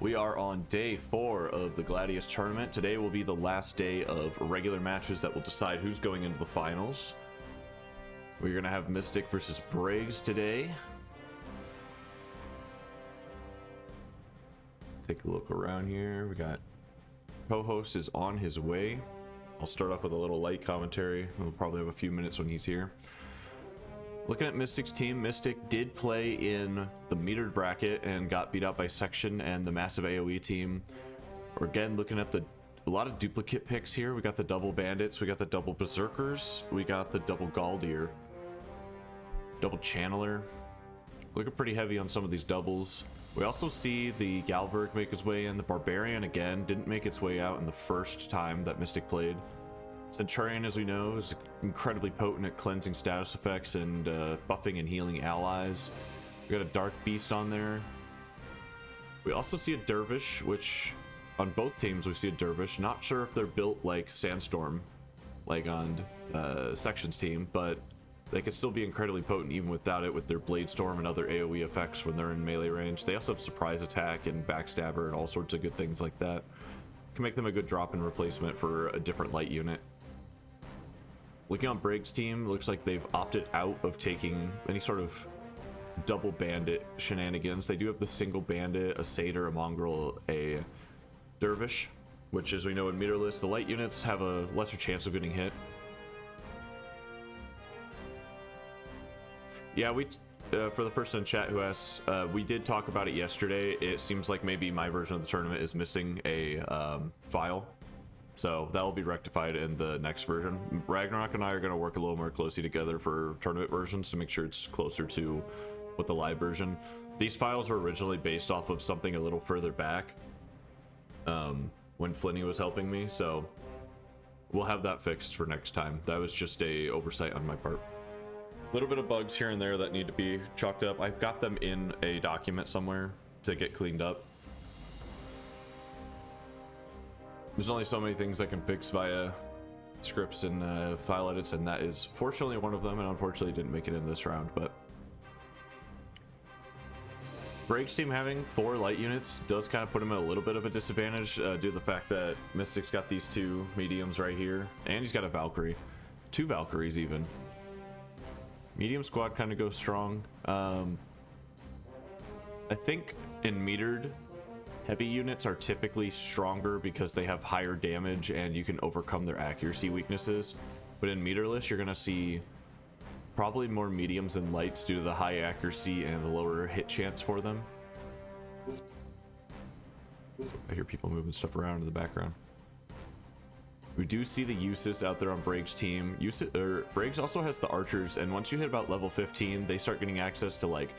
We are on day 4 of the Gladius tournament. Today will be the last day of regular matches that will decide who's going into the finals. We're going to have Mystic versus Braigs today. Take a look around here. We got co-host is on his way. I'll start off with a little light commentary. We'll probably have a few minutes when he's here. Looking at Mystic's team, Mystic did play in the metered bracket and got beat out by Section and the massive AoE team. We're again looking at a lot of duplicate picks here. We got the double bandits, we got the double berserkers, we got the double Galdir, double channeler. Looking pretty heavy on some of these doubles. We also see the Galvurg make its way in. The Barbarian again didn't make its way out in the first time that Mystic played. Centurion, as we know, is incredibly potent at cleansing status effects and buffing and healing allies. We got a Dark Beast on there. We also see a Dervish, which on both teams we see a Dervish. Not sure if they're built like Sandstorm, like on Section's team, but they could still be incredibly potent even without it with their Blade Storm and other AoE effects when they're in melee range. They also have Surprise Attack and Backstabber and all sorts of good things like that. Can make them a good drop-in replacement for a different light unit. Looking on Braigs' team, looks like they've opted out of taking any sort of double bandit shenanigans. They do have the single bandit, a satyr, a mongrel, a dervish, which, as we know in Meterless, the light units have a lesser chance of getting hit. Yeah, for the person in chat who asks, we did talk about it yesterday. It seems like maybe my version of the tournament is missing a file. So that will be rectified in the next version. Ragnarok and I are going to work a little more closely together for tournament versions to make sure it's closer to what the live version. These files were originally based off of something a little further back when Flinny was helping me, so we'll have that fixed for next time. That was just a oversight on my part. A little bit of bugs here and there that need to be chalked up. I've got them in a document somewhere to get cleaned up. There's only so many things I can fix via scripts and file edits, and that is fortunately one of them, and unfortunately didn't make it in this round. But Braigs' team having 4 light units does kind of put him at a little bit of a disadvantage due to the fact that Mystic's got these 2 mediums right here, and he's got a Valkyrie. 2 Valkyries even. Medium squad kind of goes strong. I think in metered, heavy units are typically stronger because they have higher damage and you can overcome their accuracy weaknesses. But in Meterless, you're going to see probably more mediums than lights due to the high accuracy and the lower hit chance for them. I hear people moving stuff around in the background. We do see the Usis out there on Braigs' team. Braigs also has the archers, and once you hit about level 15, they start getting access to like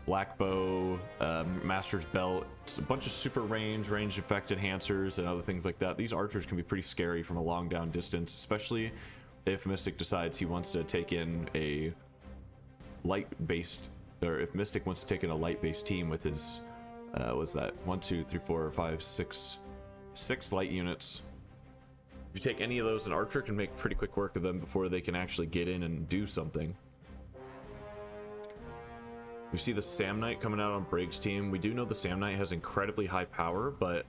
Black Bow, Master's Belt, a bunch of super range effect enhancers, and other things like that. These archers can be pretty scary from a long down distance, especially if Mystic decides he wants to take in a light-based, or if Mystic wants to take in a light-based team with his, what's that? 1, 2, 3, 4, 5, 6 light units. If you take any of those, an archer can make pretty quick work of them before they can actually get in and do something. We see the Sam Knight coming out on Braigs' team. We do know the Sam Knight has incredibly high power, but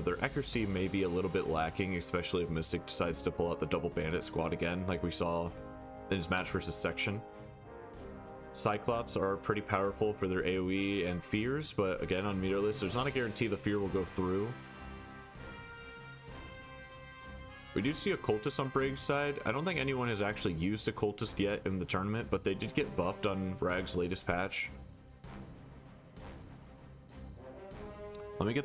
their accuracy may be a little bit lacking, especially if Mystic decides to pull out the double bandit squad again, like we saw in his match versus Section. Cyclops are pretty powerful for their AoE and fears, but again, on Meterless, there's not a guarantee the fear will go through. We do see a cultist on Braigs' side. I don't think anyone has actually used a cultist yet in the tournament, but they did get buffed on Rag's latest patch. Let me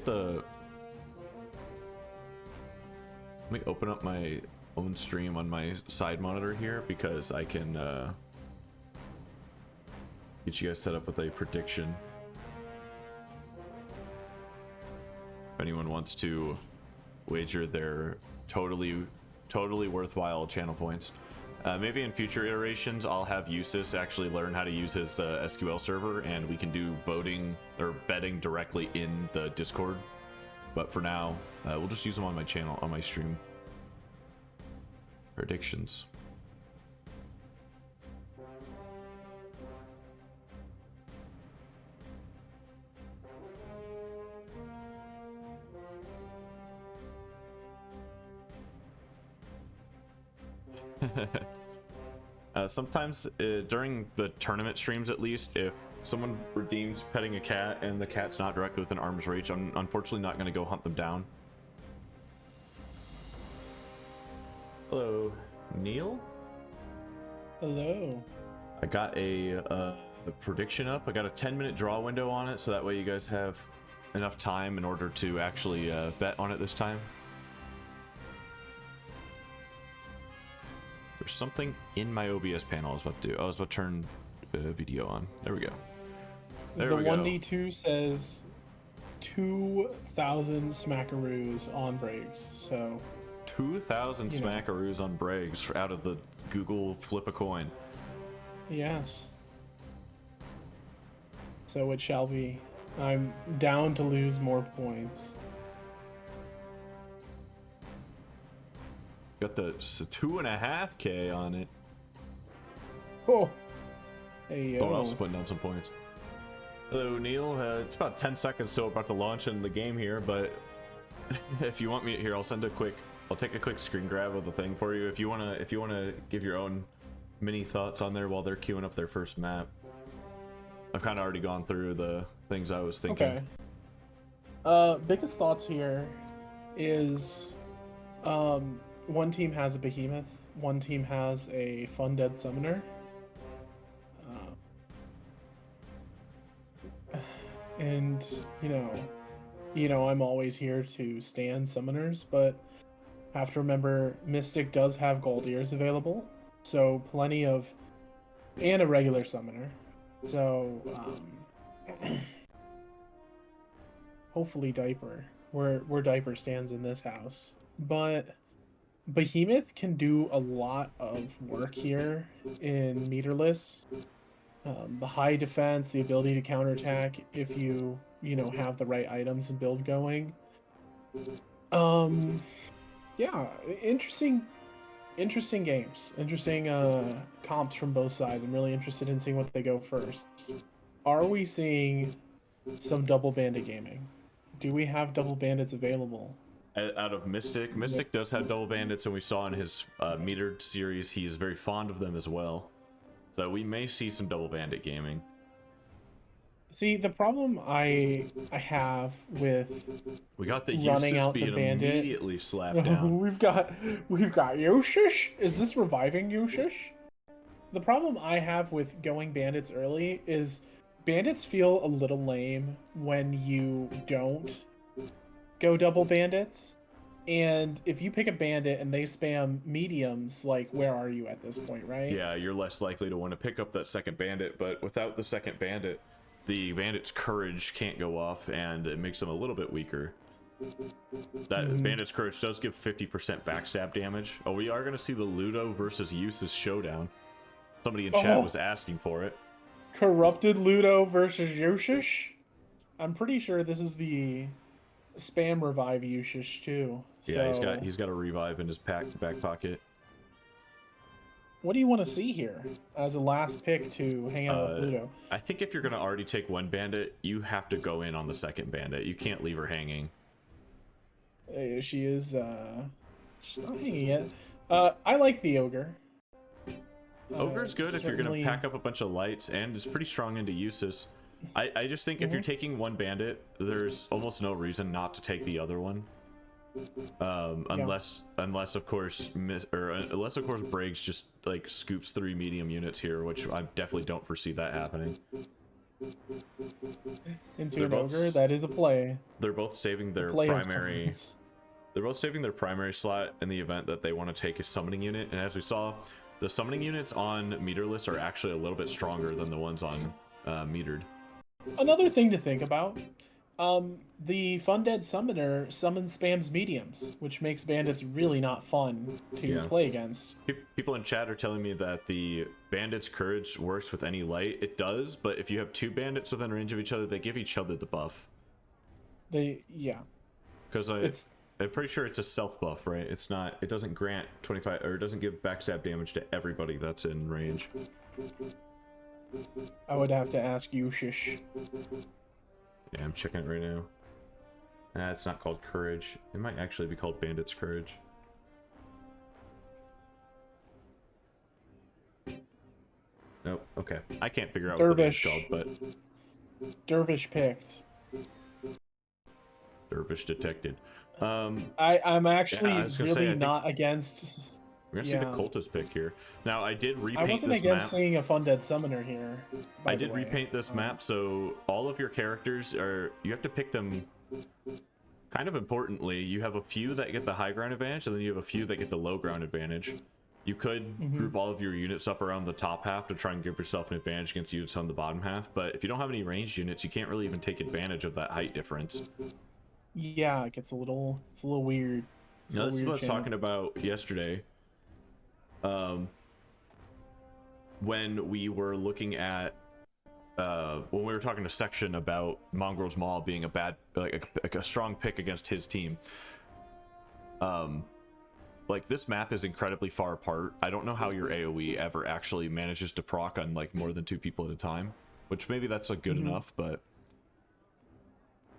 open up my own stream on my side monitor here because I can get you guys set up with a prediction. If anyone wants to wager their totally worthwhile channel points. Maybe in future iterations, I'll have Usis actually learn how to use his SQL server, and we can do voting or betting directly in the Discord. But for now, we'll just use them on my channel, on my stream. Predictions. Sometimes during the tournament streams, at least, if someone redeems petting a cat and the cat's not directly within arm's reach, I'm unfortunately not going to go hunt them down. Hello, Neil? Hello. I got a prediction up. I got a 10-minute draw window on it, so that way you guys have enough time in order to actually bet on it this time. There's something in my OBS panel I was about to do. I was about to turn video on. There we go. There we go. The 1D2 says 2,000 smackaroos on Braigs, so... 2,000 smackaroos on Braigs out of the Google flip a coin. Yes. So it shall be. I'm down to lose more points. Got the 2.5K on it. Oh. Hey, yo. Oh, I was putting down some points. Hello, Neil. It's about 10 seconds till we're about to launch in the game here, but if you want me here, I'll take a quick screen grab of the thing for you. If you wanna give your own mini thoughts on there while they're queuing up their first map. I've kind of already gone through the things I was thinking. Okay. Biggest thoughts here is, one team has a behemoth, one team has a fun dead summoner. And you know, I'm always here to stand summoners, but have to remember Mystic does have gold ears available, so plenty of, and a regular summoner. So hopefully Diaper, where Diaper stands in this house, but Behemoth can do a lot of work here in Meterless. The high defense, the ability to counterattack if you have the right items and build going. Yeah, interesting games, interesting comps from both sides. I'm really interested in seeing what they go first. Are we seeing some double bandit gaming? Do we have double bandits available? Out of Mystic, Mystic does have double bandits, and we saw in his metered series he's very fond of them as well. So we may see some double bandit gaming. See, the problem I have with we got the running Eustace out the bandit immediately slapped down. we've got Yoshish. Is this reviving Yoshish? The problem I have with going bandits early is bandits feel a little lame when you don't go double bandits. And if you pick a bandit and they spam mediums, like, where are you at this point, right? Yeah, you're less likely to want to pick up that second bandit, but without the second bandit, the bandit's courage can't go off, and it makes them a little bit weaker. That bandit's courage does give 50% backstab damage. Oh, we are going to see the Ludo versus Eustace showdown. Somebody in chat was asking for it. Corrupted Ludo versus Yoshish? I'm pretty sure this is the spam revive Yoshish too. Yeah, so... he's got a revive in his back pocket. What do you want to see here as a last pick to hang out with Ludo? I think if you're going to already take one bandit, you have to go in on the second bandit. You can't leave her hanging. She is, she's not hanging yet. I like the Ogre. Ogre's good if you're going to pack up a bunch of lights, and it's pretty strong into Eustace. I just think if you're taking one bandit, there's almost no reason not to take the other one. Unless of course Braigs just like scoops 3 medium units here, which I definitely don't foresee that happening. Into an Ogre, that is a play. They're both saving their primary. They're both saving their primary slot in the event that they want to take a summoning unit, and as we saw, the summoning units on meterless are actually a little bit stronger than the ones on metered. Another thing to think about. The Fun Dead Summoner summons spams mediums, which makes bandits really not fun to play against. People in chat are telling me that the bandit's courage works with any light. It does, but if you have 2 bandits within range of each other, they give each other the buff. Because I'm pretty sure it's a self buff, right? It's not. It doesn't grant 25, or it doesn't give backstab damage to everybody that's in range. I would have to ask Yushish. Yeah, I'm checking it right now. It's not called Courage. It might actually be called Bandit's Courage. Nope. Okay. I can't figure out what the name's called, but Dervish picked. Dervish detected. I'm Yeah, actually I was gonna really say, I think not against. we're gonna see the cultist pick here. Now, I did I repaint wasn't this against map. seeing a Fun Dead Summoner here. I did repaint this map, so all of your characters are, you have to pick them kind of importantly. You have a few that get the high ground advantage, and then you have a few that get the low ground advantage. You could group all of your units up around the top half to try and give yourself an advantage against units on the bottom half, but if you don't have any ranged units, you can't really even take advantage of that height difference. Yeah, it gets a little, it's a little weird. Now, this is what I was talking about yesterday. When we were looking at when we were talking to Section about Mongrel's Maul being a bad, like a strong pick against his team. Like, this map is incredibly far apart. I don't know how your AoE ever actually manages to proc on like more than 2 people at a time, which maybe that's like good enough, but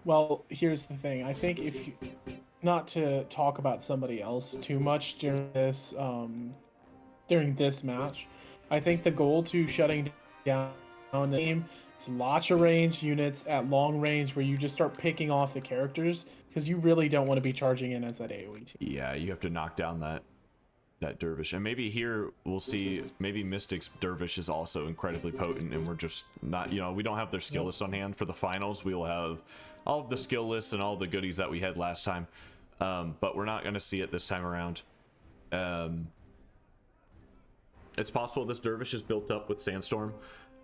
well, here's the thing. I think if you, not to talk about somebody else too much during this match, I think the goal to shutting down the game is lots of range units at long range where you just start picking off the characters, because you really don't want to be charging in as that AoE team. yeah, you have to knock down that Dervish. And maybe here we'll see, maybe Mystic's Dervish is also incredibly potent, and we're just not, you know, we don't have their skill list on hand for the finals. We will have all of the skill lists and all the goodies that we had last time, but we're not going to see it this time around. It's possible this Dervish is built up with Sandstorm.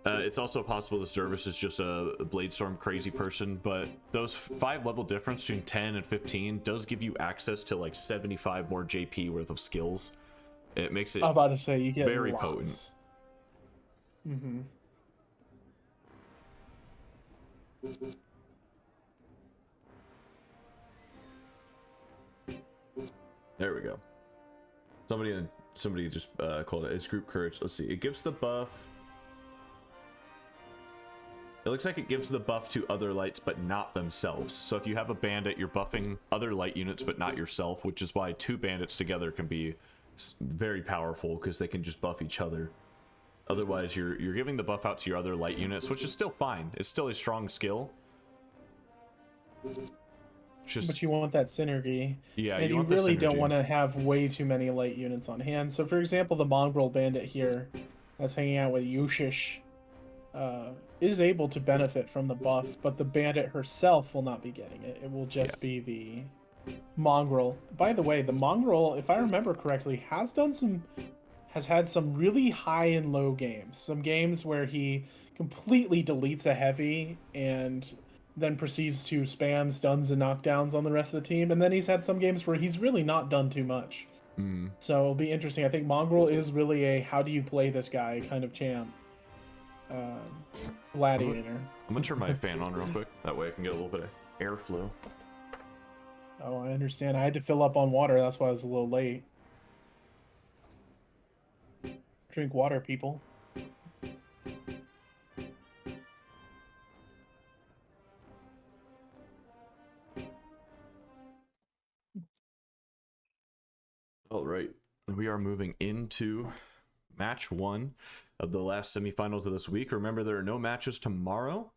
It's also possible this Dervish is just a Bladestorm crazy person, but those 5 level difference between 10 and 15 does give you access to like 75 more JP worth of skills. It makes it I'm about to say, you get very lots. potent. There we go. Somebody just called it. It's group courage. Let's see. It gives the buff. It looks like it gives the buff to other lights, but not themselves. So if you have a bandit, you're buffing other light units, but not yourself, which is why 2 bandits together can be very powerful, because they can just buff each other. Otherwise, you're giving the buff out to your other light units, which is still fine. It's still a strong skill. Just, but you want that synergy. Yeah, and you really don't want to have way too many light units on hand. So, for example, the Mongrel Bandit here that's hanging out with Yushish is able to benefit from the buff, but the Bandit herself will not be getting it. It will just be the Mongrel. By the way, the Mongrel, if I remember correctly, has had some really high and low games. Some games where he completely deletes a heavy and then proceeds to spam stuns and knockdowns on the rest of the team. And then he's had some games where he's really not done too much. So it'll be interesting. I think Mongrel is really a how do you play this guy kind of champ. Gladiator. I'm gonna turn my fan on real quick. That way I can get a little bit of airflow. Oh, I understand. I had to fill up on water. That's why I was a little late. Drink water, people. All right, we are moving into match 1 of the last semifinals of this week. Remember, there are no matches tomorrow.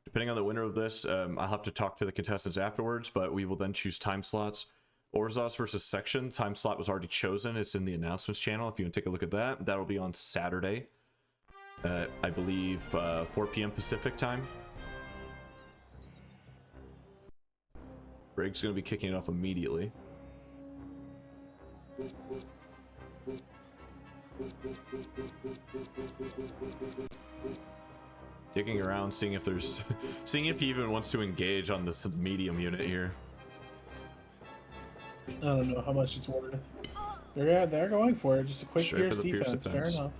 Depending on the winner of this, I'll have to talk to the contestants afterwards, but we will then choose time slots. Orzos versus Section, time slot was already chosen. It's in the announcements channel if you want to take a look at that. That'll be on Saturday, I believe 4 p.m. Pacific time. Braigs is going to be kicking it off immediately. Digging around, seeing if there's seeing if he even wants to engage on this medium unit here. I don't know how much it's worth. They're going for it. Just a quick Pierce defense. Fair enough.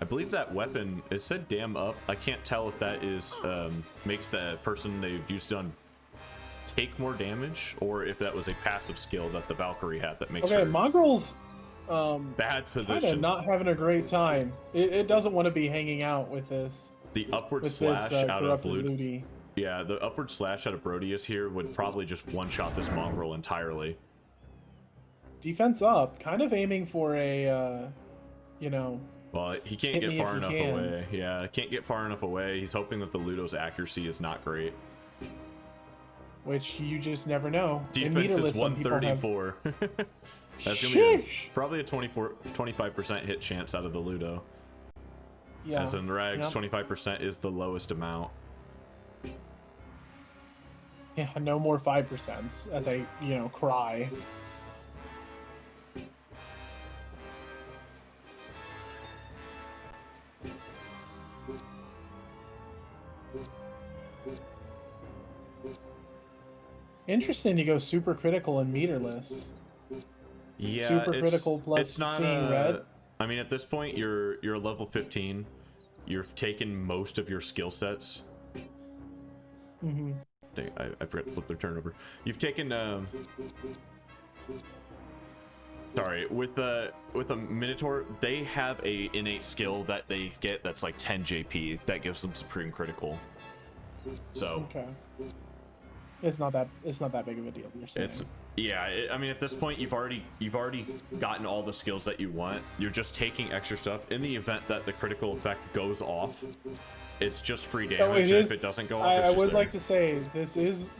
I believe that weapon, it said damn up. I can't tell if that is makes the person they used it on take more damage, or if that was a passive skill that the Valkyrie had that makes her Mongrel's bad position. Kinda not having a great time. It doesn't want to be hanging out with this. The upward slash out of Ludi. Yeah, the upward slash out of Brodius here would probably just one-shot this Mongrel entirely. Defense up, kind of aiming for a, you know, Well, he can't Hit get me if far you enough can. away. Yeah, can't get far enough away. He's hoping that the Ludo's accuracy is not great. Which you just never know. In Defense Meterless, is some people have... 134. That's gonna be Sheesh! probably a 25% hit chance out of the Ludo. Yeah. As in Rags, Yep. 25% is the lowest amount. Yeah, no more 5% as I, cry. Interesting to go super critical and meterless. Yeah, Super critical plus it's not seeing red. I mean, at this point, you're level 15. You've taken most of your skill sets. Mm-hmm. Dang, I forgot to flip their turnover. You've taken sorry, with a Minotaur, they have a innate skill that they get that's like 10 JP that gives them supreme critical. So Okay. It's not that big of a deal. You're saying. it's I mean, at this point, you've already gotten all the skills that you want. You're just taking extra stuff. In the event that the critical effect goes off, it's just free damage. And if it doesn't go off, I it's just would there. like to say this is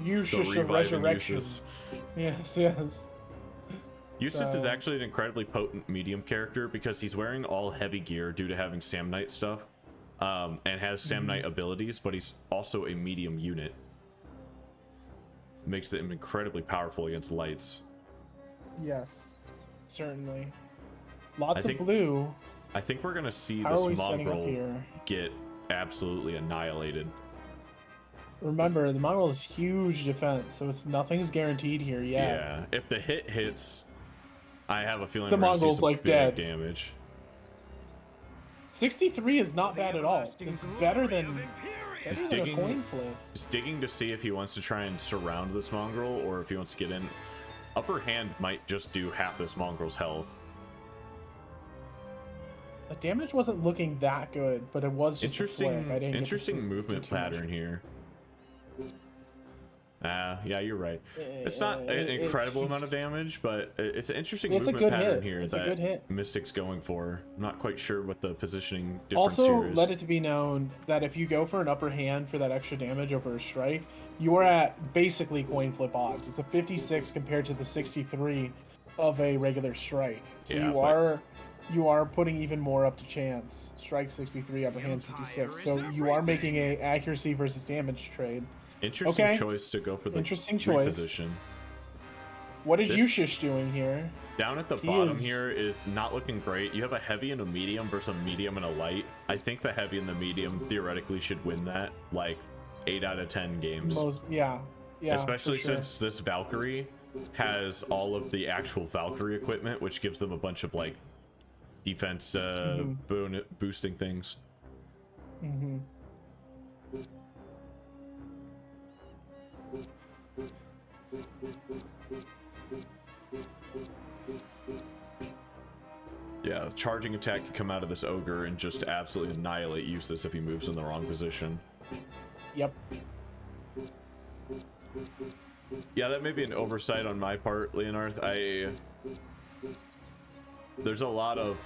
Yushish of Resurrection. Eustace. Yes. Eustace is So- actually an incredibly potent medium character because he's wearing all heavy gear due to having Samnite stuff, and has Samnite abilities, but he's also a medium unit. Makes him incredibly powerful against lights. Yes. Certainly. Lots I of think- blue. I think we're gonna see How this are we setting up mongrel here? get absolutely annihilated. Remember, the mongrel is huge defense, so nothing's guaranteed here yet. Yeah, if the hit hits, I have a feeling The we're gonna see mongrel's, some like, big dead. damage. 63 is not bad at all. It's better than a digging- coin flip. Just digging to see if he wants to try and surround this mongrel or if he wants to get in. Upper hand might just do half this mongrel's health. The damage wasn't looking that good, but it was just a flick. I didn't get to Interesting see- movement do too much. pattern here. Yeah, you're right. It's not an It's incredible huge. amount of damage, but it's an interesting It's a movement good pattern hit. here It's a that good hit. Mystic's going for. I'm not quite sure what the positioning difference Also, here is. let it to be known that if you go for an upper hand for that extra damage over a strike, you are at basically coin flip odds. It's a 56 compared to the 63 of a regular strike. So Yeah, you are putting even more up to chance. Strike 63, upper hands 56. So you are making a accuracy versus damage trade. Interesting okay. choice to go for the Interesting choice. reposition. What is This- Yushish doing here? Down at the He bottom is- here is not looking great. You have a heavy and a medium versus a medium and a light. I think the heavy and the medium theoretically should win that, like 8 out of 10 games. Yeah, Especially for sure. since this Valkyrie has all of the actual Valkyrie equipment, which gives them a bunch of like defense boosting things. Mhm. Yeah, charging attack can come out of this ogre and just absolutely annihilate Eustace if he moves in the wrong position. Yep. Yeah, that may be an oversight on my part, Leonard. There's a lot of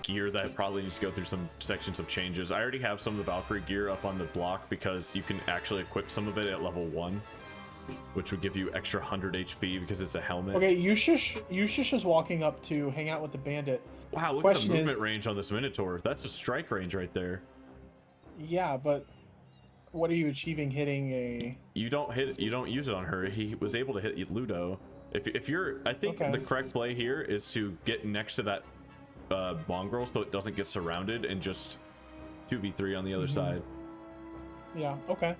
gear that probably needs to go through some sections of changes. I already have some of the Valkyrie gear up on the block because you can actually equip some of it at level 1, which would give you extra 100 HP because it's a helmet. Okay, Yushish is walking up to hang out with the bandit. Wow, look at the Question movement is- range on this Minotaur. That's a strike range right there. Yeah, but what are you achieving hitting a... You don't use it on her. He was able to hit Ludo. If you're, I think Okay. the correct play here is to get next to that mongrel so it doesn't get surrounded and just 2v3 on the other side. Yeah, okay.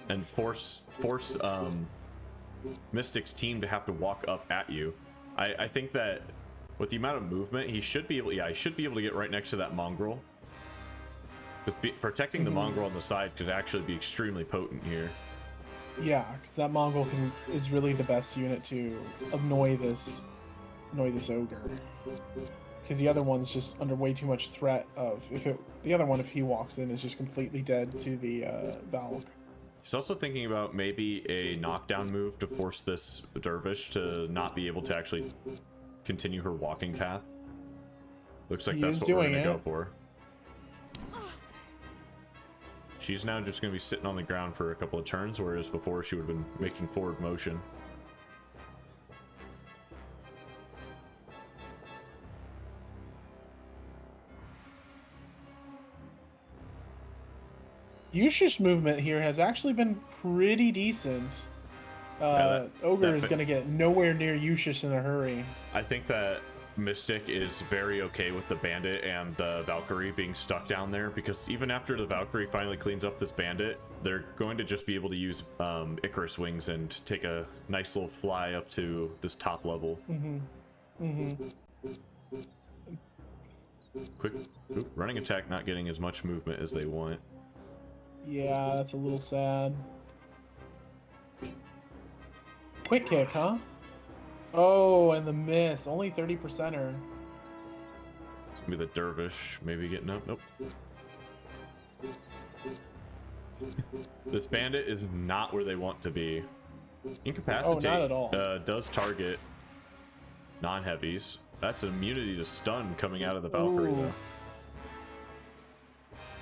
And force Mystic's team to have to walk up at you. I think that with the amount of movement, he should be able to get right next to that mongrel. Protecting the mongrel on the side could actually be extremely potent here. Yeah, because that mongrel is really the best unit to annoy this ogre. Because the other one's just under way too much threat of the other one, if he walks in, is just completely dead to the Valk. He's also thinking about maybe a knockdown move to force this dervish to not be able to actually continue her walking path. Looks like He that's is what we're doing gonna go it. for. She's now just gonna be sitting on the ground for a couple of turns, whereas before she would have been making forward motion. Yushi's movement here has actually been pretty decent. Ogre is going to get nowhere near Yushi's in a hurry. I think that Mystic is very okay with the Bandit and the Valkyrie being stuck down there, because even after the Valkyrie finally cleans up this Bandit, they're going to just be able to use Icarus wings and take a nice little fly up to this top level. Quick running attack, not getting as much movement as they want. Yeah, that's a little sad. Quick kick, huh? Oh, and the miss. Only 30%er. It's gonna be the Dervish maybe getting up. Nope. This Bandit is not where they want to be. Incapacitate. Oh, not at all. Does target non-heavies. That's immunity to stun coming out of the Valkyrie, though.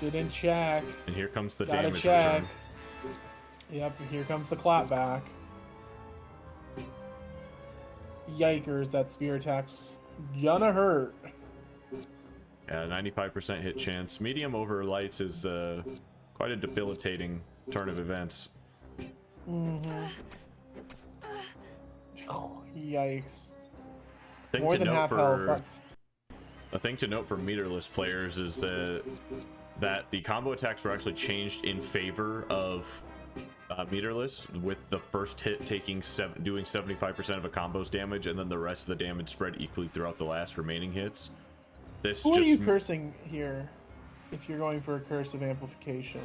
Didn't check. And here comes the Gotta damage check. return. Yep, here comes the clap back. Yikers, that spear attack's gonna hurt. Yeah, 95% hit chance. Medium over lights is quite a debilitating turn of events. Oh, yikes. Thing More to than note half for- health. That's... A thing to note for meterless players is that the combo attacks were actually changed in favor of meterless, with the first hit doing 75% of a combo's damage, and then the rest of the damage spread equally throughout the last remaining hits. Who are you cursing here if you're going for a curse of amplification?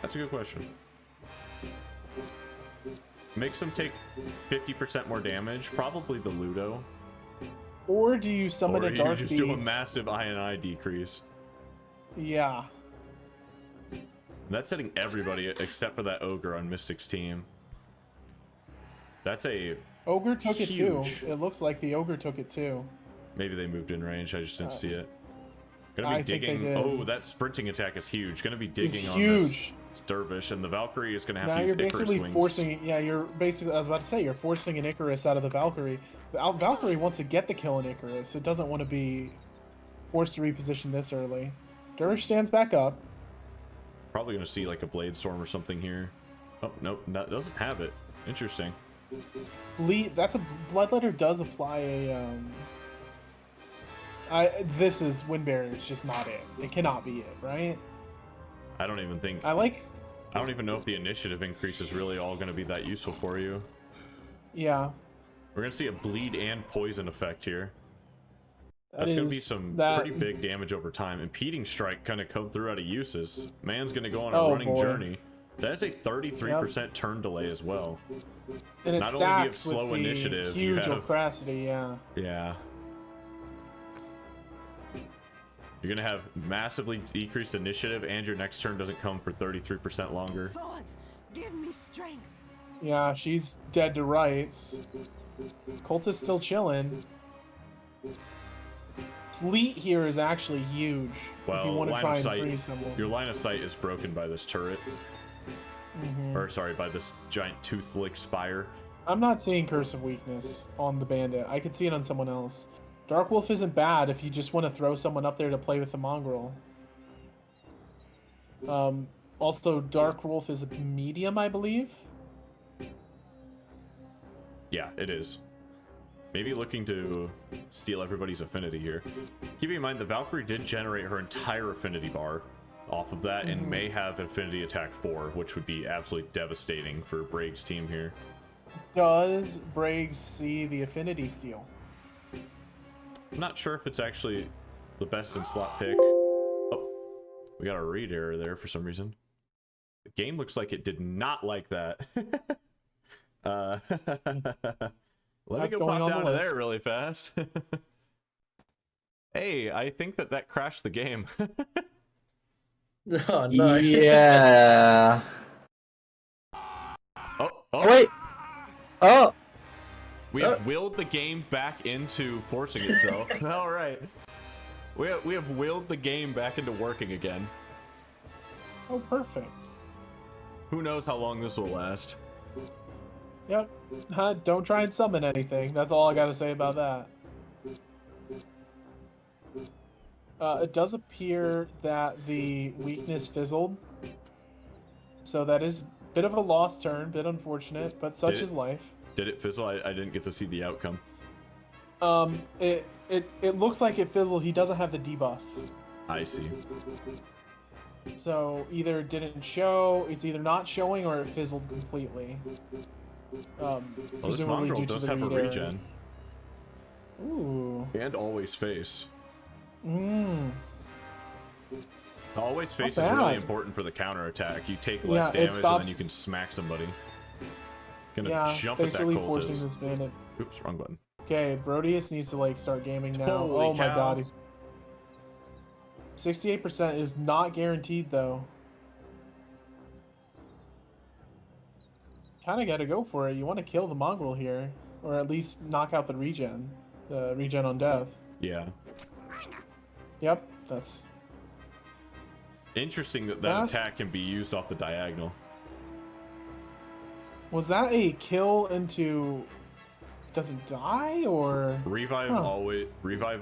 That's a good question. Makes them take 50% more damage, probably the Ludo. Or do you summon Or a you dark just beast? do a massive INI decrease. Yeah. That's hitting everybody except for that Ogre on Mystic's team. That's a Ogre took it too. huge- It looks like the Ogre took it too. Maybe they moved in range, I just didn't see it. Gonna be I think they digging. did. Oh, that sprinting attack is huge. Gonna be digging It's on huge. this Dervish, and the Valkyrie is gonna have Now to use you're Icarus basically wings. forcing. Yeah, you're basically. I was about to say you're forcing an Icarus out of the Valkyrie. Valkyrie wants to get the kill in Icarus. It doesn't want to be forced to reposition this early. Dervish stands back up. Probably gonna see like a Blade Storm or something here. Oh nope, that doesn't have it. Interesting. That's a Bloodletter does apply a. This is Wind Barrier. It's just not it. It cannot be it, right? I don't even think. I don't even know if the initiative increase is really all gonna be that useful for you. Yeah. We're gonna see a bleed and poison effect here. That That's gonna be is- some that- pretty big damage over time. Impeding strike kind of come through out of uses. Man's gonna go on a Oh, running boy. journey. That is a 33% turn delay as well. And it Not only do you have stacks with slow the initiative, you huge have- opacity, yeah. Yeah. You're gonna have massively decreased initiative, and your next turn doesn't come for 33% longer. Swords, give me strength. Yeah, she's dead to rights. Colt is still chilling. Sleet here is actually huge. If you Well, want to line try of and sight. freeze someone. Your line of sight is broken by this turret. Or sorry, by this giant tooth lick spire. I'm not seeing Curse of Weakness on the bandit. I could see it on someone else. Dark Wolf isn't bad if you just want to throw someone up there to play with the mongrel. Also, Dark Wolf is a medium, I believe. Yeah, it is. Maybe looking to steal everybody's affinity here. Keeping in mind, the Valkyrie did generate her entire affinity bar off of that and may have affinity attack 4, which would be absolutely devastating for Braigs' team here. Does Braigs see the affinity steal? I'm not sure if it's actually the best in slot pick. Oh, we got a read error there for some reason. The game looks like it did not like that. Let me That's go going pop on the down to there list. really fast. Hey, I think that crashed the game. Oh no. Yeah. Oh, Oh, wait. Oh. We have willed the game back into forcing itself. All right. We have willed the game back into working again. Oh, perfect. Who knows how long this will last? Yep. Don't try and summon anything. That's all I gotta say about that. It does appear that the weakness fizzled. So that is a bit of a lost turn, bit unfortunate, but such is life. Did it fizzle? I didn't get to see the outcome. It looks like it fizzled. He doesn't have the debuff. I see. So either it didn't show, it's either not showing, or it fizzled completely. Well, this Presumably mongrel due to does the have a reader. regen. Ooh. And always face. Mmm. Always face is Not really bad. important for the counter attack. You take less Yeah, it damage and stops- then you can smack somebody. Gonna Yeah, jump at that basically forcing cultist. this bandit. Oops, wrong button. Okay, Brodius needs to like start gaming now. Holy oh my cow. god, he's 68% is not guaranteed though. Kind of got to go for it. You want to kill the mongrel here, or at least knock out the regen on death. Yeah. Yep, that's Interesting that That- attack can be used off the diagonal. Was that a kill into doesn't die or Revive Huh.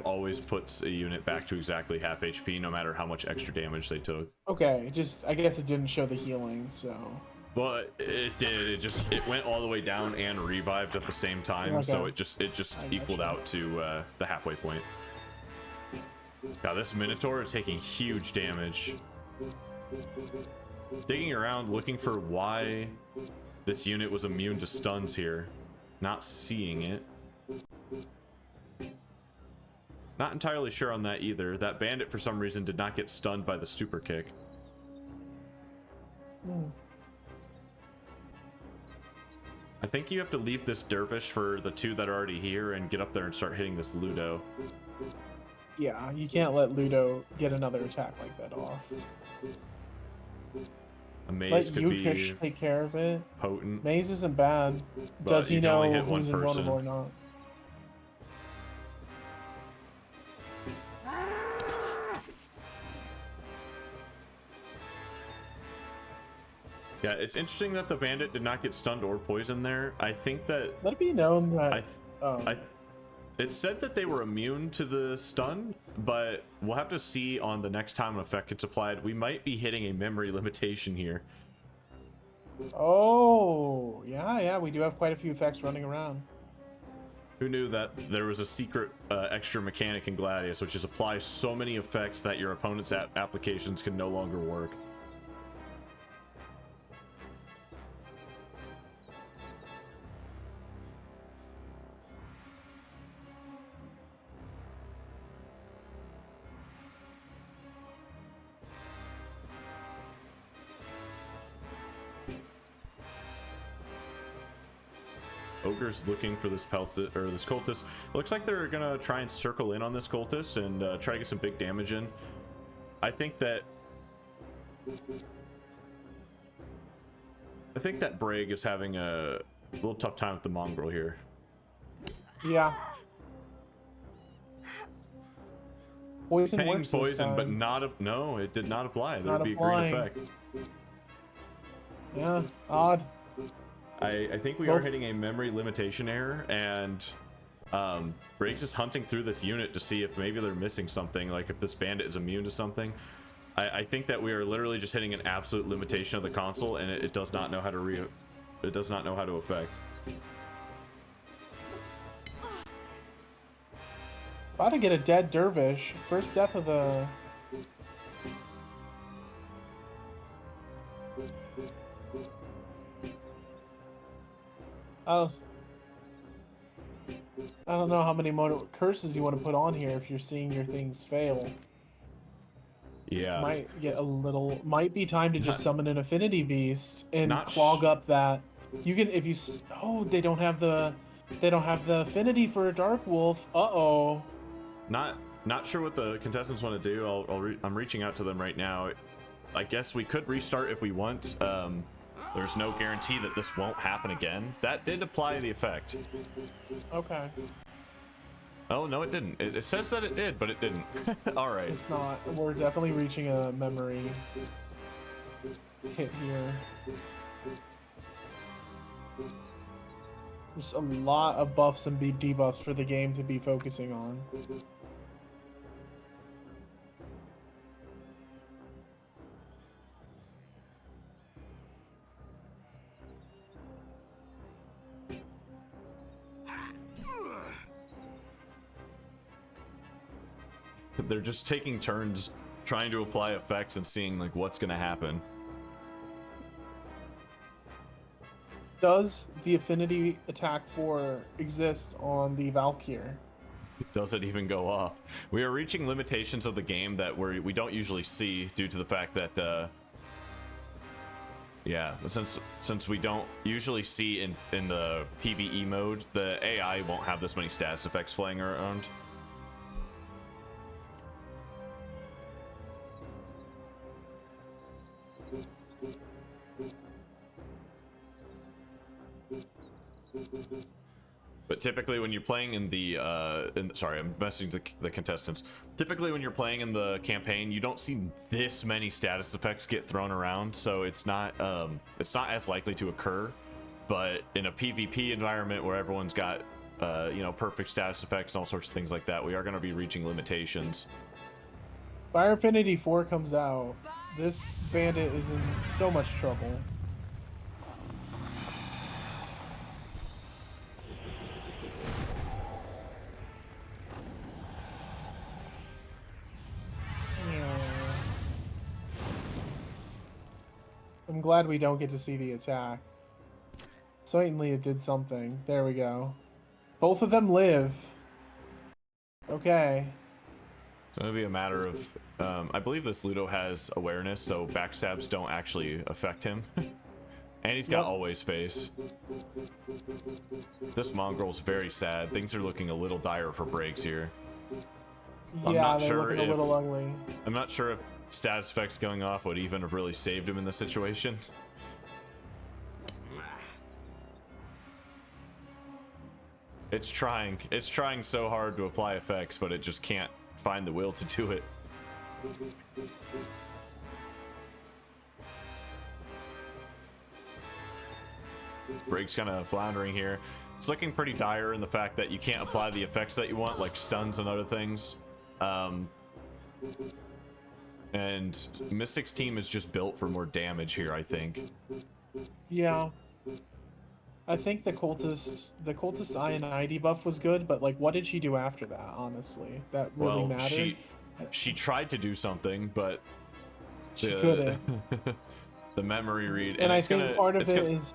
always puts a unit back to exactly half HP, no matter how much extra damage they took. okay? Just I guess it didn't show the healing, so But it did. It went all the way down and revived at the same time, so Okay. it just I equaled gotcha. out to the halfway point. Now this Minotaur is taking huge damage. Digging around looking for why this unit was immune to stuns here. Not seeing it. Not entirely sure on that either. That bandit for some reason did not get stunned by the stupor kick. I think you have to leave this dervish for the two that are already here and get up there and start hitting this Ludo. yeah, you can't let Ludo get another attack like that off. A maze Let could Yukish be take care of it. potent. Maze isn't bad. But Does he you can only know hit one who's person. invulnerable or not? Yeah, it's interesting that the bandit did not get stunned or poisoned there. I think that Let it be known that it said that they were immune to the stun, but we'll have to see on the next time an effect gets applied. We might be hitting a memory limitation here. oh yeah, we do have quite a few effects running around. Who knew that there was a secret extra mechanic in Gladius, which is apply so many effects that your opponent's applications can no longer work. Ogre's looking for this this cultist. Looks like they're gonna try and circle in on this cultist and try to get some big damage in. I think that Braig is having a little tough time with the mongrel here. Yeah. Poison Paying works this poison, but time. no, it did not apply. There Not would be a great applying. effect. Yeah, odd. I think we are Both- hitting a memory limitation error, and Braigs is hunting through this unit to see if maybe they're missing something, like if this bandit is immune to something. I think that we are literally just hitting an absolute limitation of the console, and it does not know how to it does not know how to affect. About to get a dead dervish. First death of the. Oh. I don't know how many more curses you want to put on here if you're seeing your things fail. Yeah. Might get a little. Might be time to just Not- summon an affinity beast and Not clog up that. You can if you. Oh, they don't have the. They don't have the affinity for a dark wolf. Uh-oh. Not sure what the contestants want to do. I'm reaching out to them right now. I guess we could restart if we want. There's no guarantee that this won't happen again. That did apply the effect. Okay. Oh, no, it didn't. It says that it did, but it didn't. All right. It's not. We're definitely reaching a memory hit here. There's a lot of buffs and debuffs for the game to be focusing on. They're just taking turns trying to apply effects and seeing like what's gonna happen. Does the affinity attack 4 exist on the Valkyr? Does it even go off? We are reaching limitations of the game that we don't usually see due to the fact that yeah, since we don't usually see in the PvE mode, the AI won't have this many status effects flying around. But typically when you're playing in the sorry, I'm messing the contestants. Typically when you're playing in the campaign, you don't see this many status effects get thrown around, so it's not as likely to occur. But in a PvP environment where everyone's got you know, perfect status effects and all sorts of things like that, we are going to be reaching limitations. Fire Affinity 4 comes out. This bandit is in so much trouble. I'm glad we don't get to see the attack. Certainly it did something. There we go. Both of them live. Okay. It's going to be a matter of I believe this Ludo has awareness, so backstabs don't actually affect him. And he's got always face. This mongrel's very sad. Things are looking a little dire for Braigs here. Yeah, they're looking a little ugly. I'm not sure if status effects going off would even have really saved him in this situation. It's trying so hard to apply effects, but it just can't find the will to do it. Braigs kind of floundering here. It's looking pretty dire in the fact that you can't apply the effects that you want, like stuns and other things. And Mystic's team is just built for more damage here, I think. Yeah. I think the cultist I&I debuff was good, but like, what did she do after that? Honestly, that really mattered. She tried to do something, but she couldn't. The memory read, and I think part of it is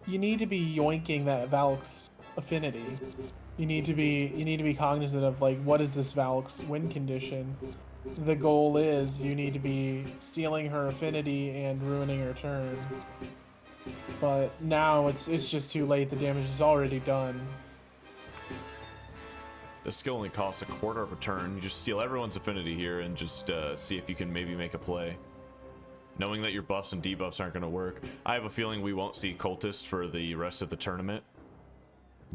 you need to be yoinking that Valk's affinity. You need to be cognizant of like, what is this Valk's win condition? The goal is you need to be stealing her affinity and ruining her turn. But now it's just too late. The damage is already done. The skill only costs a quarter of a turn. You just steal everyone's affinity here and just see if you can maybe make a play. Knowing that your buffs and debuffs aren't going to work. I have a feeling we won't see Cultist for the rest of the tournament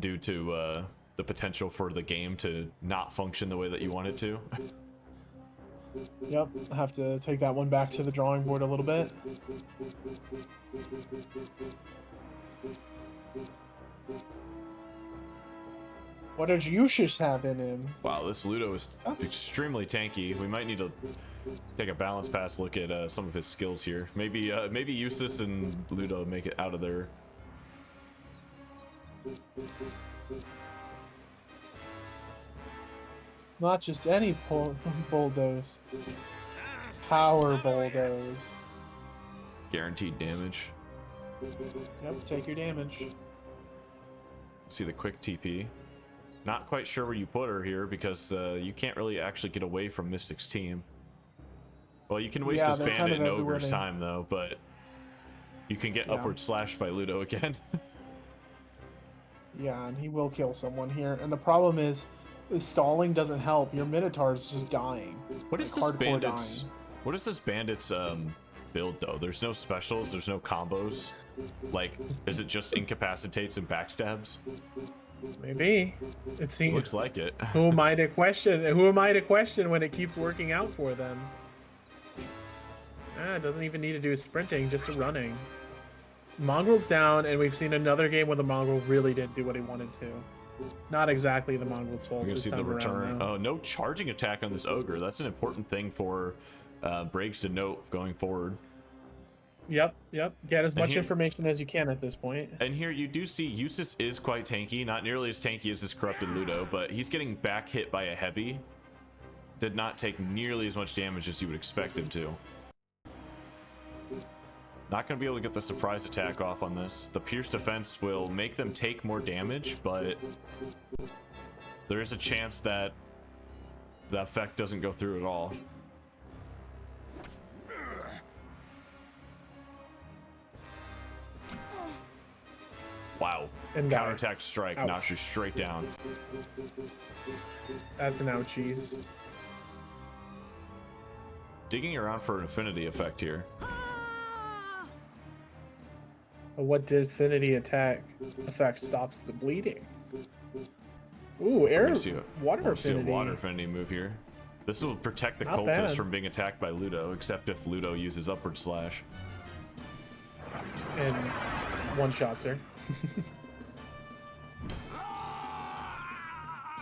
due to the potential for the game to not function the way that you want it to. Yep, I have to take that one back to the drawing board a little bit. What does Yushis have in him? Wow, this Ludo is extremely tanky. We might need to take a balance pass look at some of his skills here. Maybe Eustace and Ludo make it out of there. Not just any bulldoze. Power bulldoze. Guaranteed damage. Yep, take your damage. See the quick TP. Not quite sure where you put her here because you can't really actually get away from Mystic's team. Well, you can waste this bandit in Ogre's time though, but you can get upward slashed by Ludo again. Yeah, and he will kill someone here. And the problem is, the stalling doesn't help. Your Minotaur's just dying. What is this bandit's build though? There's no specials, there's no combos. Like, is it just incapacitates and backstabs? Maybe. It seems. Looks like it. Who am I to question? Who am I to question when it keeps working out for them? It doesn't even need to do sprinting, just running. Mongrel's down, and we've seen another game where the Mongrel really didn't do what he wanted to. Not exactly the Mongrel's fault. We're gonna this see the time around, return. though. Oh, no charging attack on this ogre. That's an important thing for Braigs to note going forward. Yep. Get as much here- information as you can at this point. And here you do see Eustace is quite tanky, not nearly as tanky as this corrupted Ludo, but he's getting back hit by a heavy. Did not take nearly as much damage as you would expect him to. Not going to be able to get the surprise attack off on this. The pierce defense will make them take more damage, but there is a chance that the effect doesn't go through at all. Wow. And Counterattack strike Ouch. knocks you straight down. That's an ouchies. Digging around for an affinity effect here. What affinity attack effect stops the bleeding? Ooh, air, water We'll see a affinity. water affinity move here. This will protect the Not cultist bad. from being attacked by Ludo, except if Ludo uses upward slash. And one shots her.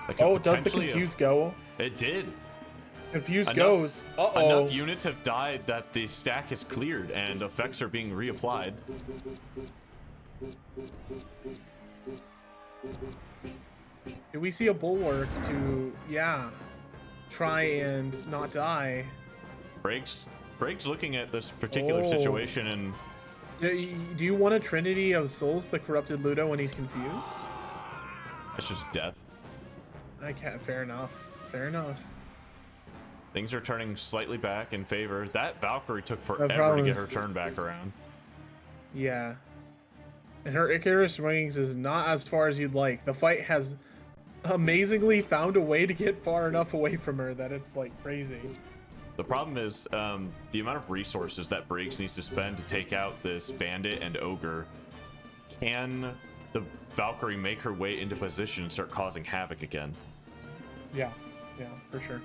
That could Oh, does the potentially confuse go? It did. Confuse Enough- goes. Uh-oh. Enough units have died that the stack is cleared and effects are being reapplied. Do we see a bulwark to, try and not die? Braigs looking at this particular Oh. situation and Do you want a Trinity of Souls the corrupted Ludo when he's confused? it's just death. I can't. Fair enough. Fair enough. Things are turning slightly back in favor. That Valkyrie took forever to problem get is- her turn back around. Yeah. And her Icarus Wings is not as far as you'd like. The fight has amazingly found a way to get far enough away from her that it's like crazy. The problem is the amount of resources that Braigs needs to spend to take out this bandit and ogre. Can the Valkyrie make her way into position and start causing havoc again? Yeah, for sure.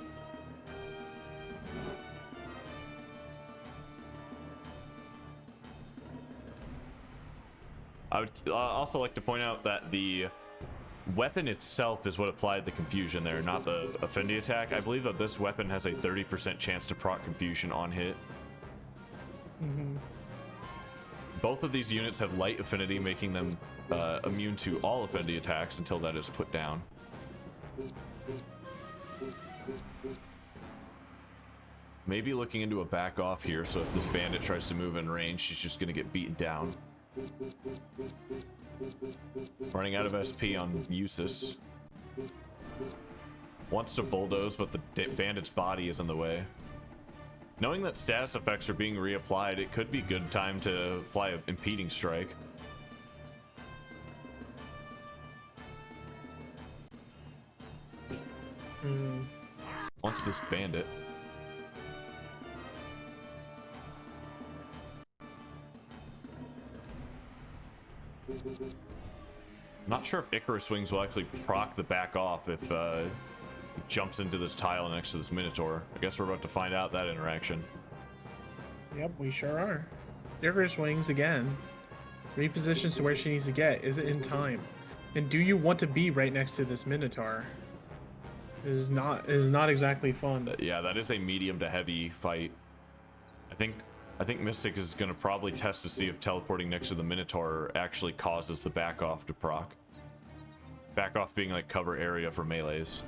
I would also like to point out that the weapon itself is what applied the confusion there, not the affinity attack. I believe that this weapon has a 30% chance to proc confusion on hit. Both of these units have light affinity, making them immune to all affinity attacks until that is put down. Maybe looking into a back off here, so if this bandit tries to move in range, she's just going to get beaten down. Running out of SP on Eustace. Wants to bulldoze, but the bandit's body is in the way. Knowing that status effects are being reapplied, it could be good time to apply an impeding strike. Wants this bandit. Not sure if Icarus Wings will actually proc the back off if he jumps into this tile next to this Minotaur. I guess we're about to find out that interaction. Yep, we sure are. Icarus Wings again. Repositions to where she needs to get. Is it in time? And do you want to be right next to this Minotaur? It is not exactly fun. Yeah, that is a medium to heavy fight. I think Mystic is going to probably test to see if teleporting next to the Minotaur actually causes the back off to proc. Back off being like cover area for melees.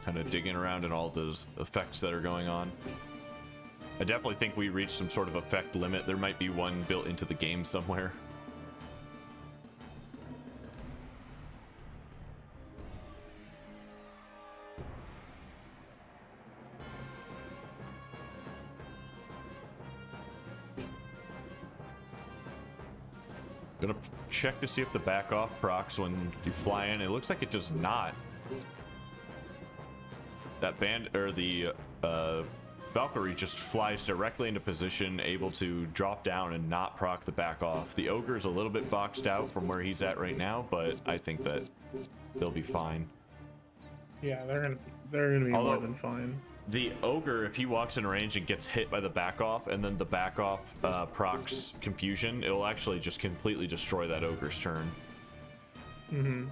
Kind of digging around in all those effects that are going on. I definitely think we reached some sort of effect limit. There might be one built into the game somewhere. Gonna check to see if the back off procs when you fly in. It looks like it does not. That band or the Valkyrie just flies directly into position, able to drop down and not proc the back off. The ogre is a little bit boxed out from where he's at right now, but I think that they'll be fine. Yeah, they're gonna be more than fine. The ogre, if he walks in range and gets hit by the back off, and then the back off procs confusion, it will actually just completely destroy that ogre's turn. Mm-hmm.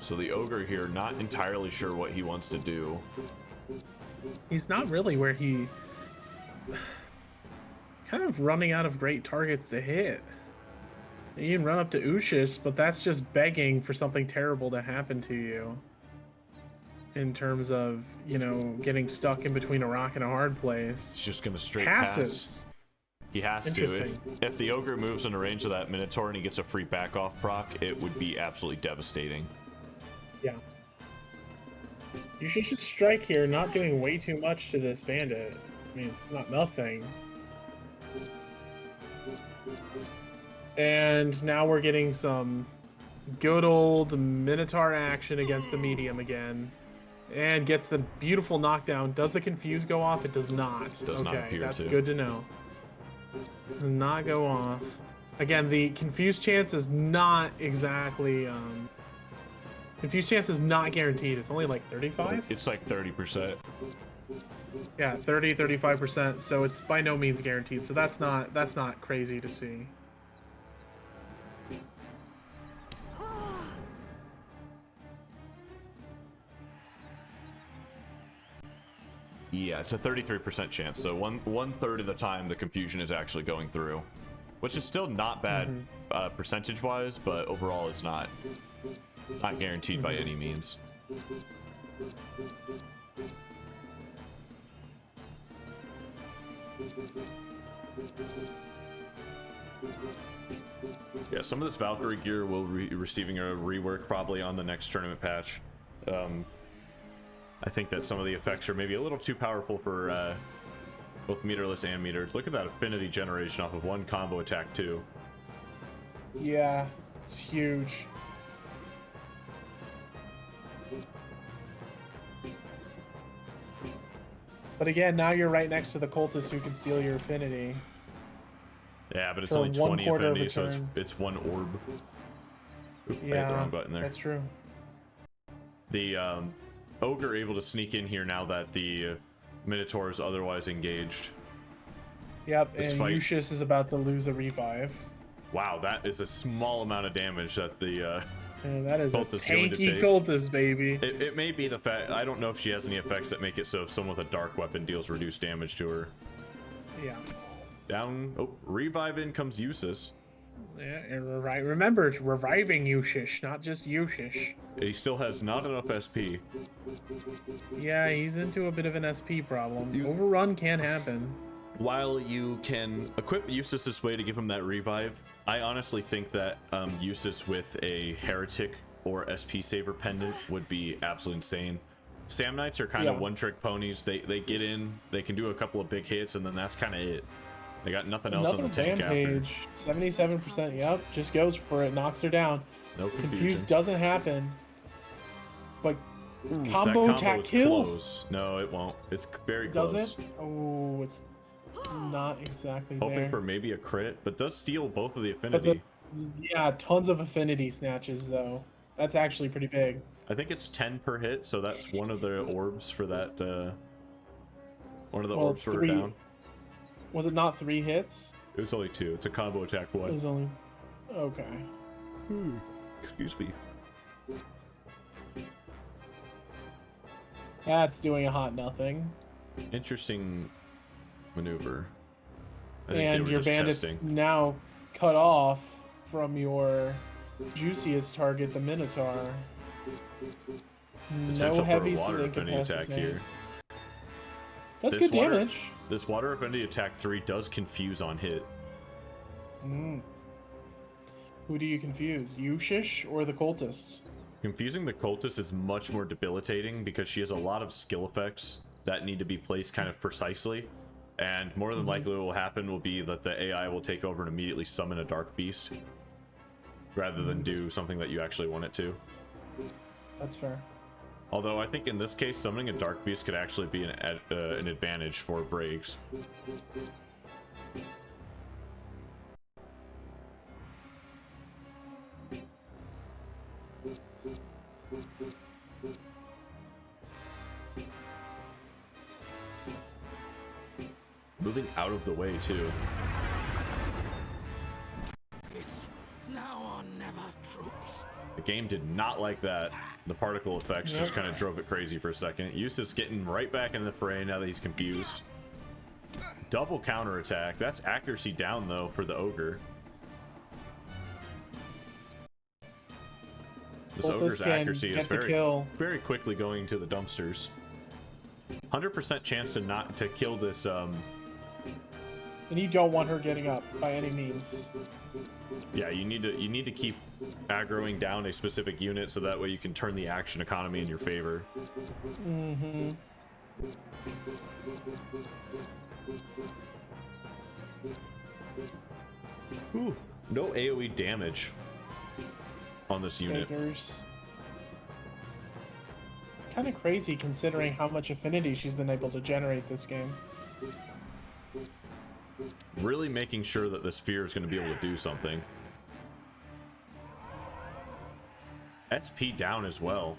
So the ogre here, not entirely sure what he wants to do. He's not really where he... kind of running out of great targets to hit. You can run up to Ushis, but that's just begging for something terrible to happen to you. In terms of, you know, getting stuck in between a rock and a hard place. He's just gonna straight Passes. pass. He has to. If the ogre moves in the range of that Minotaur and he gets a free back off proc, it would be absolutely devastating. Yeah. You should just strike here, not doing way too much to this bandit. I mean, it's not nothing. And now we're getting some good old Minotaur action against the medium again. And gets the beautiful knockdown. Does the confuse go off? It does not. Does not appear that's to. good to know. Does not go off. Again, the confuse chance is not exactly... confuse chance is not guaranteed. It's only like 35? It's like 30%. Yeah, 30, 35%. So it's by no means guaranteed. So that's not crazy to see. Yeah, it's a 33% chance. So one third of the time the confusion is actually going through, which is still not bad percentage-wise, but overall it's not guaranteed by any means. Yeah, some of this Valkyrie gear will be receiving a rework probably on the next tournament patch. I think that some of the effects are maybe a little too powerful for both meterless and metered. Look at that affinity generation off of one combo attack too. Yeah, it's huge. But again, now you're right next to the cultist who can steal your affinity. Yeah, but it's For only 20 1/4 of a affinity, so turn. it's one orb. Oop, I hit Yeah, the wrong button there. that's true. The ogre able to sneak in here now that the Minotaur is otherwise engaged. Yep, This and fight- Ushis is about to lose a revive. Wow, that is a small amount of damage that the And that is a Cultist going to tanky take. cultist, baby. it may be the fact. I don't know if she has any effects that make it so if someone with a dark weapon deals reduced damage to her. Yeah. Down. Oh, revive in comes Usis. Yeah, and remember, it's reviving Ushish, not just Ushish. He still has not enough SP. Yeah, he's into a bit of an SP problem. Overrun can happen. While you can equip Eustace this way to give him that revive, I honestly think that Eustace with a Heretic or SP Saver pendant would be absolutely insane. Sam Knights are kind of one-trick ponies. They get in, they can do a couple of big hits, and then that's kind of it. They got nothing else on the tank after. Rampage, 77%, yep, just goes for it, knocks her down. No Confuse confusion. doesn't happen. But Ooh, combo that attack is kills. close. No, it won't. It's very Does close. it? Oh, it's not exactly Hoping there. for maybe a crit, but does steal both of the But affinity. yeah, tons of affinity snatches though. That's actually pretty big. I think it's 10 per hit, so that's one of the orbs for that. One of the Well, orbs it's for 3. down. Was it not 3 hits? It was only 2. It's a combo attack It one. was only. Okay. Excuse me. That's doing a hot nothing. Interesting maneuver. I think they And were your just bandits testing. now cut off from your juiciest target, the Minotaur. Potential No for a heavies to water affinity attack incapacitate. here. That's This good water- damage. This water affinity attack 3 does confuse on hit. Who do you confuse? Yushish or the cultist? Confusing the cultist is much more debilitating because she has a lot of skill effects that need to be placed kind of precisely. And more than likely what will happen will be that the AI will take over and immediately summon a dark beast rather than do something that you actually want it to. That's fair. Although I think in this case, summoning a dark beast could actually be an advantage for Braigs. Moving out of the way too. It's now or never, troops. The game did not like that. The particle effects just kind of drove it crazy for a second. Eustace getting right back in the fray now that he's confused. Double counterattack. That's accuracy down though for the ogre. This ogre's accuracy is very quickly going to the dumpsters. 100% chance to kill this. And you don't want her getting up by any means. Yeah, you need to keep aggroing down a specific unit so that way you can turn the action economy in your favor. Ooh, no AoE damage on this unit. Kind of crazy considering how much affinity she's been able to generate this game. Really making sure that the sphere is going to be able to do something. SP down as well.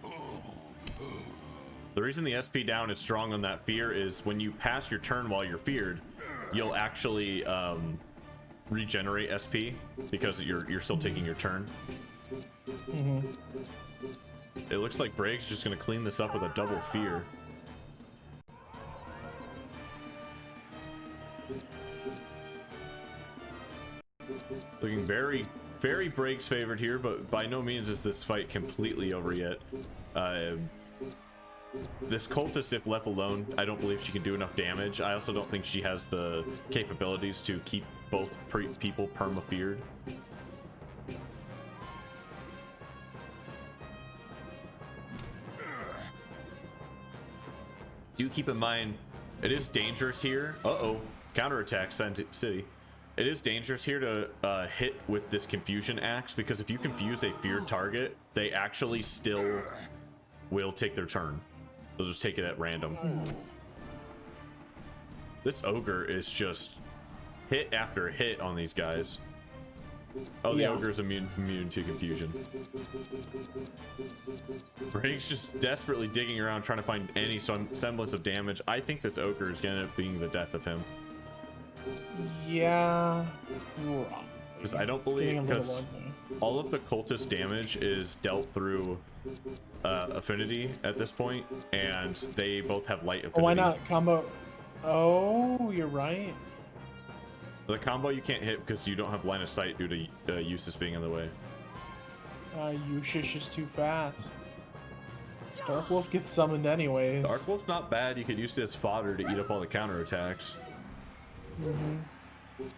The reason the SP down is strong on that fear is when you pass your turn while you're feared, you'll actually regenerate SP because you're still taking your turn. It looks like Braigs just going to clean this up with a double fear. Looking very, very Braigs favored here, but by no means is this fight completely over yet. This cultist, if left alone, I don't believe she can do enough damage. I also don't think she has the capabilities to keep both people perma-feared. Do keep in mind, it is dangerous here. Uh-oh, counterattack City. It is dangerous here to hit with this confusion axe because if you confuse a feared target, they actually still will take their turn. They'll just take it at random. This ogre is just hit after hit on these guys. Oh, the ogre is immune to confusion. Braigs just desperately digging around trying to find any semblance of damage. I think this ogre is going to end up being the death of him. Yeah. Because I don't believe, because all of the cultist damage is dealt through affinity at this point, and they both have light affinity. Why not combo? Oh, you're right. The combo you can't hit because you don't have line of sight due to Eustace being in the way. Yushish is too fat. Dark Wolf gets summoned anyways. Dark Wolf's not bad. You could use it as fodder to eat up all the counterattacks.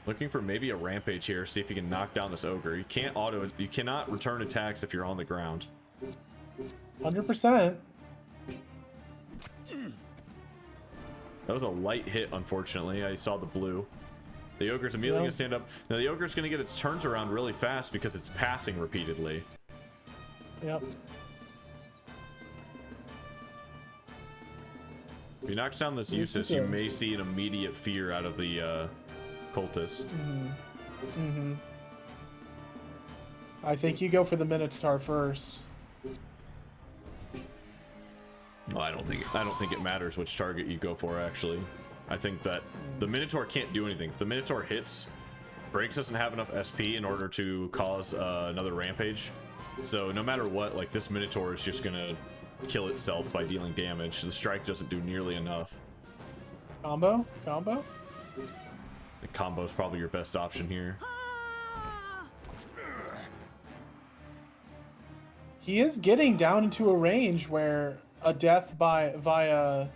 Looking for maybe a rampage here. See if you can knock down this ogre. You cannot return attacks if you're on the ground. 100%. That was a light hit, unfortunately. I saw the blue. The ogre's immediately going to stand up. Now the ogre's going to get its turns around really fast because it's passing repeatedly. Yep. If he knocks down this Eustace, you may see an immediate fear out of the cultist. I think you go for the Minotaur first. Well, I don't think it matters which target you go for, actually. I think that the Minotaur can't do anything. If the Minotaur hits, Braigs doesn't have enough SP in order to cause another rampage. So no matter what, like, this Minotaur is just gonna kill itself by dealing damage. The strike doesn't do nearly enough. Combo? The combo is probably your best option here. He is getting down into a range where a death via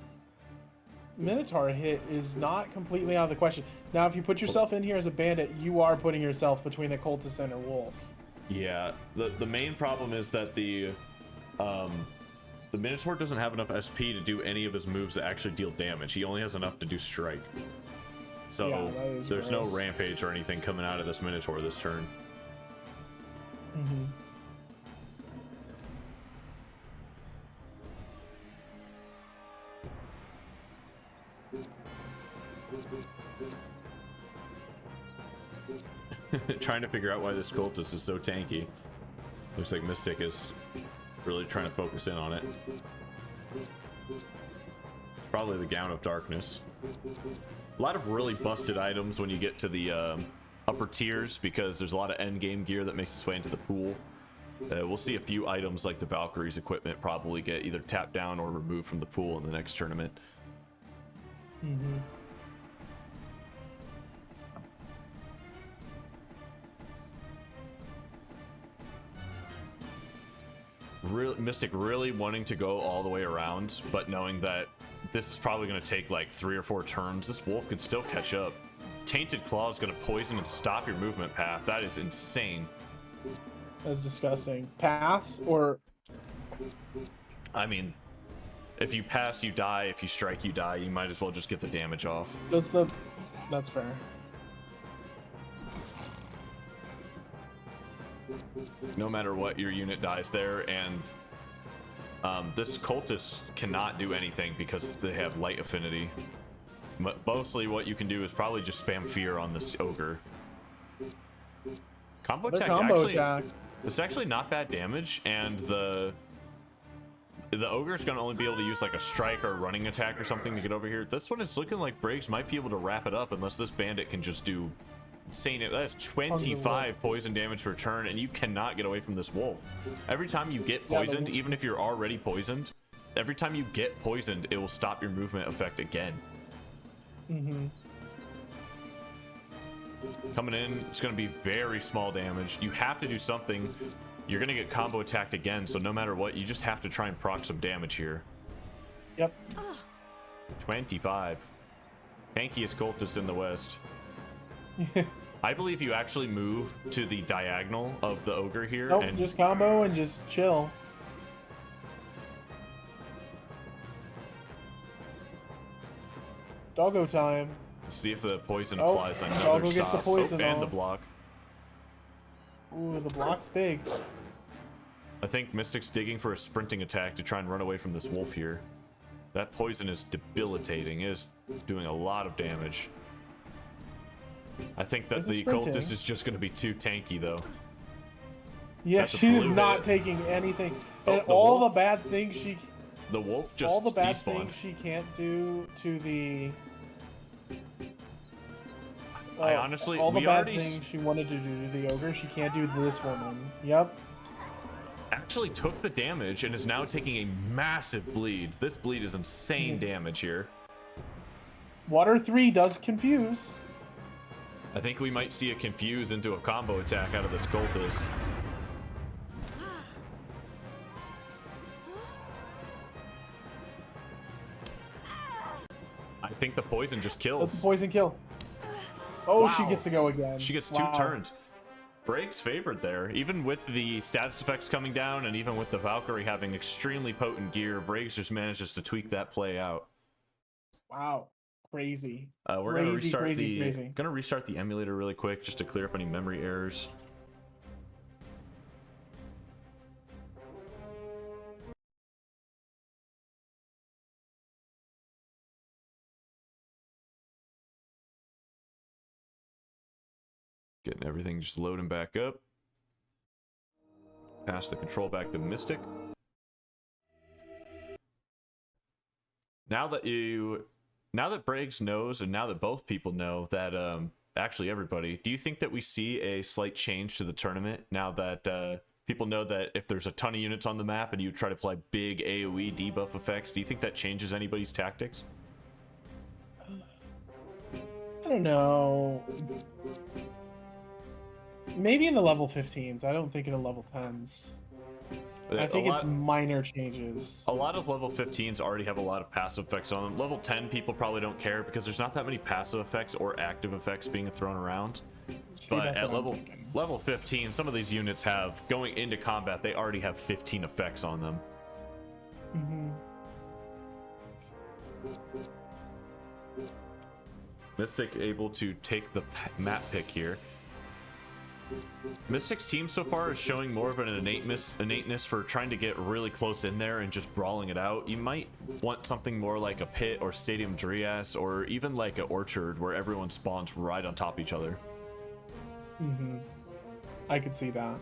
Minotaur hit is not completely out of the question. Now, if you put yourself in here as a bandit, you are putting yourself between a cultist and a wolf. Yeah, the main problem is that the Minotaur doesn't have enough SP to do any of his moves that actually deal damage. He only has enough to do strike. So Yeah, there's no rampage or anything coming out of this Minotaur this turn. Mm-hmm. Trying to figure out why this cultist is so tanky. Looks like Mystic is really trying to focus in on it. Probably the Gown of Darkness. A lot of really busted items when you get to the upper tiers, because there's a lot of end game gear that makes its way into the pool. We'll see a few items like the Valkyrie's equipment probably get either tapped down or removed from the pool in the next tournament. Mm-hmm. Mystic really wanting to go all the way around, but knowing that this is probably going to take like 3 or 4 turns. This wolf could still catch up. Tainted Claw is going to poison and stop your movement path. That is insane. That's disgusting. Pass or... I mean, if you pass, you die. If you strike, you die. You might as well just get the damage off. That's fair. No matter what, your unit dies there, and this cultist cannot do anything because they have light affinity. But mostly what you can do is probably just spam fear on this ogre. Combo attack. This is actually not bad damage, and the ogre is going to only be able to use like a strike or a running attack or something to get over here. This one is looking like Braigs might be able to wrap it up unless this bandit can just do insane. That is 25 poison damage per turn, and you cannot get away from this wolf. Every time you get poisoned, even if you're already poisoned, every time you get poisoned, it will stop your movement effect again. Mm-hmm. Coming in, it's going to be very small damage. You have to do something. You're going to get combo attacked again, so no matter what, you just have to try and proc some damage here. Yep. 25. Tankiest cultist in the West. I believe you actually move to the diagonal of the ogre here. Nope, and just combo and just chill. Doggo time. See if the poison applies. Another Doggo stop. gets the poison and the off. block. Ooh, the block's big. I think Mystic's digging for a sprinting attack to try and run away from this wolf here. That poison is debilitating. It is doing a lot of damage. I think that the cultist is just going to be too tanky, though. Yeah, That's a she is blue not hit. taking anything. Oh, And the all wolf? the bad things she... The wolf just all the bad despawned. things she can't do to the... I honestly, all the we bad already things she wanted to do to the ogre, she can't do to this woman. Yep. actually took the damage and is now taking a massive bleed. This bleed is insane damage here. Water 3 does confuse. I think we might see a confuse into a combo attack out of this cultist. I think the poison just kills. That's a poison kill. Oh, Wow. she gets to go again. She gets Wow. 2 turns. Braigs favored there. Even with the status effects coming down and even with the Valkyrie having extremely potent gear, Braigs just manages to tweak that play out. Wow. Crazy. We're Crazy, gonna gonna restart the emulator really quick just to clear up any memory errors. Getting everything just loading back up. Pass the control back to Mystic. Now that Braigs knows, and now that both people know that, actually everybody, do you think that we see a slight change to the tournament now that people know that if there's a ton of units on the map and you try to apply big AoE debuff effects, do you think that changes anybody's tactics? I don't know. Maybe in the level 15s. I don't think in the level 10s. I think it's minor changes. A lot of level 15s already have a lot of passive effects on them. Level 10 people probably don't care because there's not that many passive effects or active effects being thrown around. See, But at level 15, some of these units have, going into combat, they already have 15 effects on them. Mystic able to take the map pick here. Mystic's team so far is showing more of an innateness for trying to get really close in there and just brawling it out. You might want something more like a pit or Stadium Dryas or even like an orchard where everyone spawns right on top of each other. I could see that.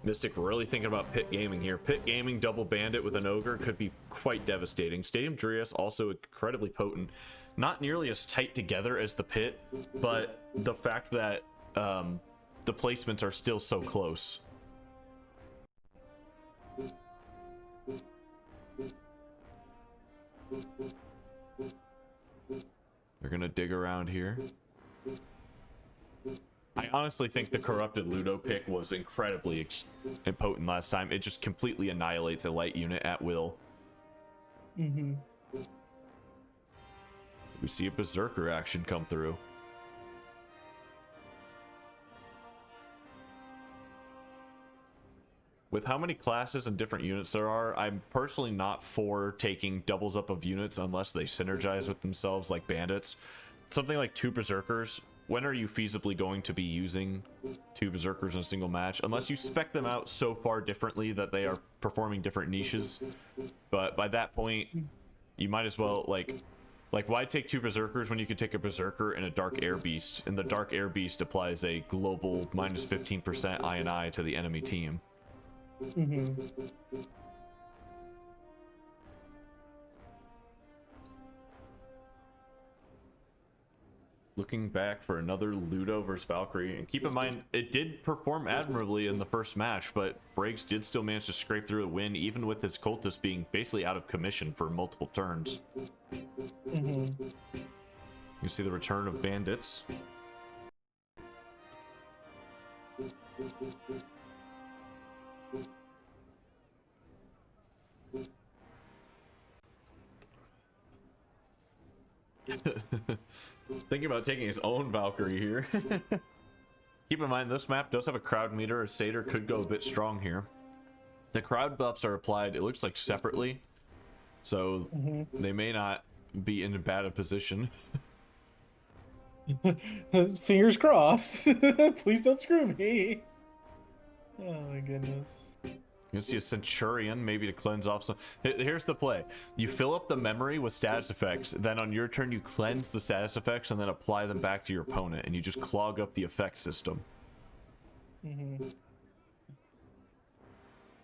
Mystic really thinking about pit gaming here. Pit gaming double bandit with an ogre could be quite devastating. Stadium Dryas also incredibly potent. Not nearly as tight together as the pit, but the fact that the placements are still so close. They're gonna dig around here. I honestly think the corrupted Ludo pick was incredibly impotent last time. It just completely annihilates a light unit at will. We see a berserker action come through. With how many classes and different units there are, I'm personally not for taking doubles up of units unless they synergize with themselves like bandits. Something like 2 berserkers. When are you feasibly going to be using 2 berserkers in a single match? Unless you spec them out so far differently that they are performing different niches. But by that point, you might as well, like why take 2 berserkers when you could take a berserker and a dark air beast? And the dark air beast applies a global minus 15% INI to the enemy team. Looking back for another Ludo versus Valkyrie, and keep in mind it did perform admirably in the first match, but Braigs did still manage to scrape through a win even with his cultist being basically out of commission for multiple turns. You see the return of bandits. Thinking about taking his own Valkyrie here. Keep in mind this map does have a crowd meter. A satyr could go a bit strong here. The crowd buffs are applied, it looks like separately, so they may not be in a bad a position. Fingers crossed. Please don't screw me. Oh my goodness. You can see a Centurion, maybe to cleanse off some. Here's the play. You fill up the memory with status effects, then on your turn you cleanse the status effects and then apply them back to your opponent, and you just clog up the effect system.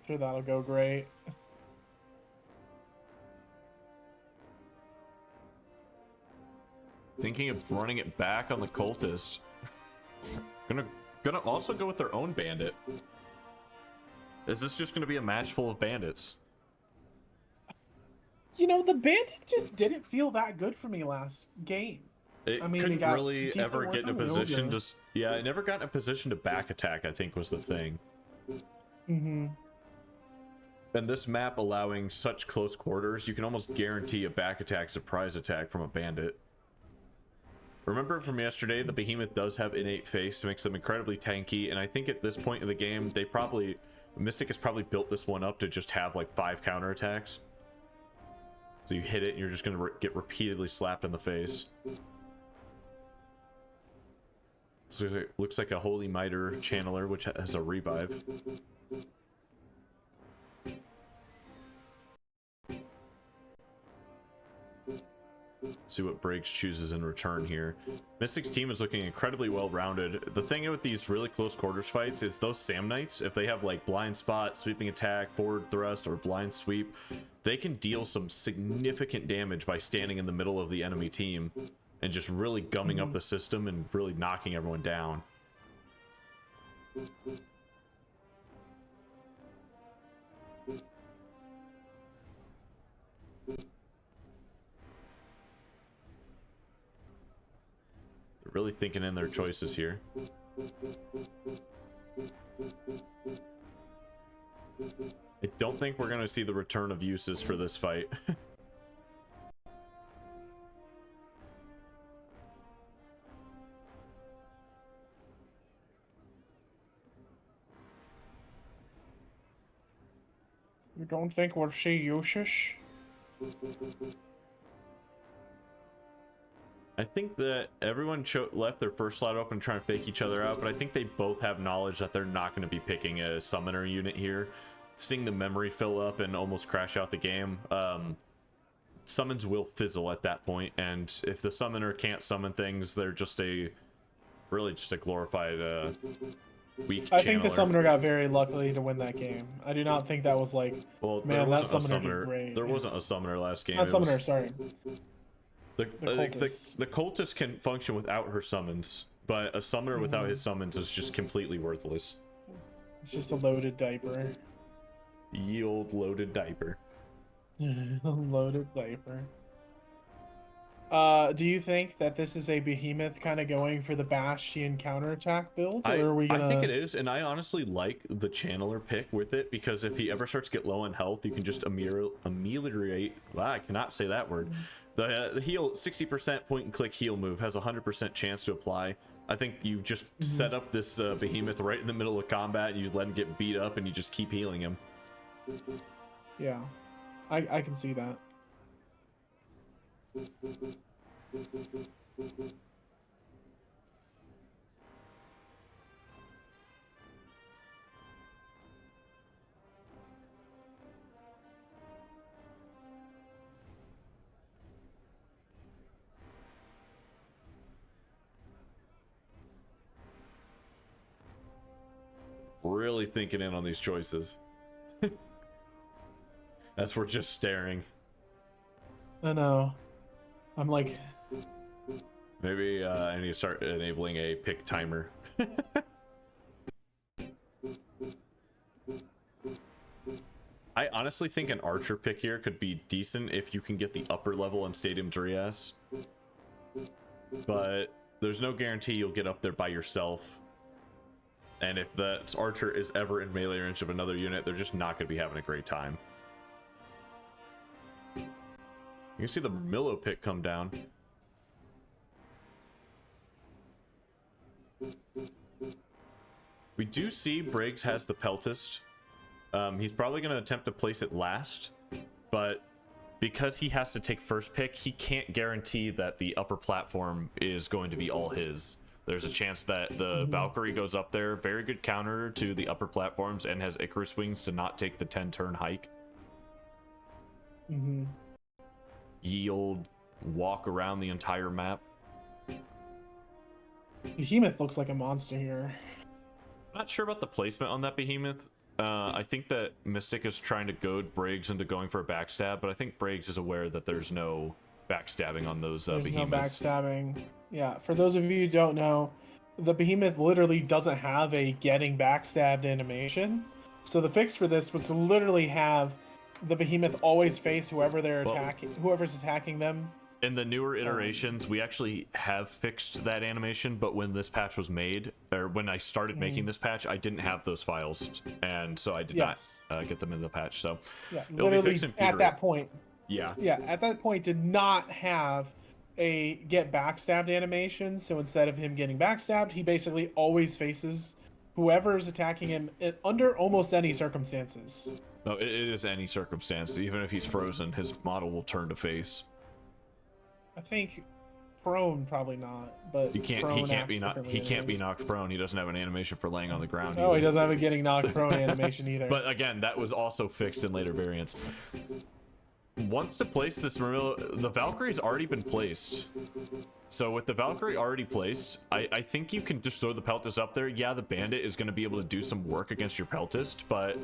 Sure, that'll go great. Thinking of running it back on the cultist. Gonna also go with their own bandit. Is this just going to be a match full of bandits? You know, the bandit just didn't feel that good for me last game. I mean, couldn't really ever get in a position to... Yeah, I never got in a position to back attack, I think was the thing. And this map allowing such close quarters, you can almost guarantee a back attack surprise attack from a bandit. Remember from yesterday, the behemoth does have innate face, makes them incredibly tanky, and I think at this point in the game, they probably... Mystic has probably built this one up to just have like 5 counterattacks. So you hit it and you're just going to get repeatedly slapped in the face. So it looks like a Holy Miter Channeler, which has a revive. See what Braigs chooses in return here. Mystic's team is looking incredibly well-rounded. The thing with these really close quarters fights is those Sam Knights, if they have like blind spot, sweeping attack, forward thrust, or blind sweep, they can deal some significant damage by standing in the middle of the enemy team and just really gumming up the system and really knocking everyone down. Really thinking in their choices here. don't think we're going to see the return of uses for this fight. You don't think we'll see uses? I think that everyone left their first slot open trying to fake each other out, but I think they both have knowledge that they're not going to be picking a summoner unit here. Seeing the memory fill up and almost crash out the game, summons will fizzle at that point, and if the summoner can't summon things, they're just really just a glorified weak channeler. I think the summoner got very lucky to win that game. I do not think that was like, well, man, that summoner did great. There wasn't a summoner last game. Not summoner, sorry. The cultist can function without her summons, but a summoner without his summons is just completely worthless. It's just a loaded diaper. Yield loaded diaper. Loaded diaper. Do you think that this is a behemoth kind of going for the Bastion counterattack build? Or are we gonna... I think it is, and I honestly like the channeler pick with it, because if he ever starts to get low on health, you can just ameliorate. Wow, I cannot say that word. The heal 60% point and click heal move has a 100% chance to apply. I think you just set up this behemoth right in the middle of combat, and you let him get beat up, and you just keep healing him. Yeah, I can see that. Really thinking in on these choices. As we're just staring. I know. I'm like... Maybe I need to start enabling a pick timer. I honestly think an archer pick here could be decent if you can get the upper level in Stadium Dryas. But there's no guarantee you'll get up there by yourself. And if that archer is ever in melee range of another unit, they're just not going to be having a great time. You can see the Millo pick come down. We do see Braigs has the Peltist. He's probably going to attempt to place it last, but because he has to take first pick, he can't guarantee that the upper platform is going to be all his. There's a chance that the Valkyrie goes up there, very good counter to the upper platforms, and has Icarus wings to not take the 10-turn hike. Yield, walk around the entire map. Behemoth looks like a monster here. Not sure about the placement on that Behemoth. I think that Mystic is trying to goad Braigs into going for a backstab, but I think Braigs is aware that there's no backstabbing on those Behemoths. No backstabbing. Yeah, for those of you who don't know, the Behemoth literally doesn't have a getting backstabbed animation. So the fix for this was to literally have the Behemoth always face whoever they're attacking, whoever's attacking them. In the newer iterations, we actually have fixed that animation, but when this patch was made, or when I started making this patch, I didn't have those files, and so I did not get them in the patch. So yeah, literally at that point. Yeah, at that point did not have a get backstabbed animation, so instead of him getting backstabbed, he basically always faces whoever's attacking him under almost any circumstances. No, it is any circumstance. Even if he's frozen, his model will turn to face. I think prone probably not, but he can't be knocked prone. He doesn't have an animation for laying on the ground. No, he doesn't have a getting knocked prone animation either. But again, that was also fixed in later variants. Once to place this the Valkyrie's already been placed. So with the Valkyrie already placed, I think you can just throw the Peltist up there. Yeah, the Bandit is going to be able to do some work against your Peltist, but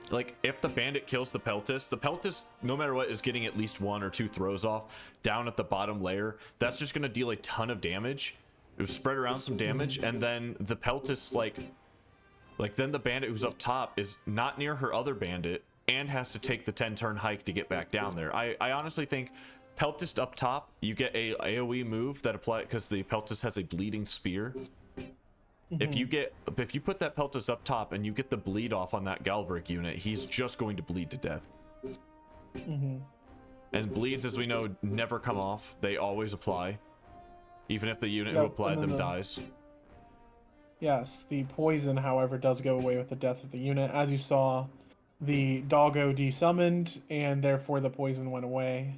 like if the Bandit kills the Peltist, no matter what, is getting at least 1 or 2 throws off down at the bottom layer. That's just going to deal a ton of damage. It will spread around some damage, and then the Peltist, like then the Bandit who's up top is not near her other Bandit and has to take the 10-turn hike to get back down there. I honestly think Peltist up top, you get a AoE move that apply because the Peltist has a bleeding spear. If you put that Peltus up top and you get the bleed off on that Galveric unit, he's just going to bleed to death. And bleeds, as we know, never come off. They always apply, even if the unit who applied them dies. Yes, the poison, however, does go away with the death of the unit. As you saw, the doggo desummoned, and therefore the poison went away.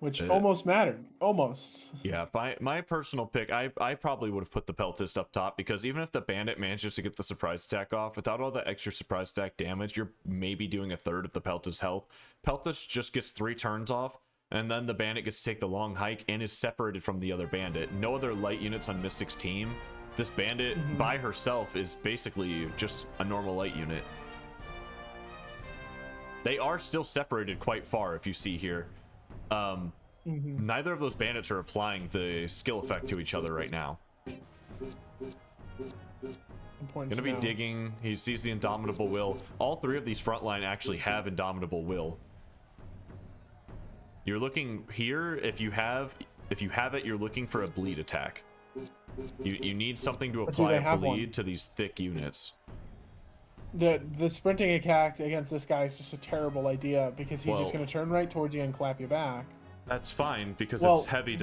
Which almost mattered. Almost. Yeah, my personal pick, I probably would have put the Peltist up top, because even if the Bandit manages to get the surprise attack off, without all the extra surprise attack damage, you're maybe doing a third of the Peltist health. Peltist just gets 3 turns off, and then the Bandit gets to take the long hike and is separated from the other Bandit. No other light units on Mystic's team. This Bandit by herself is basically just a normal light unit. They are still separated quite far, if you see here. Neither of those bandits are applying the skill effect to each other right now. Gonna be digging. He sees the Indomitable Will. All 3 of these frontline actually have Indomitable Will. You're looking here. If you have it, you're looking for a bleed attack. You need something to apply a bleed to these thick units. The sprinting attack against this guy is just a terrible idea, because he's just going to turn right towards you and clap you back. That's fine, because it's heavy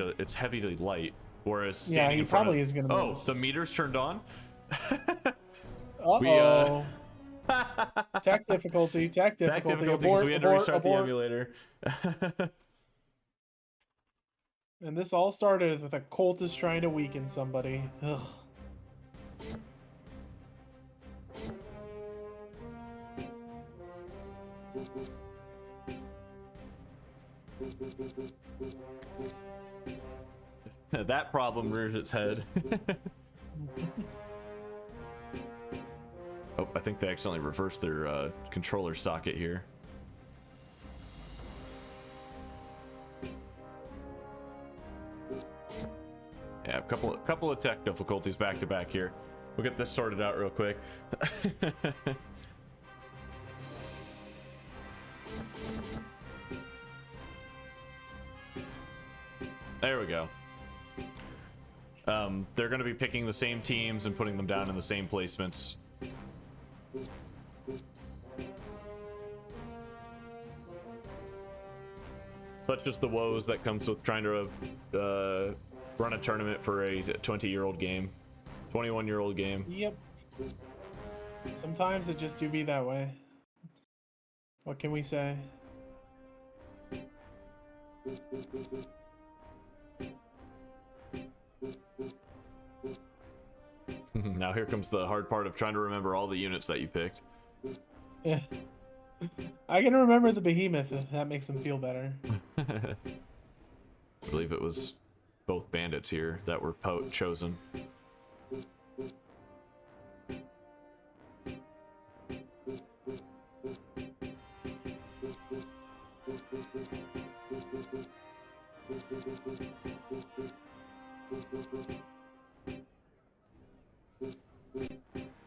to light. Whereas standing he in front probably is going to miss. The meter's turned on. Uh-oh. Tech difficulty. Abort, we had to restart the emulator. And this all started with a cultist trying to weaken somebody. Ugh. That problem rears its head. Oh, I think they accidentally reversed their controller socket here. Yeah, a couple of tech difficulties back to back here. We'll get this sorted out real quick. There we go. They're going to be picking the same teams and putting them down in the same placements. Such as the woes that comes with trying to run a tournament for a 20-year-old game, 21-year-old game. Yep. Sometimes it just do be that way. What can we say? Now here comes the hard part of trying to remember all the units that you picked. Yeah. I can remember the behemoth if that makes them feel better. I believe it was both bandits here that were chosen.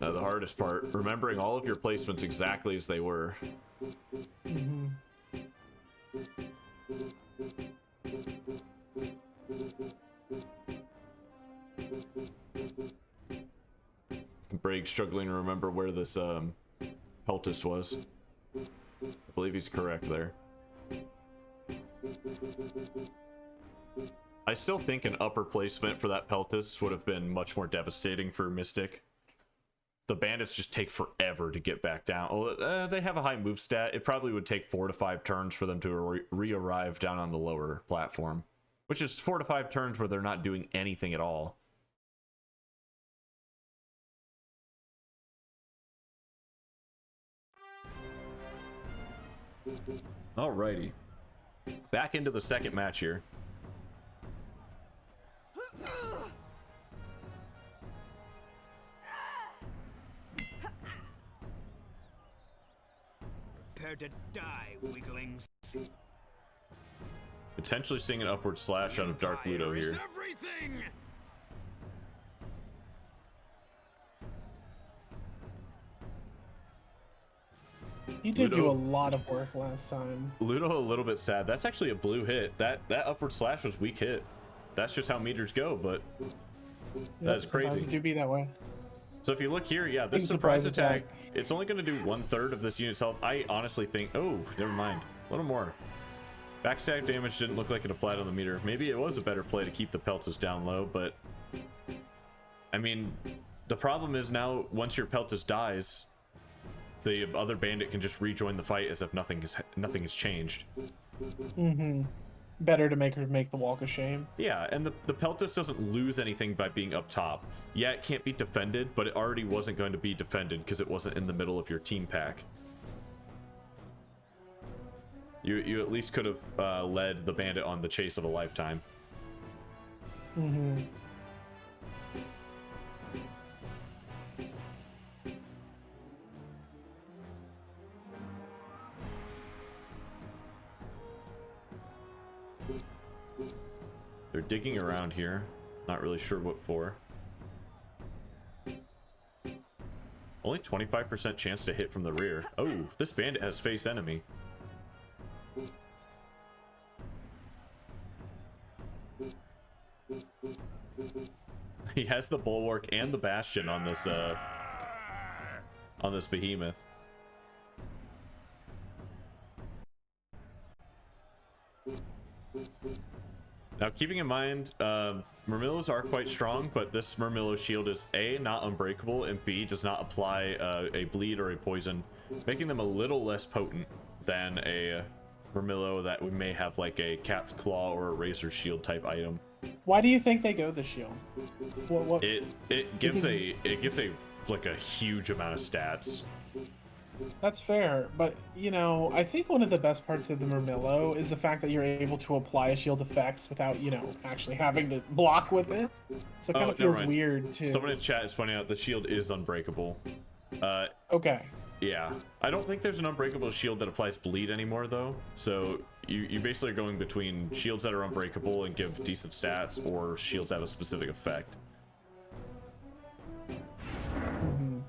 The hardest part, remembering all of your placements exactly as they were. Braigs struggling to remember where this Peltist was. I believe he's correct there. I still think an upper placement for that Peltist would have been much more devastating for Mystic. The bandits just take forever to get back down. Well, they have a high move stat. It probably would take 4 to 5 turns for them to re-arrive down on the lower platform, which is 4 to 5 turns where they're not doing anything at all. Alrighty, back into the second match here. Prepare to die, weaklings. Potentially seeing an upward slash out of Dark Ludo here. Everything. He did do a lot of work last time. Ludo a little bit sad. That's actually a blue hit. That upward slash was weak hit. That's just how meters go, but that's crazy. Sometimes it do be that way. So if you look here, yeah, this surprise attack, it's only going to do 1/3 of this unit's health. I honestly think, oh, never mind, a little more. Backstab damage didn't look like it applied on the meter. Maybe it was a better play to keep the Peltas down low, but I mean, the problem is now once your Peltas dies, the other bandit can just rejoin the fight as if nothing has changed. Mm-hmm. Better to make her make the walk of shame. Yeah, and the Peltas doesn't lose anything by being up top. Yeah, it can't be defended, but it already wasn't going to be defended because it wasn't in the middle of your team pack. You at least could have led the bandit on the chase of a lifetime. Mm-hmm. They're digging around here. Not really sure what for. Only 25% chance to hit from the rear. Oh, this bandit has face enemy. He has the bulwark and the bastion on this behemoth. Now, keeping in mind, Murmillos are quite strong, but this Murmillo shield is A, not unbreakable, and B, does not apply a bleed or a poison, making them a little less potent than a Murmillo that we may have like a Cat's Claw or a Razor Shield type item. Why do you think they go the shield? What? It gives a like a huge amount of stats. That's fair, but you know, I think one of the best parts of the Murmillo is the fact that you're able to apply a shield's effects without, you know, actually having to block with it. So it kind of feels weird to. Someone in chat is pointing out the shield is unbreakable. Okay. Yeah, I don't think there's an unbreakable shield that applies bleed anymore though. So you basically are going between shields that are unbreakable and give decent stats, or shields that have a specific effect. Mm-hmm.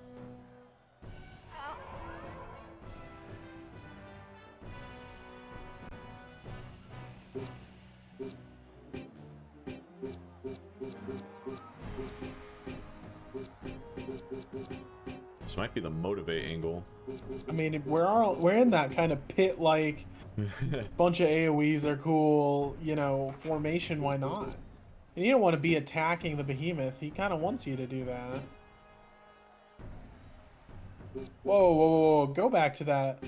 This might be the motivate angle. I mean, we're in that kind of pit like bunch of AoEs are cool, you know, formation, why not? And you don't want to be attacking the behemoth. He kind of wants you to do that. Whoa, whoa, whoa, go back to that.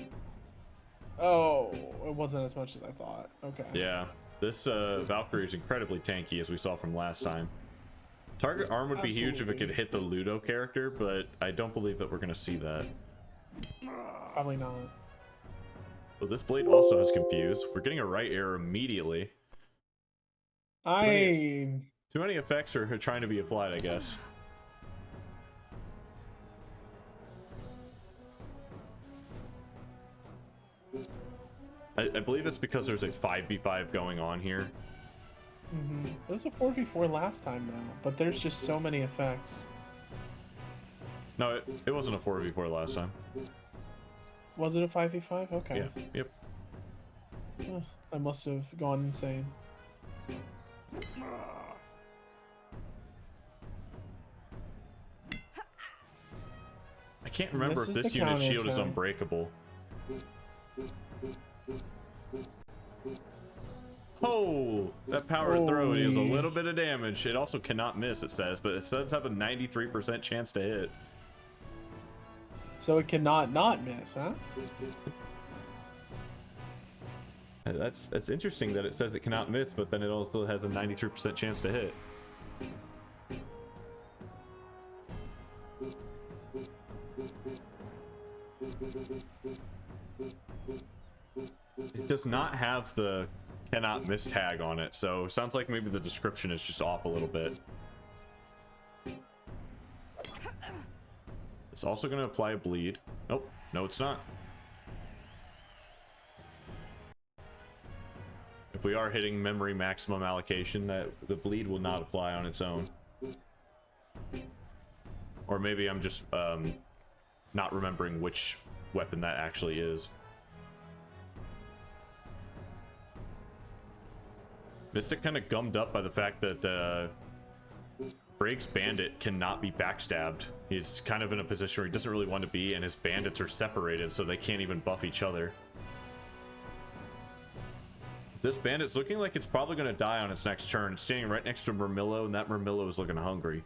Oh, it wasn't as much as I thought. Okay. Yeah, this Valkyrie is incredibly tanky, as we saw from last time. Target arm would be huge if it could hit the Ludo character, but I don't believe that we're going to see that. Probably not. But this blade also has confused. We're getting a right error immediately. Too many effects are trying to be applied, I guess. I believe it's because there's a 5v5 going on here. Mm-hmm. It was a 4v4 last time though, but there's just so many effects. No, it wasn't a 4v4 last time. Was it a 5v5? Okay. Yeah, yep. I must have gone insane. I can't remember if this unit's shield is unbreakable. Oh, that powered throw deals a little bit of damage. It also cannot miss, it says, but it does have a 93% chance to hit. So it cannot not miss, huh? That's interesting that it says it cannot miss, but then it also has a 93% chance to hit. It does not have the cannot miss tag on it, so sounds like maybe the description is just off a little bit. It's also going to apply a bleed. Nope, no it's not. If we are hitting memory maximum allocation, that the bleed will not apply on its own. Or maybe I'm just not remembering which weapon that actually is. Mystic kind of gummed up by the fact that Braigs Bandit cannot be backstabbed. He's kind of in a position where he doesn't really want to be, and his bandits are separated, so they can't even buff each other. This bandit's looking like it's probably going to die on its next turn. It's standing right next to Murmillo, and that Murmillo is looking hungry.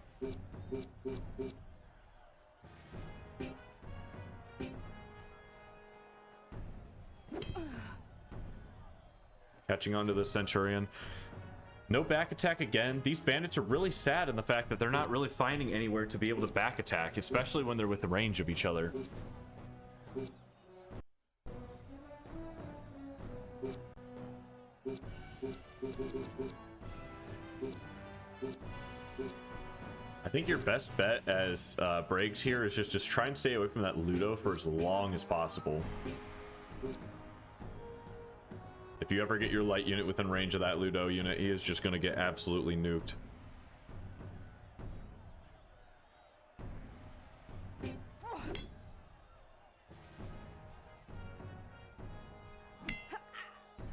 Catching on to the Centurion. No back attack again. These bandits are really sad in the fact that they're not really finding anywhere to be able to back attack, especially when they're within range of each other. I think your best bet as Braigs here is just try and stay away from that Ludo for as long as possible. If you ever get your light unit within range of that Ludo unit, he is just going to get absolutely nuked.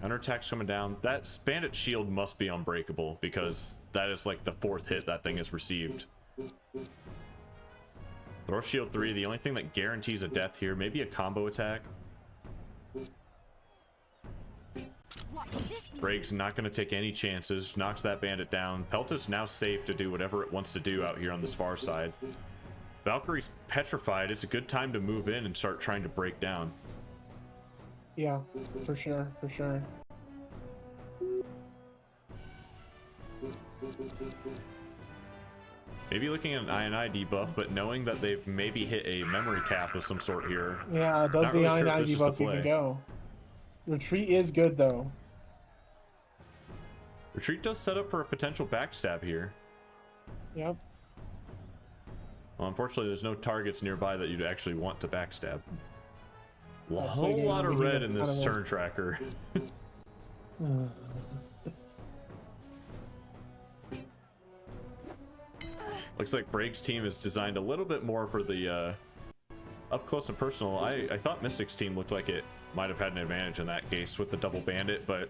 Counterattack's coming down. That bandit shield must be unbreakable because that is like the 4th hit that thing has received. Throw shield 3, the only thing that guarantees a death here, maybe a combo attack. Braigs not going to take any chances, knocks that bandit down. Pelta's now safe to do whatever it wants to do out here on this far side. Valkyrie's petrified. It's a good time to move in and start trying to break down. Yeah, for sure, for sure. Maybe looking at an INI debuff, but knowing that they've maybe hit a memory cap of some sort here. Yeah, does the really sure INI if this is the debuff even play. go? Retreat is good though. Retreat does set up for a potential backstab here. Yep. Well, unfortunately, there's no targets nearby that you'd actually want to backstab. A That's whole like lot of we red need in to this kind of- turn tracker. Looks like Braigs' team is designed a little bit more for the up close and personal. I thought Mystic's team looked like it might have had an advantage in that case with the double bandit, but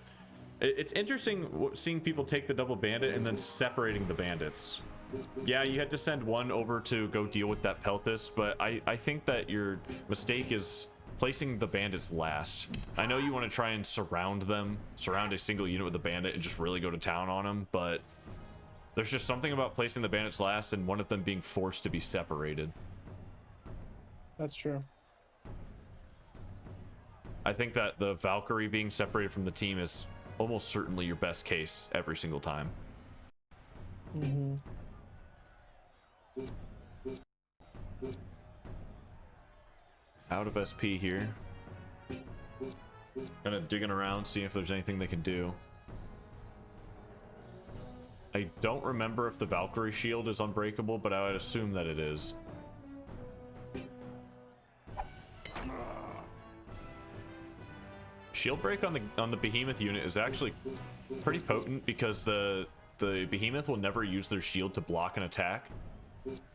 it's interesting seeing people take the double bandit and then separating the bandits. Yeah, you had to send one over to go deal with that Peltis, but I think that your mistake is placing the bandits last. I know you want to try and surround them, surround a single unit with a bandit and just really go to town on them, but there's just something about placing the bandits last and one of them being forced to be separated. That's true. I think that the Valkyrie being separated from the team is almost certainly your best case every single time. Mm-hmm. Out of SP here. Kind of digging around, seeing if there's anything they can do. I don't remember if the Valkyrie shield is unbreakable, but I would assume that it is. Shield break on the Behemoth unit is actually pretty potent because the Behemoth will never use their shield to block an attack.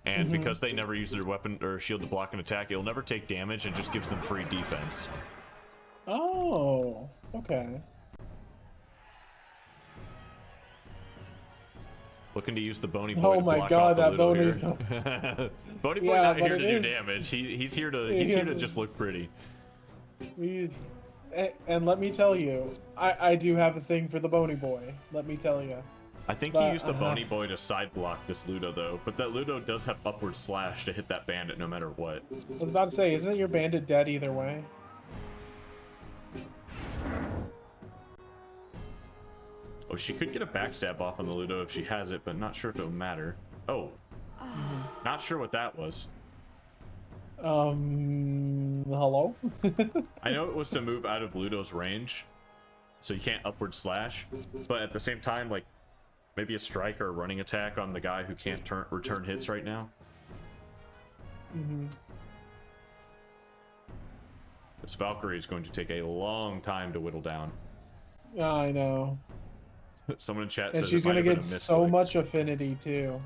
And because they never use their weapon or shield to block an attack, it'll never take damage and just gives them free defense. Oh, okay. Looking to use the Bony Boy Oh to my block God, off the that Bony Ludo here. Bony Boy Yeah, not but here it to do is- damage. He's here to has- just look pretty. And let me tell you, I do have a thing for the Bony Boy. Let me tell you. I think he used the Bony Boy to side block this Ludo though, but that Ludo does have upward slash to hit that bandit no matter what. I was about to say, isn't your bandit dead either way? Oh, she could get a backstab off on the Ludo if she has it, but not sure if it'll matter. Oh, not sure what that was. Hello? I know it was to move out of Ludo's range, so you can't upward slash, but at the same time, like, maybe a strike or a running attack on the guy who can't return hits right now. This Valkyrie is going to take a long time to whittle down. I know. Someone in chat And says she's it might gonna have been get a so misclick. much affinity too.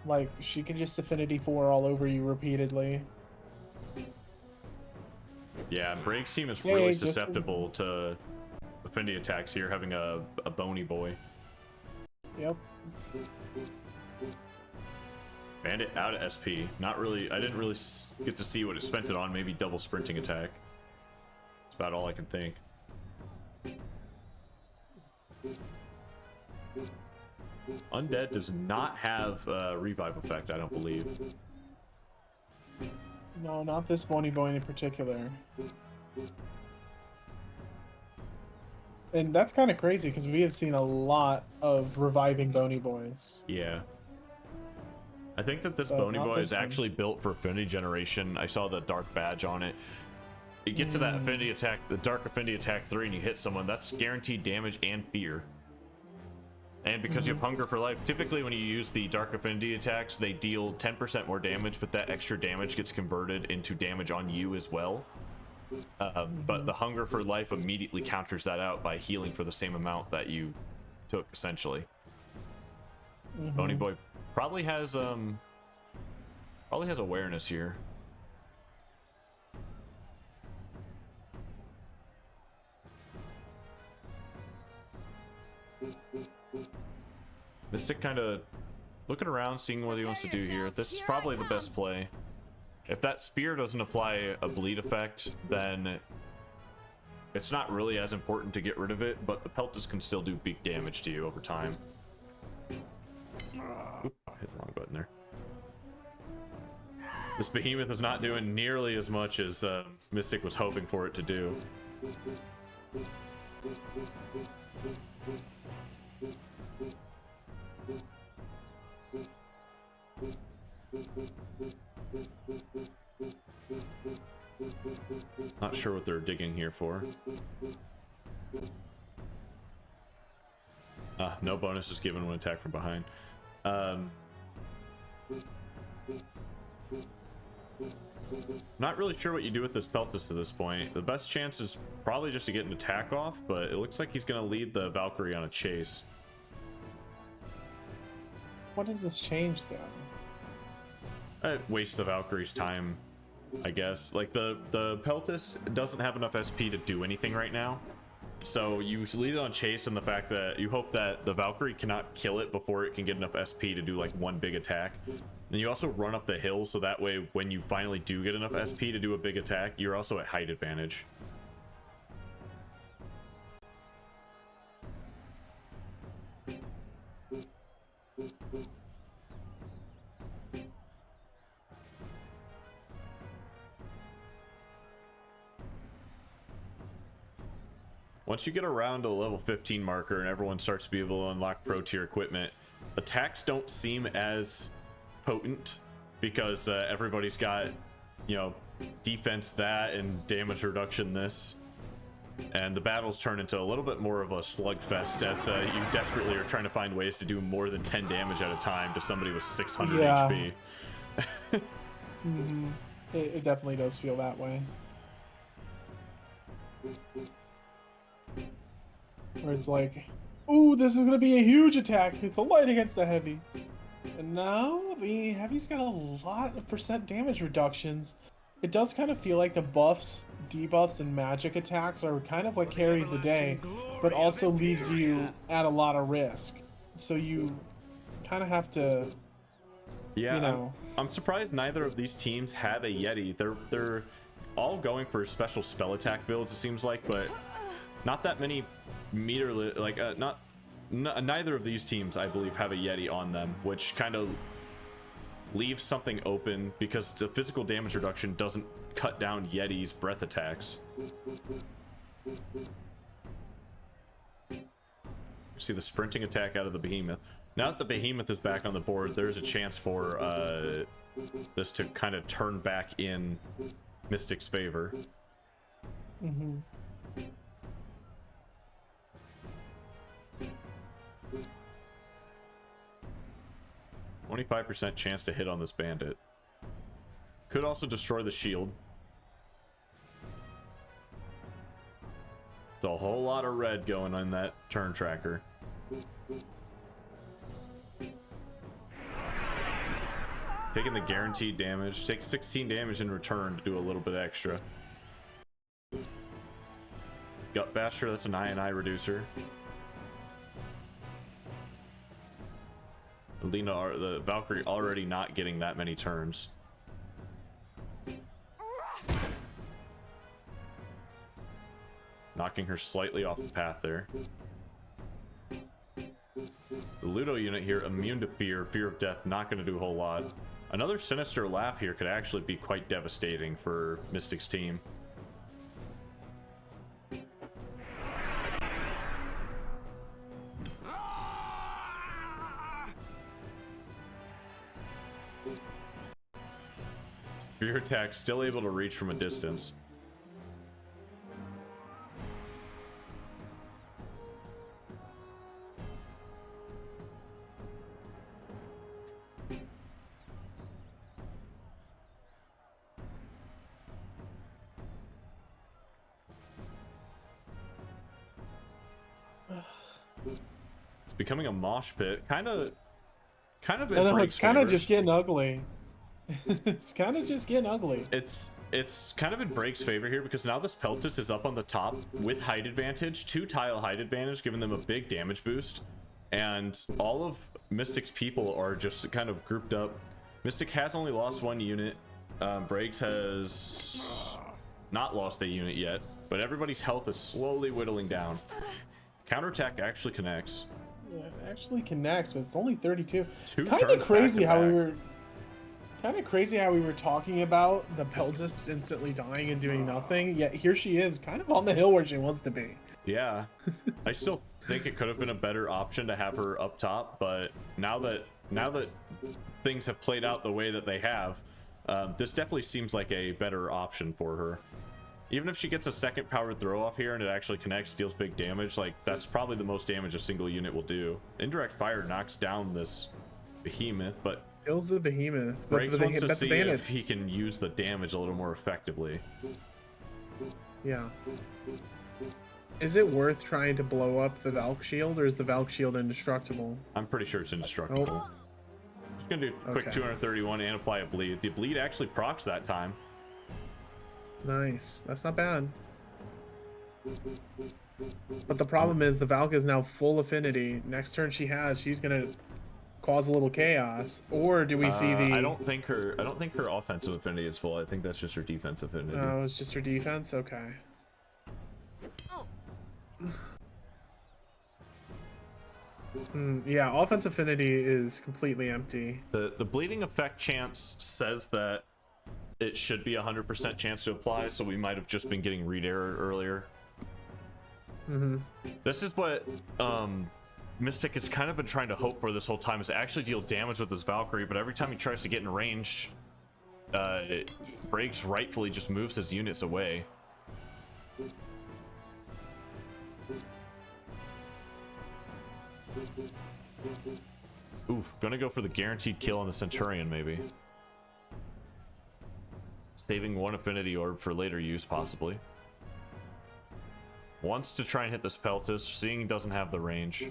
Like, she can just affinity 4 all over you repeatedly. Yeah, Braigs' team is Yeah, really just- susceptible to affinity attacks here, having a Bony Boy. Yep. Bandit out of SP. Not really. I didn't really get to see what it spent it on. Maybe double sprinting attack. That's about all I can think. Undead does not have revive effect, I don't believe. No, not this Bony Boy in particular. And that's kind of crazy because we have seen a lot of reviving Bony Boys. Yeah. I think that this But Bony not Boy this is one. actually built for Affinity Generation. I saw the Dark Badge on it. You get to that Affinity attack, the Dark Affinity attack 3, and you hit someone, that's guaranteed damage and fear. And because you have Hunger for Life, typically when you use the Dark Affinity attacks, they deal 10% more damage, but that extra damage gets converted into damage on you as well. But the Hunger for Life immediately counters that out by healing for the same amount that you took, essentially. Bony Boy probably has awareness here. Mystic kind of looking around, seeing what he wants to do here. This is probably the best play. If that spear doesn't apply a bleed effect, then it's not really as important to get rid of it, but the Peltus can still do big damage to you over time. Oop, I hit the wrong button there. This behemoth is not doing nearly as much as Mystic was hoping for it to do. Not sure what they're digging here for. No bonus is given when attacked from behind. Not really sure what you do with this Peltus at this point. The best chance is probably just to get an attack off, but it looks like he's going to lead the Valkyrie on a chase. What does this change, though? Waste the Valkyrie's time, I guess. Like, the Peltus doesn't have enough SP to do anything right now. So you lead it on chase and the fact that you hope that the Valkyrie cannot kill it before it can get enough SP to do like one big attack. And you also run up the hill so that way when you finally do get enough SP to do a big attack, you're also at height advantage. Once you get around to the level 15 marker and everyone starts to be able to unlock pro tier equipment, attacks don't seem as potent because everybody's got, you know, defense that and damage reduction this. And the battles turn into a little bit more of a slugfest as you desperately are trying to find ways to do more than 10 damage at a time to somebody with 600 HP. It definitely does feel that way. Where it's like, ooh, this is gonna be a huge attack. It's a light against the heavy. And now the heavy's got a lot of percent damage reductions. It does kind of feel like the buffs, debuffs, and magic attacks are kind of what carries the day, but also leaves you at a lot of risk. So you kind of have to, yeah, you know. I'm surprised neither of these teams have a Yeti. They're all going for special spell attack builds, it seems like, but not that many meterless, like neither of these teams, I believe, have a Yeti on them, which kind of leaves something open because the physical damage reduction doesn't cut down Yeti's breath attacks. See the sprinting attack out of the behemoth. Now that the behemoth is back on the board, there's a chance for this to kind of turn back in Mystic's favor. 25% chance to hit on this bandit. Could also destroy the shield. It's a whole lot of red going on that turn tracker. Taking the guaranteed damage. Takes 16 damage in return to do a little bit extra. Gut Basher, that's an I reducer. the Valkyrie already not getting that many turns. Knocking her slightly off the path there. The Ludo unit here, immune to fear of death, not going to do a whole lot. Another Sinister Laugh here could actually be quite devastating for Mystic's team. Spear attack still able to reach from a distance. It's becoming a mosh pit. Kind of it's kind of just getting ugly. It's kind of just getting ugly. It's kind of in Braigs' favor here because now this Peltis is up on the top with height advantage, 2 tile height advantage, giving them a big damage boost. And all of Mystic's people are just kind of grouped up. Mystic has only lost 1 unit. Braigs has not lost a unit yet, but everybody's health is slowly whittling down. Counterattack actually connects. Yeah, it actually connects, but it's only 32. Kind of crazy how we were. Kind of crazy how we were talking about the Peltis instantly dying and doing nothing, yet here she is, kind of on the hill where she wants to be. Yeah, I still think it could have been a better option to have her up top, but now that things have played out the way that they have, this definitely seems like a better option for her. Even if she gets a second powered throw off here and it actually connects, deals big damage, like that's probably the most damage a single unit will do. Indirect fire knocks down this behemoth, but kills the behemoth. Braigs wants to see if he can use the damage a little more effectively. Yeah. Is it worth trying to blow up the Valk shield, or is the Valk shield indestructible? I'm pretty sure it's indestructible. Oh. Just gonna do a quick 231 and apply a bleed. The bleed actually procs that time. Nice. That's not bad. But the problem is the Valk is now full affinity. Next turn she's gonna cause a little chaos. Or do we see the? I don't think her offensive affinity is full. I think that's just her defensive affinity. Oh, it's just her defense. Okay. Yeah, offensive affinity is completely empty. The bleeding effect chance says that it should be 100% chance to apply, so we might have just been getting read error earlier. This is what Mystic has kind of been trying to hope for this whole time, is to actually deal damage with his Valkyrie, but every time he tries to get in range, Braigs rightfully just moves his units away. Oof, gonna go for the guaranteed kill on the Centurion, maybe. Saving 1 affinity orb for later use, possibly. Wants to try and hit this Peltis, seeing he doesn't have the range.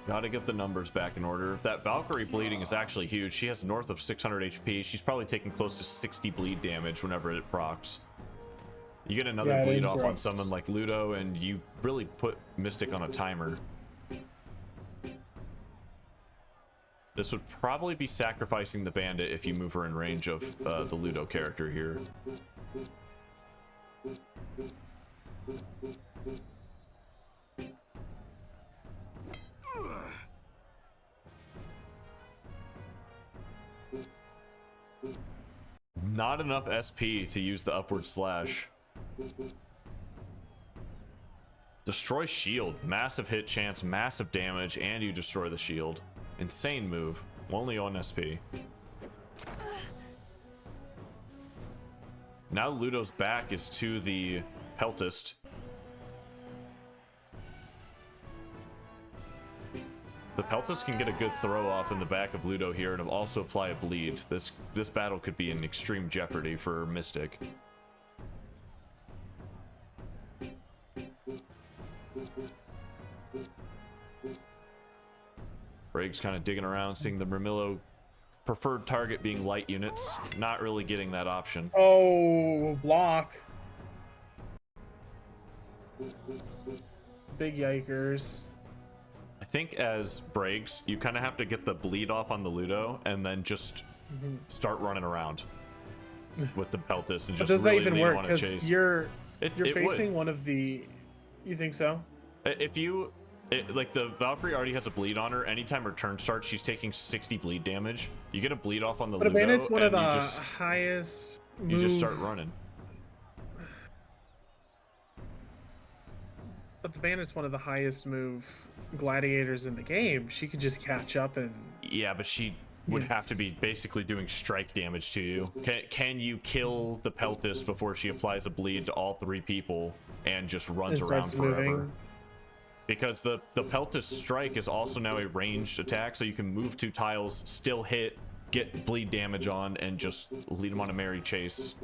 Gotta get the numbers back in order. That Valkyrie bleeding is actually huge. She has north of 600 HP. She's probably taking close to 60 bleed damage whenever it procs. You get another bleed off on someone like Ludo, and you really put Mystic on a timer. This would probably be sacrificing the Bandit if you move her in range of the Ludo character here. Not enough SP to use the upward slash. Destroy shield. Massive hit chance, massive damage, and you destroy the shield. Insane move. Only on SP. Now Ludo's back is to the Peltist. The Peltis can get a good throw off in the back of Ludo here and also apply a bleed. This battle could be in extreme jeopardy for Mystic. Braigs kind of digging around, seeing the Mermillo preferred target being light units. Not really getting that option. Oh, block. Big yikers. I think as Braigs, you kind of have to get the bleed off on the Ludo and then just start running around with the Peltis and But just does that really even lean work? on a Because chase. you're It facing would. one of the. You think so? If you like, the Valkyrie already has a bleed on her. Anytime her turn starts, she's taking 60 bleed damage. You get a bleed off on the But a Ludo, bandit's one of and the you just highest. you just start running. But the bandit's one of the highest move gladiators in the game. She could just catch up and. Yeah, but she would have to be basically doing strike damage to you. Can you kill the Peltis before she applies a bleed to all 3 people and just runs And around starts forever? moving. Because the Peltis strike is also now a ranged attack, so you can move 2 tiles, still hit, get bleed damage on, and just lead them on a merry chase.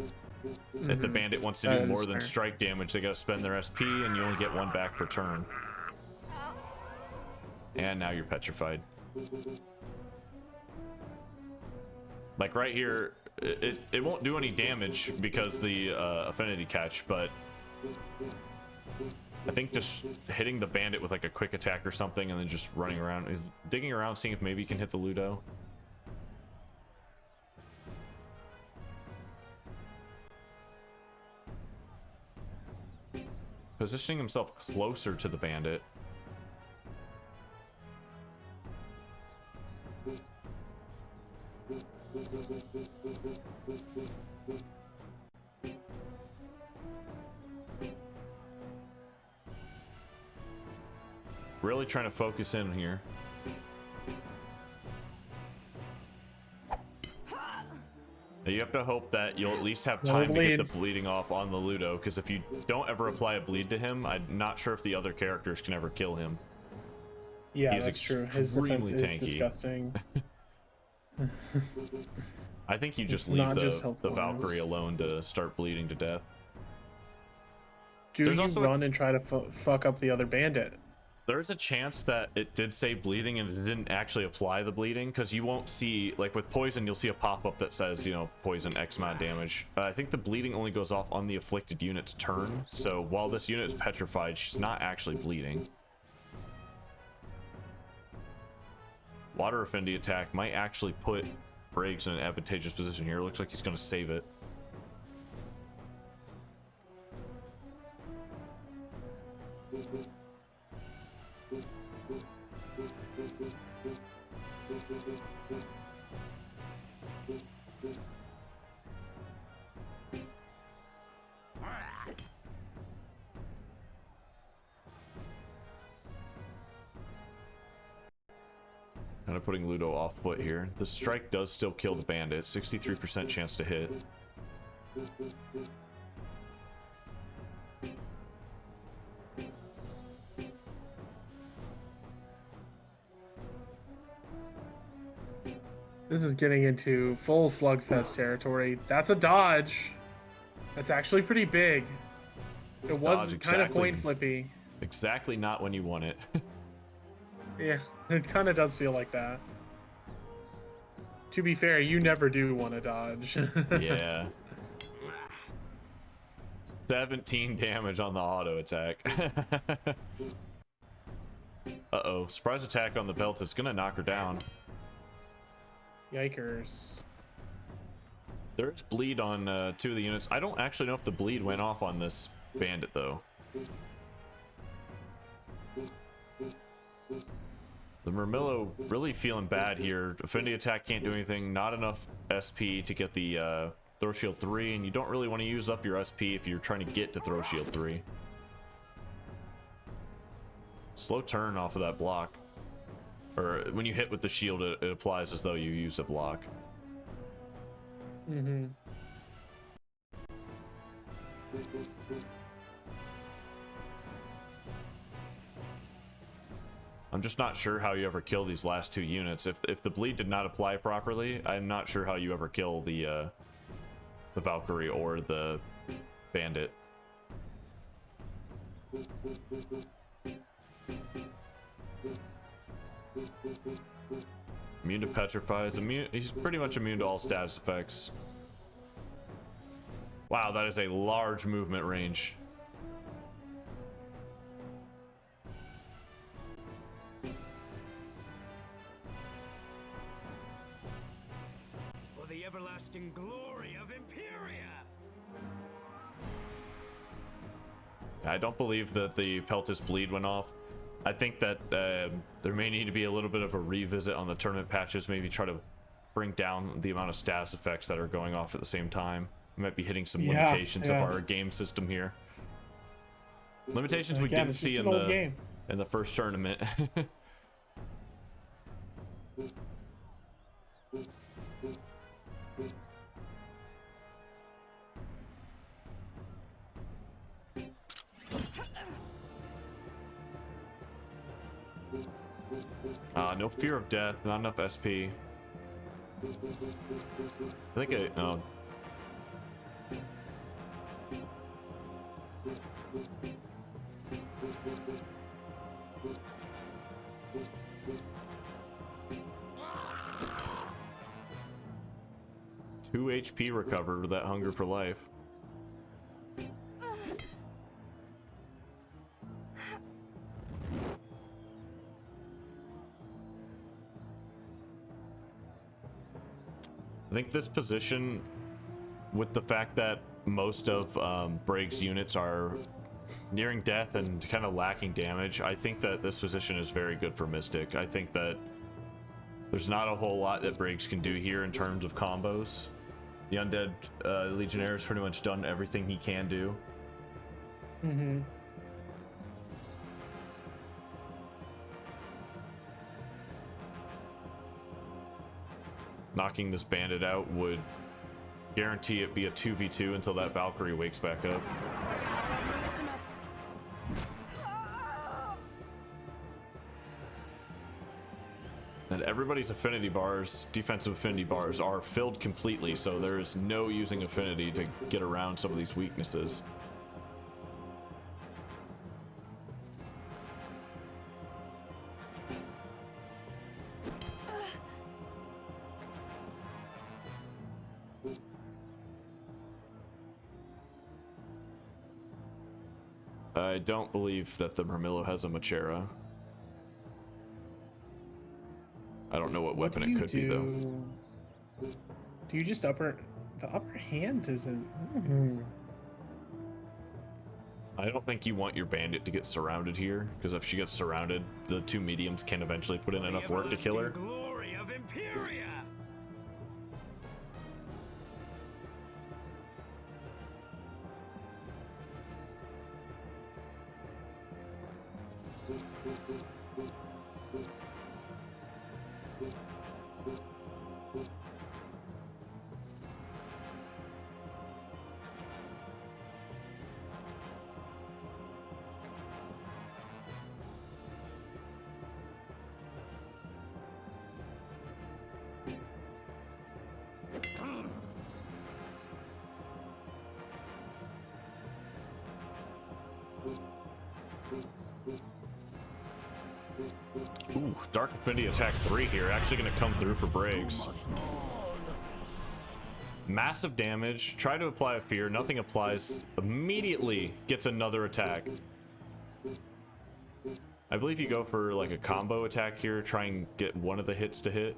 If the bandit wants to do more than strike damage, they gotta spend their SP, and you only get 1 back per turn. And now you're petrified. Like right here, it won't do any damage because the affinity catch, but I think just hitting the bandit with like a quick attack or something and then just running around, is digging around, seeing if maybe you can hit the Ludo. Positioning himself closer to the bandit. Really trying to focus in here. Now you have to hope that you'll at least have time to get the bleeding off on the Ludo, because if you don't ever apply a bleed to him, I'm not sure if the other characters can ever kill him. Yeah, He's that's true. His defense extremely is tanky. disgusting. I think you just It's leave not just the health-wise. Valkyrie alone to start bleeding to death. Do There's you also run and try to fuck up the other bandit? There's a chance that it did say bleeding and it didn't actually apply the bleeding, because you won't see, like with poison, you'll see a pop-up that says, you know, poison X amount of damage. I think the bleeding only goes off on the afflicted unit's turn, so while this unit is petrified, she's not actually bleeding. Water affinity attack might actually put Braigs in an advantageous position here. Looks like he's going to save it. Kind of putting Ludo off foot here. The strike does still kill the bandit. 63% chance to hit. This is getting into full slugfest territory. That's a dodge. That's actually pretty big. It was Dodge, kind of exactly. point flippy. Exactly not when you want it. Yeah, it kind of does feel like that. To be fair, you never do want to dodge. Yeah. 17 damage on the auto attack. Uh-oh. Surprise attack on the belt is gonna knock her down. Yikers. There's bleed on 2 of the units. I don't actually know if the bleed went off on this bandit, though. The Mermillo really feeling bad here. Affinity attack can't do anything. Not enough SP to get the throw shield 3, and you don't really want to use up your SP if you're trying to get to throw shield 3. Slow turn off of that block. Or when you hit with the shield, it applies as though you used a block. Mm-hmm. I'm just not sure how you ever kill these last 2 units. If the bleed did not apply properly, I'm not sure how you ever kill the Valkyrie or the bandit. Immune to petrify. He's pretty much immune to all status effects. Wow, that is a large movement range. For the everlasting glory of Imperia! I don't believe that the Peltus bleed went off. I think that there may need to be a little bit of a revisit on the tournament patches. Maybe try to bring down the amount of status effects that are going off at the same time. We might be hitting some limitations of our game system here. Limitations we didn't see in the first tournament. No fear of death, not enough SP. I think no. Two HP recovered with that hunger for life. I think this position, with the fact that most of Braigs' units are nearing death and kind of lacking damage, I think that this position is very good for Mystic. I think that there's not a whole lot that Braigs can do here in terms of combos. The Undead Legionnaire has pretty much done everything he can do. Mm-hmm. Knocking this bandit out would guarantee it be a 2v2 until that Valkyrie wakes back up. And everybody's affinity bars, defensive affinity bars, are filled completely, so there is no using affinity to get around some of these weaknesses. I don't believe that the Murmillo has a Machera. I don't know what weapon it could be, though. Do you just the upper hand isn't... I don't think you want your bandit to get surrounded here, because if she gets surrounded, the two mediums can eventually put in enough work to kill her. Glory of Imperia! Ooh, Dark Affinity attack 3 here, actually going to come through for Braigs. Massive damage, try to apply a fear, nothing applies, immediately gets another attack. I believe you go for like a combo attack here, try and get one of the hits to hit.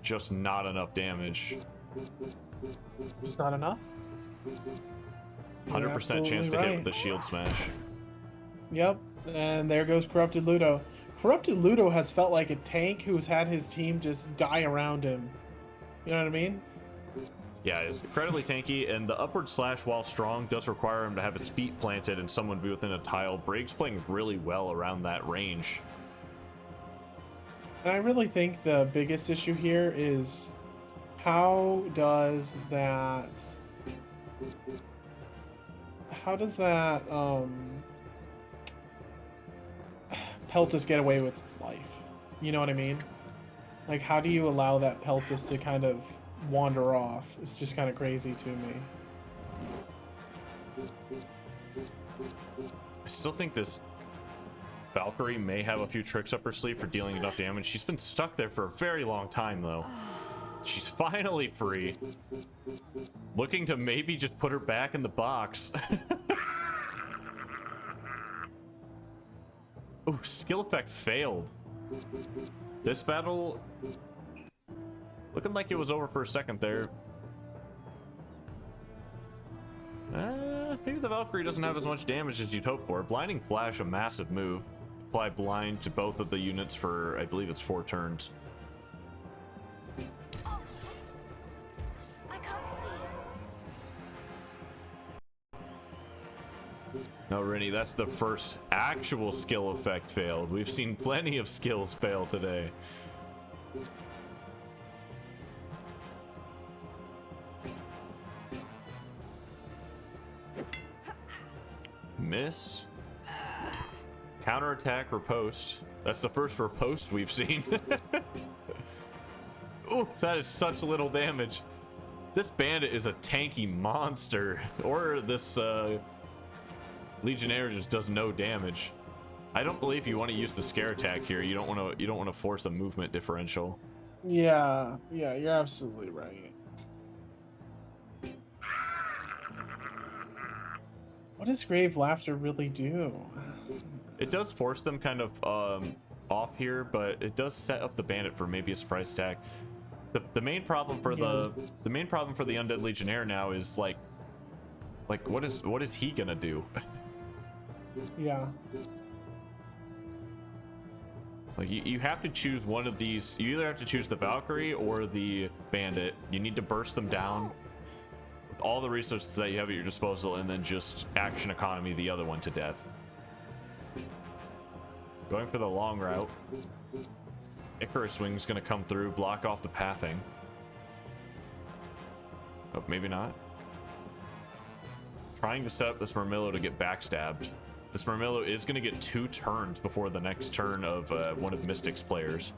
Just not enough damage. Just not enough? 100% chance to hit with the shield smash. Yep, and there goes Corrupted Ludo. Corrupted Ludo has felt like a tank who's had his team just die around him. You know what I mean? Yeah, it's incredibly tanky, and the upward slash, while strong, does require him to have his feet planted and someone be within a tile. Braigs playing really well around that range. And I really think the biggest issue here is how does that Peltus get away with his life? You know what I mean? Like, how do you allow that Peltus to kind of wander off? It's just kind of crazy to me. I still think this Valkyrie may have a few tricks up her sleeve for dealing enough damage. She's been stuck there for a very long time, though. She's finally free. Looking to maybe just put her back in the box. Ooh, skill effect failed. This battle looking like it was over for a second there. Maybe the Valkyrie doesn't have as much damage as you'd hope for. Blinding Flash, a massive move. Apply blind to both of the units for, I believe it's 4 turns. Oh, I can't see. No, Rennie, that's the first actual skill effect failed. We've seen plenty of skills fail today. Miss. Counterattack, riposte. That's the first riposte we've seen. Ooh, that is such little damage. This bandit is a tanky monster. Or this Legionnaire just does no damage. I don't believe you want to use the scare attack here. You don't want to force a movement differential. Yeah, you're absolutely right. What does Grave Laughter really do? It does force them kind of off here, but it does set up the bandit for maybe a surprise attack. The main problem for the main problem for the Undead Legionnaire now is like what is he gonna do? Yeah. Like you have to choose one of these. You either have to choose the Valkyrie or the bandit. You need to burst them down with all the resources that you have at your disposal, and then just action economy the other one to death. Going for the long route. Icarus Wing's gonna come through, block off the pathing. Oh, maybe not. Trying to set up this Murmillo to get backstabbed. This Murmillo is gonna get 2 turns before the next turn of one of Mystic's players.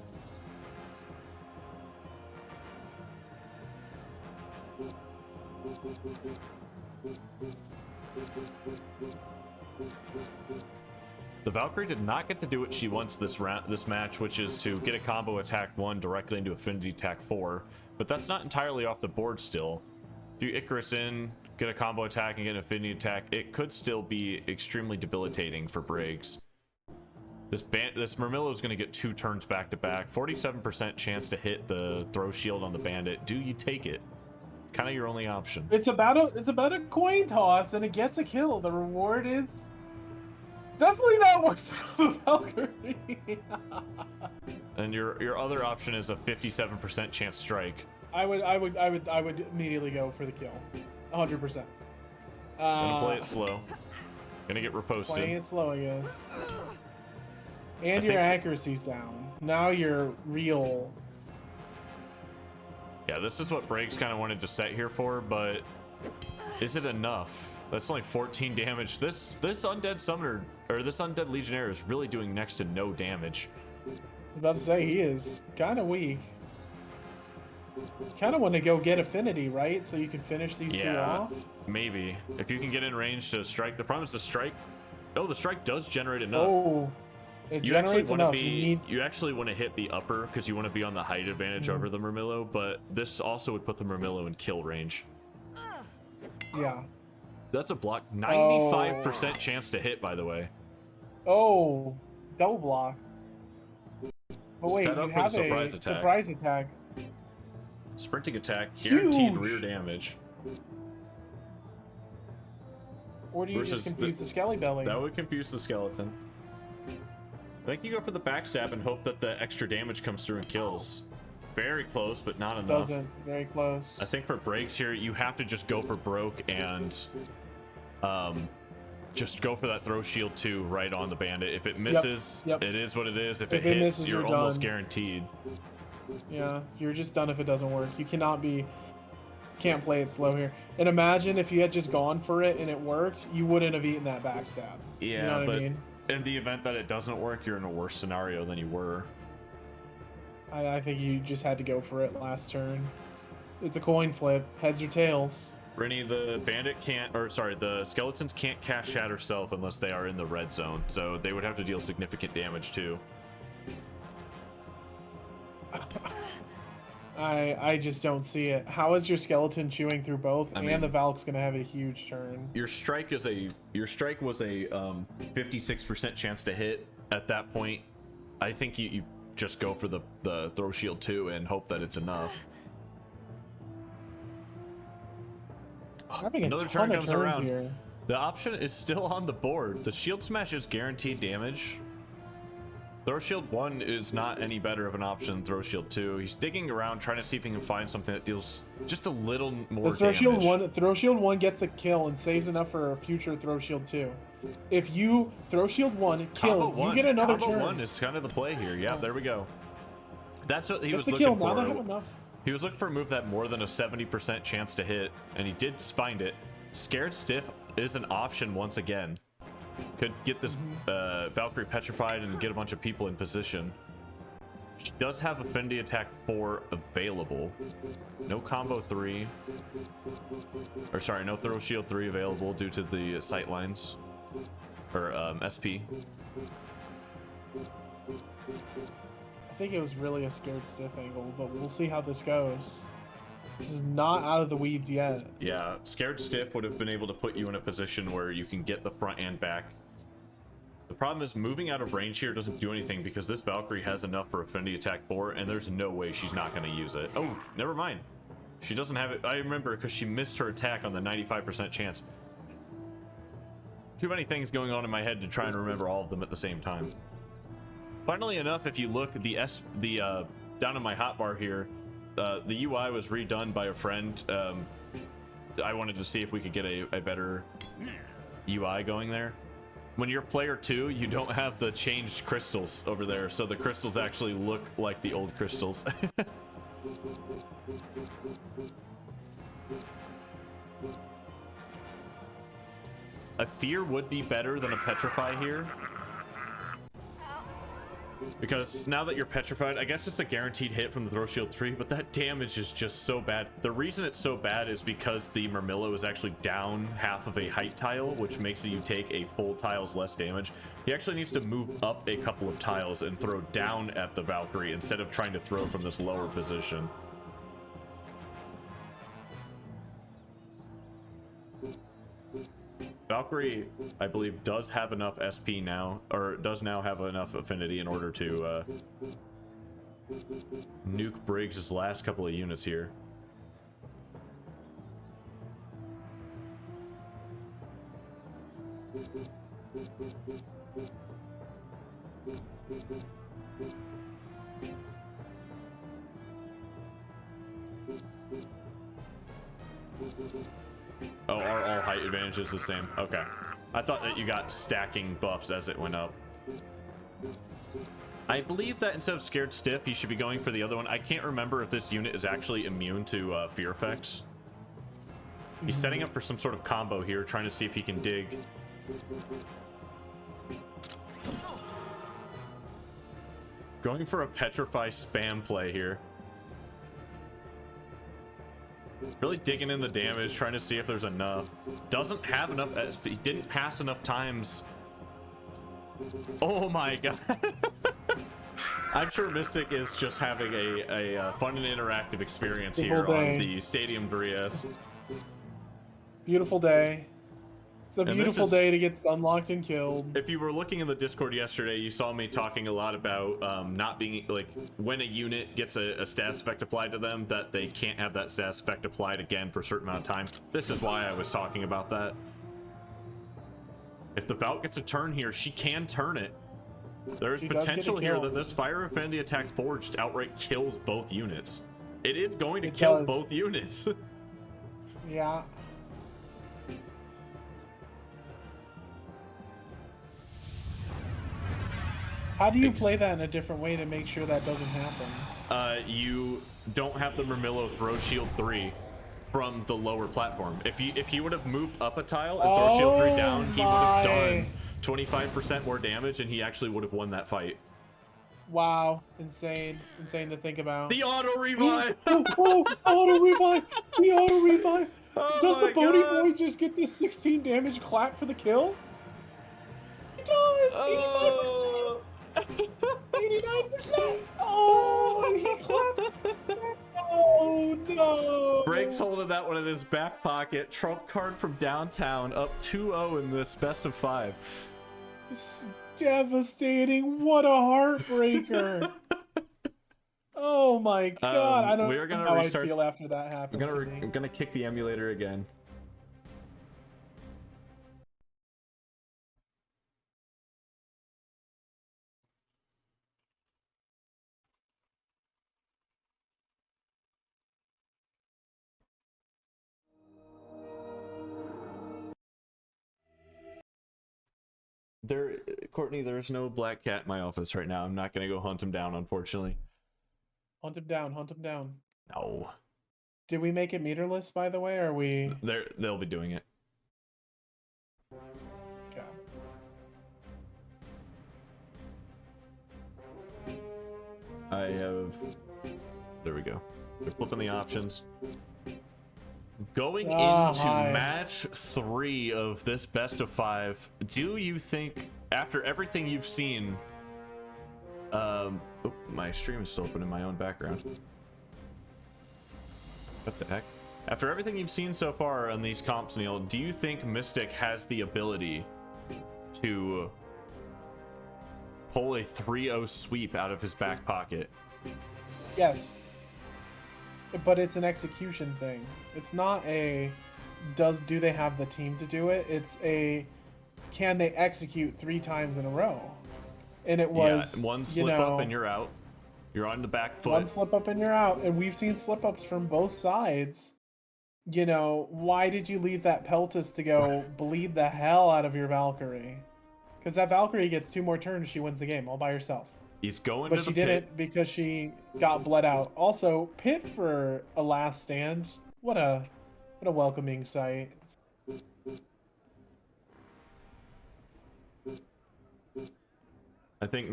The Valkyrie did not get to do what she wants this match, which is to get a combo attack 1 directly into affinity attack 4, but that's not entirely off the board still. If you Icarus in, get a combo attack and get an affinity attack, it could still be extremely debilitating for Braigs. This Murmillo is going to get 2 turns back to back, 47% chance to hit the throw shield on the bandit. Do you take it? Kind of your only option. It's about a coin toss, and it gets a kill. The reward is. It's definitely not worth the Valkyrie. And your other option is a 57% chance strike. I would immediately go for the kill, 100%. Gonna play it slow. Gonna get riposted. Playing it slow, I guess. And your accuracy's down. Now you're real. Yeah, this is what Braigs kind of wanted to set here for, but is it enough? That's only 14 damage. This undead summoner, or this undead legionnaire, is really doing next to no damage. I was about to say, he is kind of weak. Kind of want to go get affinity, right? So you can finish these 2 off? Maybe. If you can get in range to strike. The problem is the strike. Oh, the strike does generate enough. Oh, it generates enough. You actually want to hit the upper because you want to be on the height advantage over the Murmillo, but this also would put the Murmillo in kill range. Yeah. That's a block. 95% chance to hit, by the way. Oh, double block. But wait, Set up you with have a a attack. surprise attack. Sprinting attack, guaranteed Huge. rear damage. Or do you just confuse the Skelly Belly? That would confuse the skeleton. I think you go for the backstab and hope that the extra damage comes through and kills. Very close, but not enough. Doesn't. Very close. I think for Braigs here, you have to just go for broke and just go for that throw shield 2 right on the bandit. If it misses, it is what it is. If it hits, misses, you're you're almost done. guaranteed. Yeah, you're just done if it doesn't work. You can't play it slow here. And imagine if you had just gone for it and it worked, you wouldn't have eaten that backstab. Yeah, you know what but I mean? in the event that it doesn't work, you're in a worse scenario than you were. I think you just had to go for it last turn. It's a coin flip, heads or tails. Rennie, the bandit can't, or sorry, the skeletons can't cast Shatter Self unless they are in the red zone, so they would have to deal significant damage too. I just don't see it. How is your skeleton chewing through both? I mean, and the Valk's gonna have a huge turn. Your strike was a 56% chance to hit. At that point, I think you just go for the throw shield 2 and hope that it's enough. Having Another a ton turn of comes turns around. here. The option is still on the board. The shield smash is guaranteed damage. Throw shield 1 is not any better of an option than throw shield 2. He's digging around trying to see if he can find something that deals just a little more Does throw damage. Throw shield 1 gets the kill and saves enough for a future throw shield 2. If you throw shield 1 kill, you get another Combo turn. 1 is kind of the play here. Yeah, there we go. That's what he Gets was the looking kill. for. Now they have enough. He was looking for a move that more than a 70% chance to hit, and he did find it. Scared Stiff is an option once again. Could get this Valkyrie petrified and get a bunch of people in position. She does have Affinity Attack 4 available. No Combo 3. Or sorry, no Throw Shield 3 available due to the sightlines. Or SP. I think it was really a scared stiff angle, but we'll see how this goes. This is not out of the weeds yet. Yeah, Scared Stiff would have been able to put you in a position where you can get the front and back. The problem is moving out of range here doesn't do anything because this Valkyrie has enough for Affinity Attack 4, and there's no way she's not going to use it. Oh, never mind. She doesn't have it. I remember because she missed her attack on the 95% chance. Too many things going on in my head to try and remember all of them at the same time. Funnily enough, if you look, down in my hotbar here, the UI was redone by a friend. I wanted to see if we could get a better UI going there. When you're player 2, you don't have the changed crystals over there, so the crystals actually look like the old crystals. A Fear would be better than a Petrify here. Because now that you're petrified, I guess it's a guaranteed hit from the Throw Shield 3, but that damage is just so bad. The reason it's so bad is because the Murmillo is actually down half of a height tile, which makes you take a full tile's less damage. He actually needs to move up a couple of tiles and throw down at the Valkyrie instead of trying to throw from this lower position. Valkyrie, I believe, does have enough SP now, or does now have enough affinity in order to nuke Braigs' last couple of units here. Oh, are all height advantages the same? Okay. I thought that you got stacking buffs as it went up. I believe that instead of Scared Stiff, you should be going for the other one. I can't remember if this unit is actually immune to fear effects. He's setting up for some sort of combo here, trying to see if he can dig. Going for a Petrify spam play here. Really digging in the damage, trying to see if there's enough. Doesn't have enough. He didn't pass enough times. Oh my god. I'm sure Mystic is just having a fun and interactive experience here on the Stadium Dries. Beautiful day. It's a And beautiful day to get unlocked and killed. If you were looking in the Discord yesterday, you saw me talking a lot about not being, like, when a unit gets a status effect applied to them, that they can't have that status effect applied again for a certain amount of time. This is why I was talking about that. If the Valk gets a turn here, she can turn it. There's potential here that this Fire Affinity Attack Forged outright kills both units. It is going to kill both units. Yeah. How do you play that in a different way to make sure that doesn't happen? You don't have the Murmillo throw shield 3 from the lower platform. If he would have moved up a tile and throw shield 3 down, he would have done 25% more damage, and he actually would have won that fight. Wow, insane to think about. The auto revive. Oh, auto revive. The auto revive. Oh Does my the Bony God. Boy just get this 16 damage clap for the kill? He does! 85%! Oh. 89%! Oh, and he clapped. Oh Braigs no! holding that one in his back pocket. Trump card from downtown, up 2-0 in this best of 5. It's devastating. What a heartbreaker. Oh my god. I don't We are know gonna how restart. I feel after that I'm happened gonna to me. I'm gonna kick the emulator again. Courtney, there's no black cat in my office right now. I'm not gonna go hunt him down, unfortunately. Hunt him down, hunt him down. No. Did we make it meterless, by the way? Or are we... They'll be doing it. Okay. I have... There we go. They're flipping the options. Going into match 3 of this best of 5, do you think, after everything you've seen... Oh, my stream is still open in my own background. What the heck? After everything you've seen so far on these comps, Neil, do you think Mystic has the ability to pull a 3-0 sweep out of his back pocket? Yes. But it's an execution thing. It's not a do they have the team to do it? It's a can they execute 3 times in a row? And it was one slip up and you're out. You're on the back foot. One slip up and you're out. And we've seen slip ups from both sides. You know, why did you leave that Peltus to go bleed the hell out of your Valkyrie? Because that Valkyrie gets 2 more turns, she wins the game all by herself. He's going but to the she pit. didn't because she got bled out. Also, pit for a last stand. What a welcoming sight. I think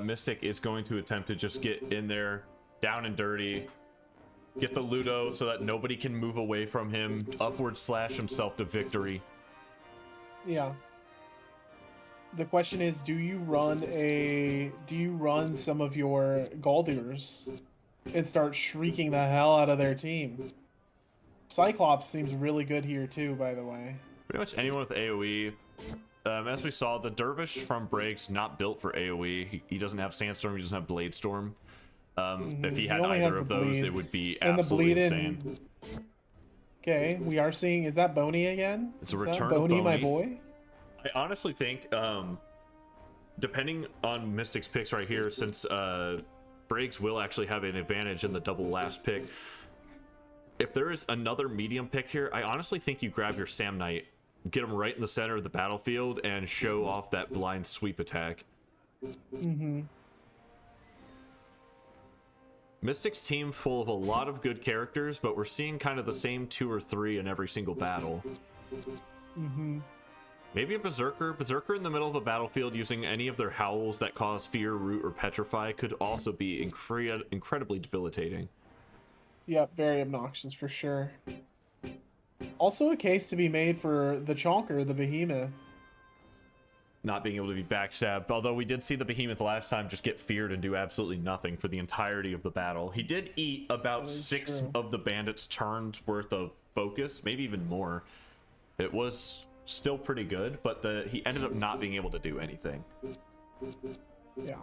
Mystic is going to attempt to just get in there, down and dirty, get the Ludo so that nobody can move away from him, upward slash himself to victory. Yeah. The question is, do you run some of your Galdirs and start shrieking the hell out of their team? Cyclops seems really good here too, by the way. Pretty much anyone with AoE. As we saw, the Dervish from Braigs not built for AoE. He doesn't have Sandstorm, he doesn't have Bladestorm. If he had either of those, it would be absolutely insane. Okay, we are seeing, is that Boney again? It's a is return that Boney, of my Boney. boy? I honestly think, depending on Mystic's picks right here, since Braigs will actually have an advantage in the double last pick, if there is another medium pick here, I honestly think you grab your Sam Knight, get him right in the center of the battlefield, and show off that blind sweep attack. Mm-hmm. Mystic's team full of a lot of good characters, but we're seeing kind of the same 2 or 3 in every single battle. Mm-hmm. Maybe a Berserker. Berserker in the middle of a battlefield using any of their howls that cause fear, root, or petrify could also be incredibly debilitating. Yep, very obnoxious for sure. Also a case to be made for the Chonker, the Behemoth. Not being able to be backstabbed, although we did see the Behemoth last time just get feared and do absolutely nothing for the entirety of the battle. He did eat about 6 of the bandits' turns worth of focus, maybe even more. It was still pretty good, but he ended up not being able to do anything. Yeah.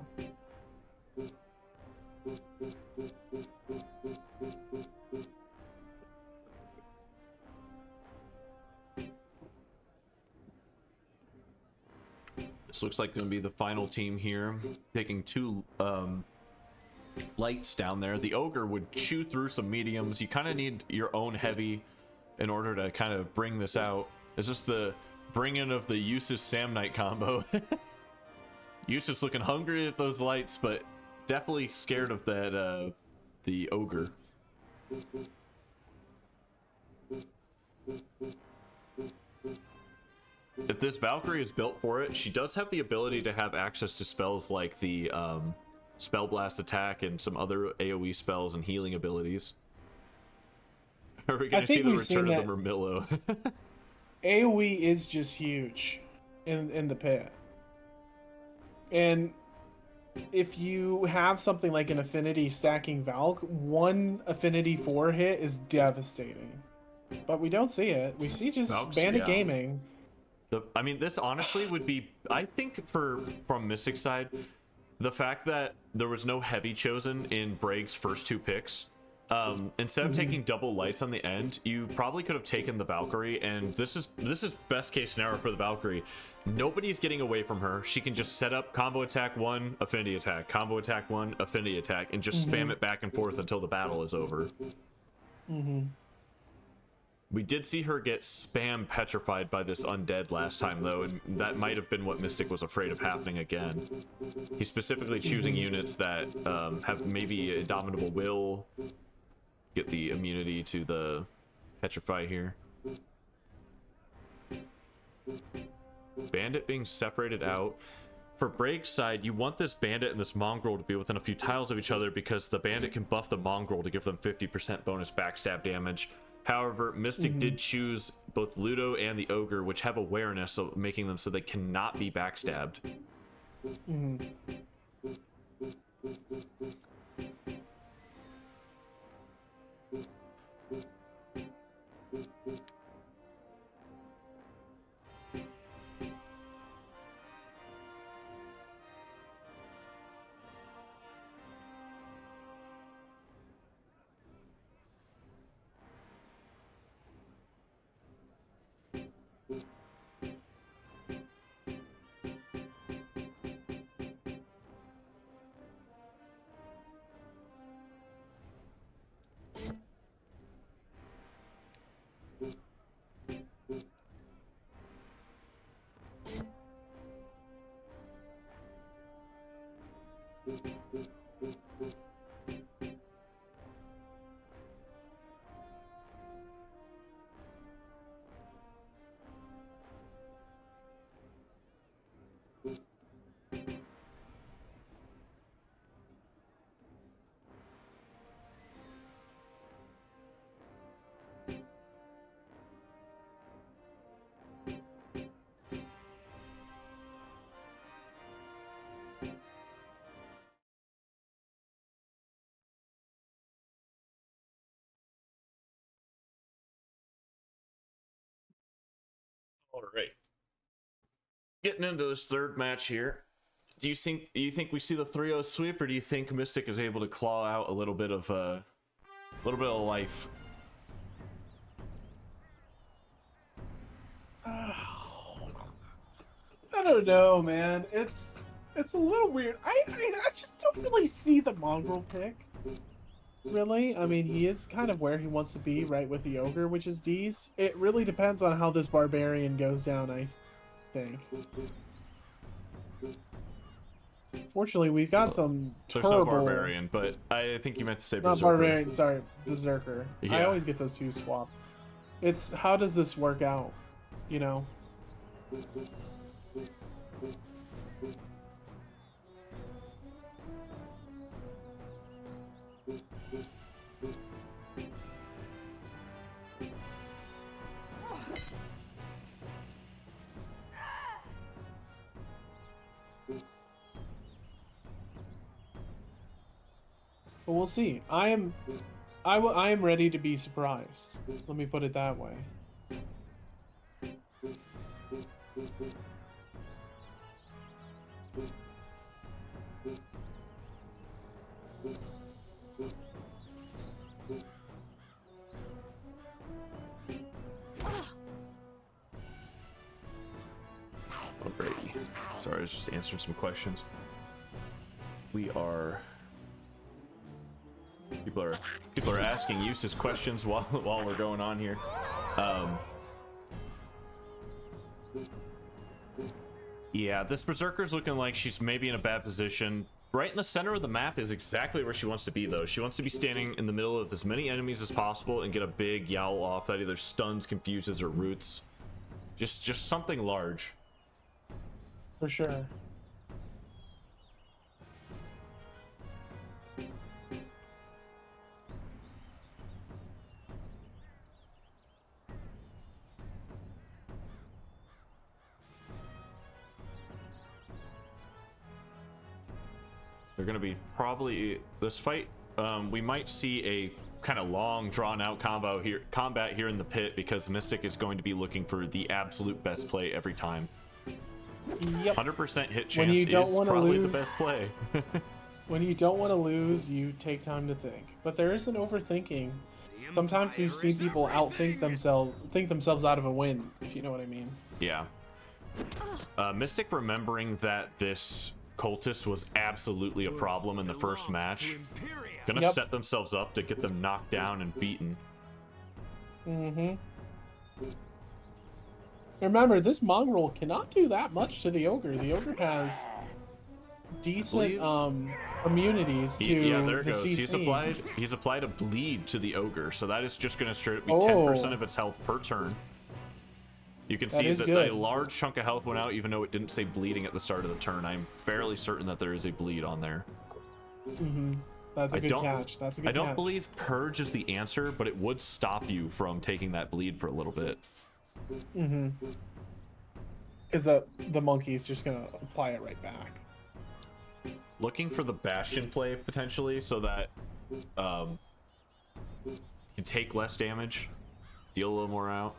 This looks like going to be the final team here, taking 2 lights down there. The Ogre would chew through some mediums. You kind of need your own heavy in order to kind of bring this out. It's just the bring in of the Eustace Sam Knight combo. Eustace looking hungry at those lights, but definitely scared of that the Ogre. If this Valkyrie is built for it, she does have the ability to have access to spells like the Spell Blast attack and some other AoE spells and healing abilities. Are we I going to see think the we've seen return of the that Murmillo? AoE is just huge in the pit. And if you have something like an affinity stacking Valk, one affinity 4 hit is devastating. But we don't see it. We see just Valks, Bandit yeah. Gaming. I mean, this honestly would be, I think, from Mystic side, the fact that there was no heavy chosen in Braigs' first 2 picks. Instead of taking double lights on the end, you probably could have taken the Valkyrie, and this is best case scenario for the Valkyrie. Nobody's getting away from her. She can just set up combo attack 1, affinity attack, combo attack 1, affinity attack, and just spam it back and forth until the battle is over. We did see her get spam petrified by this undead last time, though, and that might have been what Mystic was afraid of happening again. He's specifically choosing units that have maybe a dominable will, get the immunity to the petrify here. Bandit being separated out. For Braigs' side, you want this bandit and this mongrel to be within a few tiles of each other because the bandit can buff the mongrel to give them 50% bonus backstab damage. However, Mystic did choose both Ludo and the Ogre, which have awareness, so making them so they cannot be backstabbed. All right. Getting into this third match here. Do you think we see the 3-0 sweep, or do you think Mystic is able to claw out a little bit of life? I don't know, man. It's a little weird. I just don't really see the mongrel pick. Really? I mean, he is kind of where he wants to be, right, with the Ogre, which is D's. It really depends on how this Barbarian goes down, I think. Fortunately, we've got some There's terrible... no Barbarian, but I think you meant to say Berserker. Not Barbarian, sorry, Berserker. Yeah. I always get those two swapped. It's, how does this work out, you know? But we'll see. I am ready to be surprised. Let me put it that way. Oh, great. Sorry, I was just answering some questions. We are... People are asking useless questions while we're going on here. Yeah, this Berserker's looking like she's maybe in a bad position. Right in the center of the map is exactly where she wants to be, though. She wants to be standing in the middle of as many enemies as possible and get a big yowl off that either stuns, confuses, or roots. Just something large. For sure. They're going to be probably this fight. We might see a kind of long, drawn-out combat here in the pit because Mystic is going to be looking for the absolute best play every time. Yep. 100% hit When chance you don't is wanna probably the lose- best play. When you don't want to lose, you take time to think. But there is an overthinking. Sometimes we've seen people think themselves out of a win, if you know what I mean. Yeah. Mystic remembering that this cultist was absolutely a problem in the first match. Gonna Yep. set themselves up to get them knocked down and beaten. Mm-hmm. Remember, this mongrel cannot do that much to the ogre. The ogre has decent immunities to Yeah, there it the goes. CC. He's applied a bleed to the ogre, so that is just gonna straight up be Oh. 10% of its health per turn. You can That see is that good. a large chunk of health went out, even though it didn't say bleeding at the start of the turn. I'm fairly certain that there is a bleed on there. Mm-hmm. That's a good catch. That's a good I don't catch. believe purge is the answer, but it would stop you from taking that bleed for a little bit. Mm-hmm. Because the monkey's just gonna apply it right back. Looking for the Bastion play potentially, so that you take less damage, deal a little more out.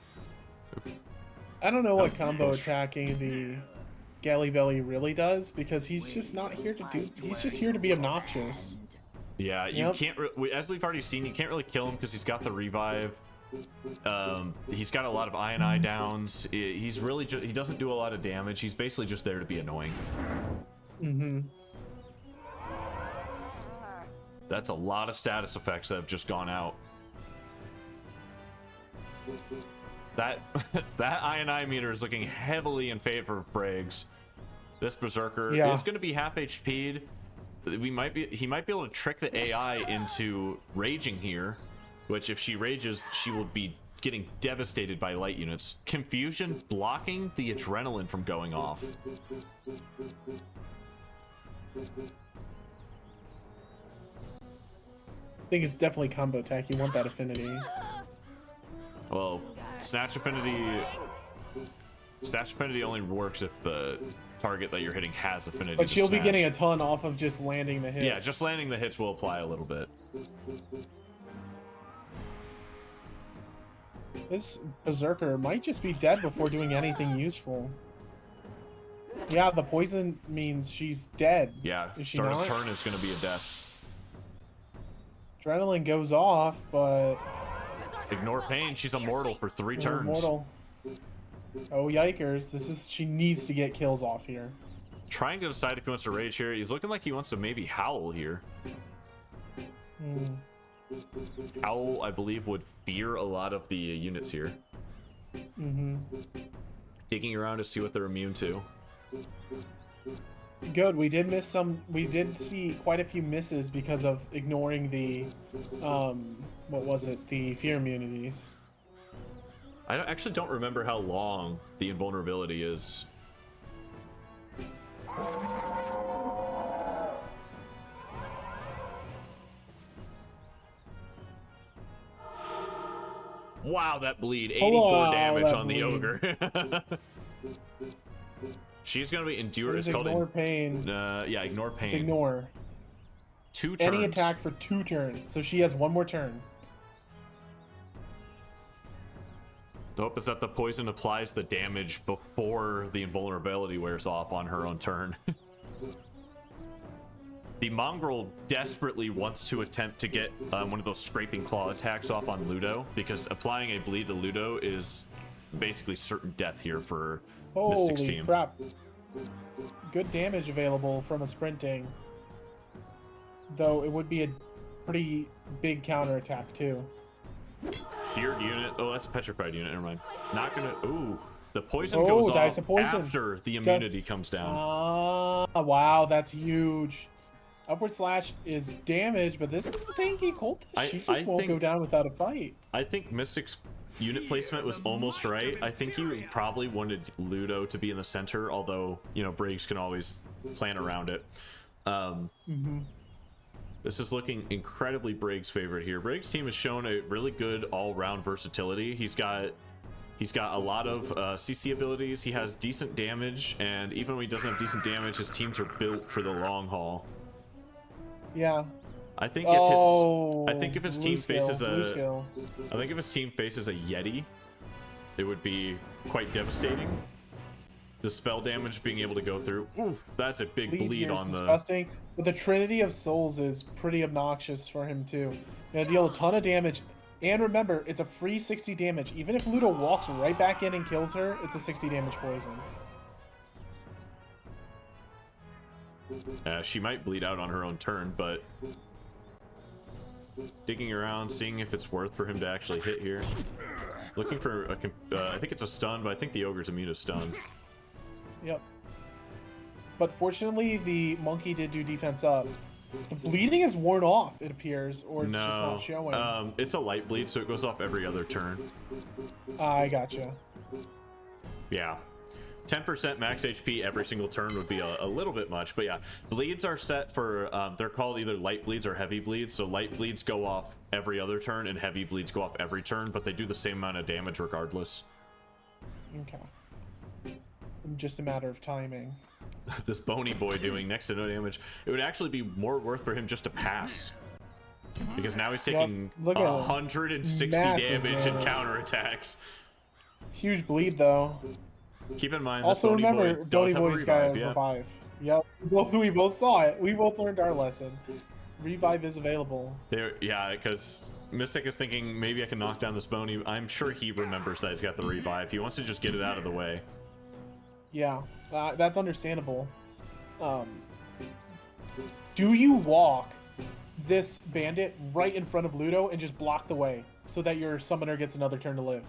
I don't know what combo attacking the Galley Belly really does, because he's just not here to do. He's just here to be obnoxious. Yeah, you Yep. can't. As we've already seen, you can't really kill him because he's got the revive. He's got a lot of I downs. He's really he doesn't do a lot of damage. He's basically just there to be annoying. Mm-hmm. That's a lot of status effects that have just gone out. That that I meter is looking heavily in favor of Braigs. This Berserker is going to be half HP'd. He might be able to trick the AI into raging here, which if she rages, she will be getting devastated by light units. Confusion blocking the adrenaline from going off. I think it's definitely combo attack. You want that affinity. Well, Snatch Affinity only works if the target that you're hitting has affinity. But to she'll be snatch. getting a ton off of just landing the hits. Yeah, just landing the hits will apply a little bit. This Berserker might just be dead before doing anything useful. Yeah, the poison means she's dead. Yeah, Is she start of not? turn is going to be a death. Adrenaline goes off, but Ignore pain. She's immortal for 3 we're turns. immortal. Oh yikers! She needs to get kills off here. Trying to decide if he wants to rage here. He's looking like he wants to maybe howl here. Hmm. Howl, I believe, would fear a lot of the units here. Mm-hmm. Digging around to see what they're immune to. Good. We did miss some. We did see quite a few misses because of ignoring the, what was it? The fear immunities. I actually don't remember how long the invulnerability is. Wow, that bleed. 84 damage on the ogre. She's going to be endured. There's It's called ignore pain. yeah, ignore pain. It's ignore. 2 turns. Any attack for 2 turns. So she has 1 more turn. The hope is that the poison applies the damage before the invulnerability wears off on her own turn. The mongrel desperately wants to attempt to get one of those scraping claw attacks off on Ludo, because applying a bleed to Ludo is basically certain death here for Mystic's Holy team. crap. Good damage available from a sprinting. Though it would be a pretty big counterattack too. Feared unit. Oh, that's a petrified unit. Never mind. Not gonna. Ooh, the poison Oh, goes dice off of poison. after the immunity comes down. Wow, that's huge. Upward slash is damage, but this is a tanky cultist. She just won't go down without a fight. I think Mystic's unit placement was almost right. I think you probably wanted Ludo to be in the center, although, you know, Braigs can always plan around it. This is looking incredibly Braigs' favorite here. Braigs' team has shown a really good all-round versatility. He's got a lot of CC abilities. He has decent damage, and even when he doesn't have decent damage, his teams are built for the long haul. Yeah. I think Oh, if his blue team skill, faces blue a skill. I think if his team faces a Yeti, it would be quite devastating. The spell damage being able to go through. Ooh, that's a big bleed Here is on the. disgusting, but the Trinity of Souls is pretty obnoxious for him too. Gonna deal a ton of damage, and remember, it's a free 60 damage. Even if Ludo walks right back in and kills her, it's a 60 damage poison. She might bleed out on her own turn, but digging around, seeing if it's worth for him to actually hit here. Looking for a, I think it's a stun, but I think the ogre's immune to stun. Yep. But fortunately, the monkey did do defense up. The bleeding is worn off, it appears, or it's just not showing. It's a light bleed, so it goes off every other turn. I gotcha. Yeah. 10% max HP every single turn would be a little bit much, but yeah, bleeds are set for, they're called either light bleeds or heavy bleeds, so light bleeds go off every other turn and heavy bleeds go off every turn, but they do the same amount of damage regardless. Okay. Just a matter of timing. This bony boy doing next to no damage. It would actually be more worth for him just to pass. Because now he's taking 160 damage and counterattacks. Huge bleed though. Keep in mind, also this Bony remember, Boy does have a Boy's got a revive. Yep, we both saw it. We both learned our lesson. Revive is available. Yeah, because Mystic is thinking maybe I can knock down this Bony. I'm sure he remembers that he's got the revive. He wants to just get it out of the way. Yeah, that's understandable. Do you walk this bandit right in front of Ludo and just block the way so that your summoner gets another turn to live?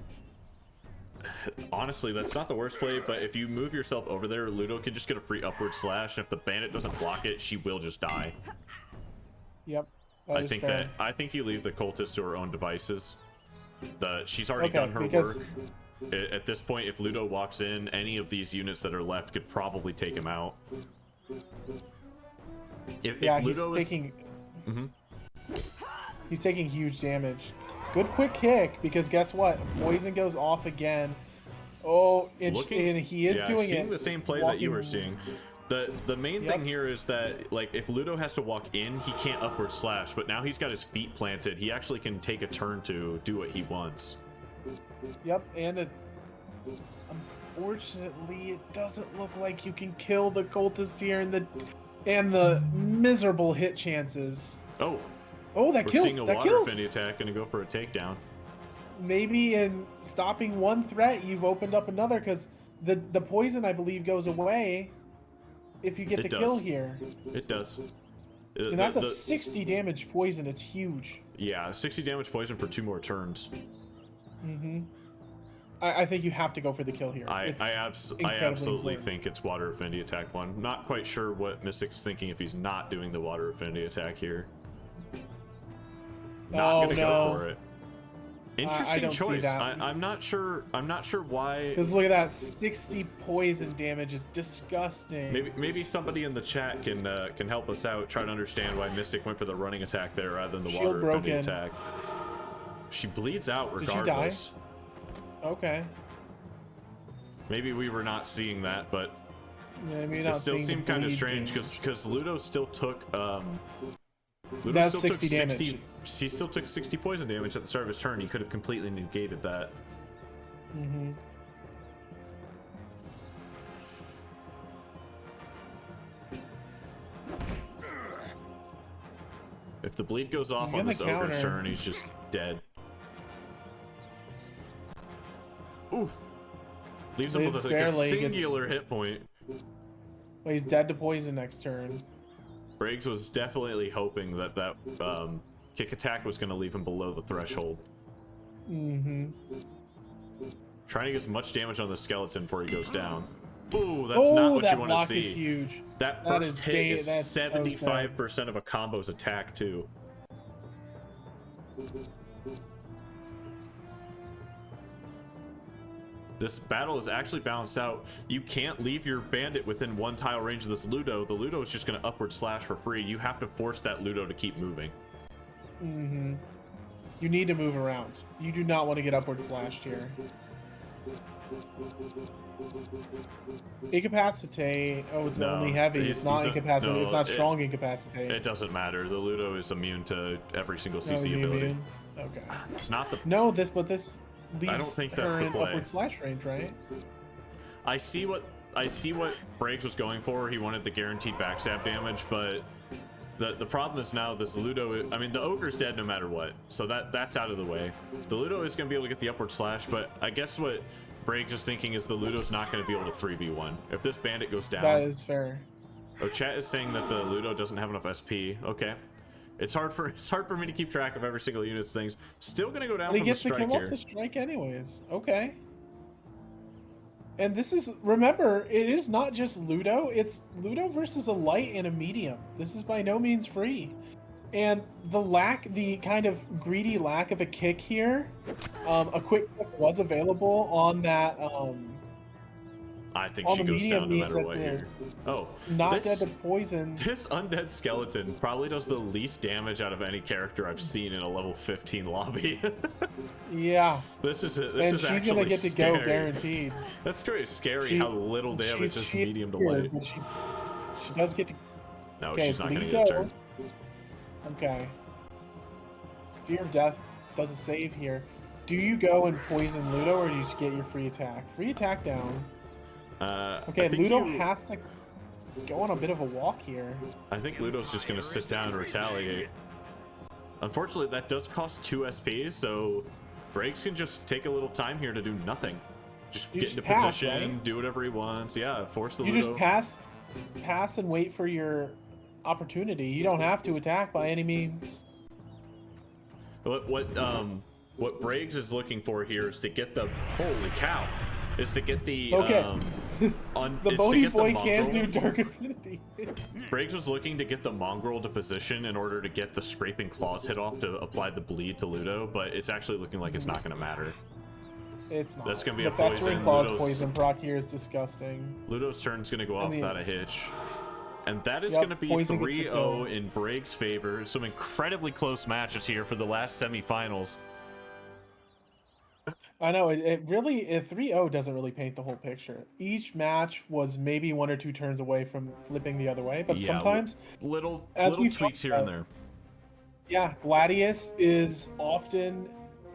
Honestly, that's not the worst play, but if you move yourself over there, Ludo can just get a free upward slash, and if the bandit doesn't block it, she will just die. Yep. I think you leave the cultist to her own devices. She's already done her work. At this point, if Ludo walks in, any of these units that are left could probably take him out. If Ludo he's taking... He's taking huge damage. Good quick kick, because guess what? Poison goes off again. Oh, and he is doing seeing the same play that you were seeing. The main thing here is that, like, if Ludo has to walk in, he can't upward slash, but now he's got his feet planted. He actually can take a turn to do what he wants. Yep, and unfortunately, it doesn't look like you can kill the cultist here, and the miserable hit chances. Oh, that kills. We're seeing a water affinity attack, gonna go for a takedown. Maybe in stopping one threat, you've opened up another, because the poison, I believe, goes away if you get the kill here. It does. And that's a 60 damage poison. It's huge. Yeah, 60 damage poison for 2 more turns. I think you have to go for the kill here. I absolutely think it's water affinity attack 1. Not quite sure what Mystic's thinking if he's not doing the water affinity attack here. Not gonna go for it. Interesting choice. I'm not sure why. Because look at that, 60 poison damage is disgusting. Maybe somebody in the chat can help us out, try to understand why Mystic went for the running attack there rather than the water affinity attack. She bleeds out regardless. Did she die? Okay. Maybe we were not seeing that, but maybe not. It still seemed kind of strange because Ludo still took That's 60 damage. He still took 60 poison damage at the start of his turn. He could have completely negated that. If the bleed goes off on this ogre's turn, he's just dead. Ooh. Leaves him with a singular hit point. Well, he's dead to poison next turn. Braigs was definitely hoping that kick attack was going to leave him below the threshold. Trying to get as much damage on the skeleton before he goes down. Ooh, that's not what you want to see. Is huge. That first hit is 75% of a combo's attack too. This battle is actually balanced out. You can't leave your bandit within 1 tile range of this Ludo. The Ludo is just going to upward slash for free. You have to force that Ludo to keep moving. You need to move around. You do not want to get upward slashed here. Incapacitate. Oh, it's No, only heavy. It's not incapacitate. no, it's not strong incapacitate. It doesn't matter. The Ludo is immune to every single No, is CC he ability. immune? Okay. It's not the. No, this leaves I don't think that's her the in play. upward slash range, right? I see what Braigs was going for. He wanted the guaranteed backstab damage, but the problem is now this Ludo. I mean, the ogre's dead no matter what, so that's out of the way. The Ludo is going to be able to get the upward slash, but I guess what Braigs is thinking is the Ludo's not going to be able to 3v1 if this bandit goes down. That is fair. Oh, chat is saying that the Ludo doesn't have enough SP. Okay. It's hard for me to keep track of every single unit's things. Still gonna go down But he from the gets to strike kill here. off the strike anyways. Okay. And this is, remember, it is not just Ludo. It's Ludo versus a light and a medium. This is by no means free. And the kind of greedy lack of a kick here, a quick kick was available on that. I think on she the goes medium down no means matter that what they're here. Oh, not dead to poison. This undead skeleton probably does the least damage out of any character I've seen in a level 15 lobby. Yeah. This is she's actually gonna get to go scary. guaranteed. That's very scary how little damage this medium to here, light. but she does get to. No, Okay, she's not gonna please get a go. turn. Okay. Fear of Death does a save here. Do you go and poison Ludo, or do you just get your free attack? Free attack down. Okay, I think Ludo has to go on a bit of a walk here. I think Ludo's just gonna sit down and retaliate. Unfortunately, that does cost 2 SPs, so Braigs can just take a little time here to do nothing. Just You get just into pass, position, right? do whatever he wants. Yeah, force the You Ludo. just pass and wait for your opportunity. You don't have to attack by any means. What Braigs is looking for here is to get the holy cow, is to get the Okay. The is to Bony get the Boy can do mongrel. Dark Affinity. Braigs was looking to get the mongrel to position in order to get the scraping claws hit off to apply the bleed to Ludo, but it's actually looking like it's not going to matter. It's not. That's gonna be the a poison. Festering Claws Ludo's- poison proc here is disgusting. Ludo's turn's going to go off the- without a hitch. And that is Yep, going to be poison gets the 3-0 kill. in Braigs' favor. Some incredibly close matches here for the last semifinals. I know, it really, 3-0 doesn't really paint the whole picture. Each match was maybe 1 or 2 turns away from flipping the other way, but Yeah, sometimes, little as we've tweaks talked here and about, there. yeah, Gladius is often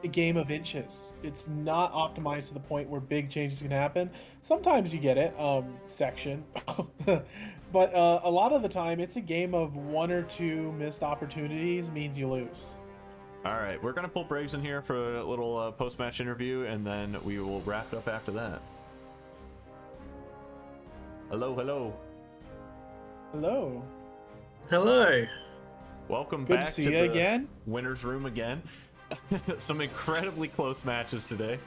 a game of inches. It's not optimized to the point where big changes can happen. Sometimes you get it, section. But a lot of the time, it's a game of 1 or 2 missed opportunities means you lose. All right, we're going to pull Braigs in here for a little post-match interview, and then we will wrap it up after that. Hello, hello. Hello. Hello. Welcome Good back to see to you the again. winner's room again. Some incredibly close matches today.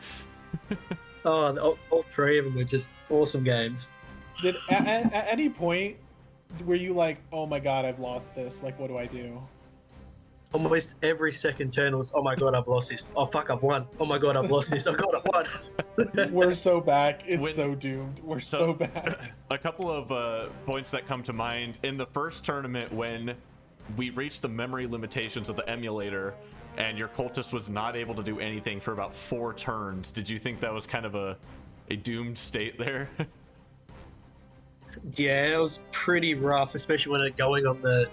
Oh, all 3 of them were just awesome games. Did at any point were you like, oh my god, I've lost this? Like, what do I do? Almost every second turn was, oh my god, I've lost this. Oh fuck, I've won. Oh my god, I've lost this. Oh god, I've won. We're so back. It's When- so doomed. We're So- so back. A couple of points that come to mind in the first tournament when we reached the memory limitations of the emulator and your cultist was not able to do anything for about 4 turns. Did you think that was kind of a doomed state there? Yeah, it was pretty rough, especially when it going on the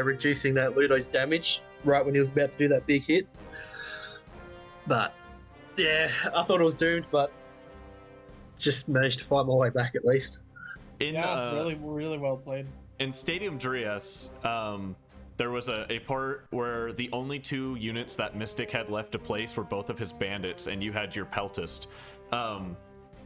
reducing that Ludo's damage right when he was about to do that big hit. But yeah, I thought it was doomed, but just managed to fight my way back at least. In Yeah, really well played. in Stadium Drias, there was a part where the only 2 units that Mystic had left to place were both of his bandits, and you had your Peltist.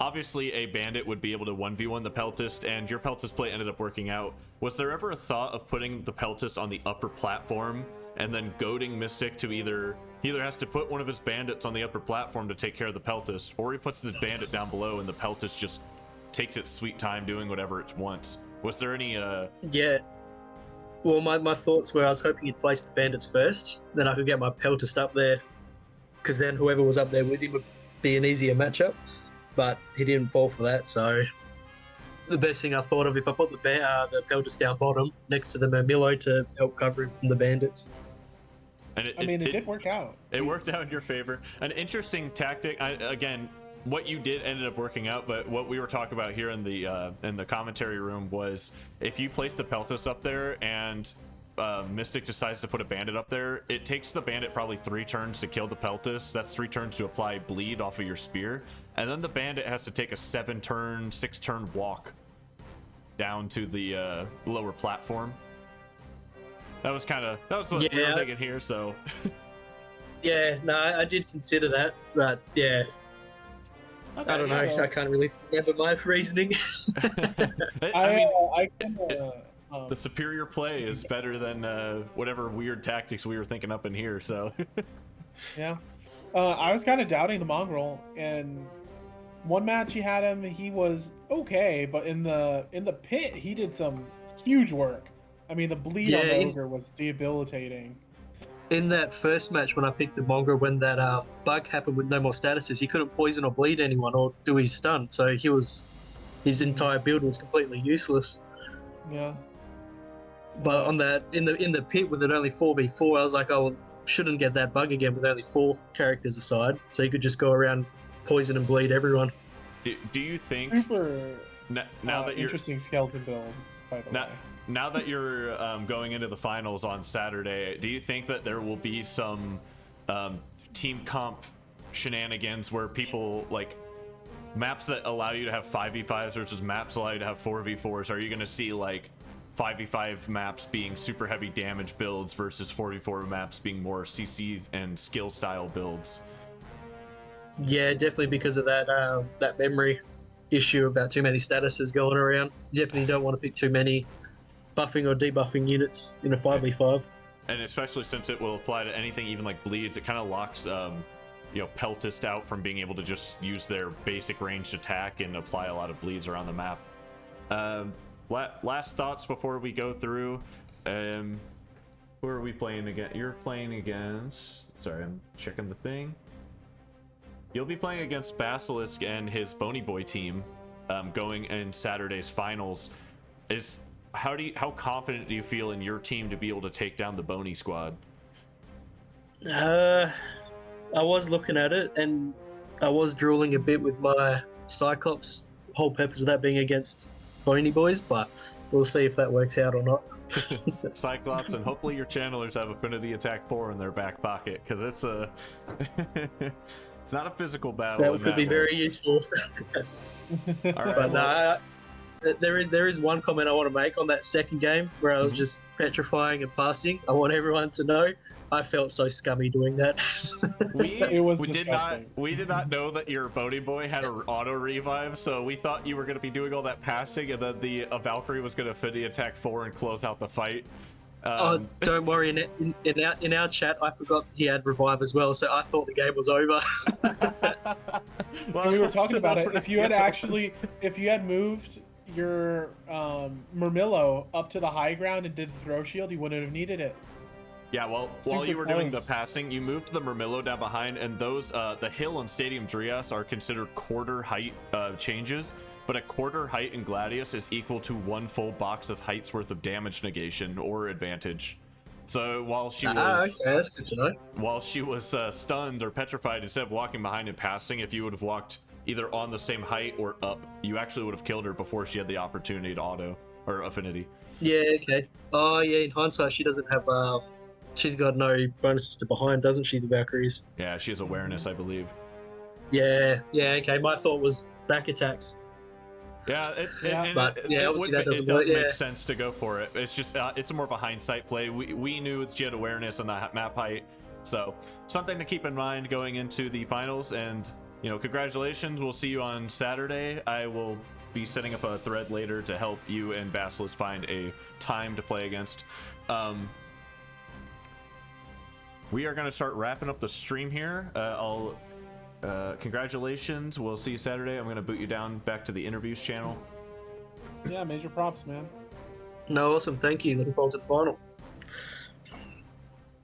Obviously, a bandit would be able to 1v1 the Peltist, and your Peltist play ended up working out. Was there ever a thought of putting the Peltist on the upper platform and then goading Mystic to he either has to put one of his bandits on the upper platform to take care of the Peltist, or he puts the bandit down below and the Peltist just takes its sweet time doing whatever it wants? Was there any Yeah. Well, my thoughts were I was hoping he'd place the bandits first, then I could get my Peltist up there, because then whoever was up there with him would be an easier matchup. But he didn't fall for that, so the best thing I thought of, if I put the Peltist down bottom next to the Mermillo to help cover him from the bandits. and I mean, it did work out. It worked out in your favor. An interesting tactic. Again, what you did ended up working out, but what we were talking about here in the commentary room was if you place the Peltus up there and Mystic decides to put a bandit up there, it takes the bandit probably 3 turns to kill the Peltus. That's 3 turns to apply bleed off of your spear, and then the bandit has to take a 7-turn, 6-turn walk down to the lower platform. That was what we were thinking here. So yeah, no, I did consider that, but yeah. okay, I don't know. I can't really remember my reasoning. I can. The superior play is better than whatever weird tactics we were thinking up in here. So Yeah. I was kind of doubting the Mongrel, and one match he had him, he was okay, but in the pit he did some huge work. I mean, the bleed on the ogre was debilitating. In that first match when I picked the Mongrel, when that bug happened with no more statuses, he couldn't poison or bleed anyone or do his stun, so his entire build was completely useless. Yeah. But on that, in the pit with it only 4v4, I was like, oh, well, shouldn't get that bug again with only 4 characters aside, so you could just go around poison and bleed everyone. Do you think Super now that you're interesting skeleton build, by the way. Now that you're going into the finals on Saturday, do you think that there will be some team comp shenanigans where people like maps that allow you to have 5v5s versus maps allow you to have 4v4s? Are you going to see like 5v5 maps being super heavy damage builds versus 4v4 maps being more CC and skill style builds? Yeah, definitely because of that memory issue about too many statuses going around. You definitely don't want to pick too many buffing or debuffing units in a 5v5. And especially since it will apply to anything even like bleeds, it kind of locks Peltist out from being able to just use their basic ranged attack and apply a lot of bleeds around the map. Last thoughts before we go through. Who are we playing against? You're playing against... Sorry, I'm checking the thing. You'll be playing against Basilisk and his Bony Boy team going in Saturday's finals. How confident do you feel in your team to be able to take down the Bony squad? I was looking at it and I was drooling a bit with my Cyclops. Whole purpose of that being against Bony Boys, but we'll see if that works out or not. Cyclops, and hopefully your channelers have Affinity Attack 4 in their back pocket, because it's a it's not a physical battle. That could be very useful. All right, but there is one comment I want to make on that second game where I was just petrifying and passing. I want everyone to know I felt so scummy doing that. We did not know that your Bony Boy had an auto revive, so we thought you were going to be doing all that passing, and then the Valkyrie was going to Affinity Attack 4 and close out the fight. Oh, don't worry. In our chat, I forgot he had revive as well, so I thought the game was over. Well, we were talking about it. If you had moved your Murmillo up to the high ground and did the throw shield, you wouldn't have needed it. Yeah, well, while you were doing the passing, you moved the Murmillo down behind, and those the hill and Stadium Drias are considered quarter height changes, but a quarter height in Gladius is equal to 1 full box of height's worth of damage negation or advantage. So while she was okay, that's good to know. While she was stunned or petrified, instead of walking behind and passing, if you would have walked either on the same height or up, you actually would have killed her before she had the opportunity to auto or affinity. Yeah, okay. Oh yeah, in hindsight, she doesn't have she's got no bonuses to behind, doesn't she, the Valkyries? Yeah, she has awareness, I believe. Yeah, okay. My thought was back attacks. Yeah, obviously that doesn't does work. make sense to go for it. It's just it's more of a hindsight play. We knew she had awareness and the map height, so something to keep in mind going into the finals. And congratulations. We'll see you on Saturday. I will be setting up a thread later to help you and Basilisk find a time to play against. We are going to start wrapping up the stream here. Congratulations. We'll see you Saturday. I'm going to boot you down back to the interviews channel. Yeah, major props, man. No, awesome. Thank you. Looking forward to the final.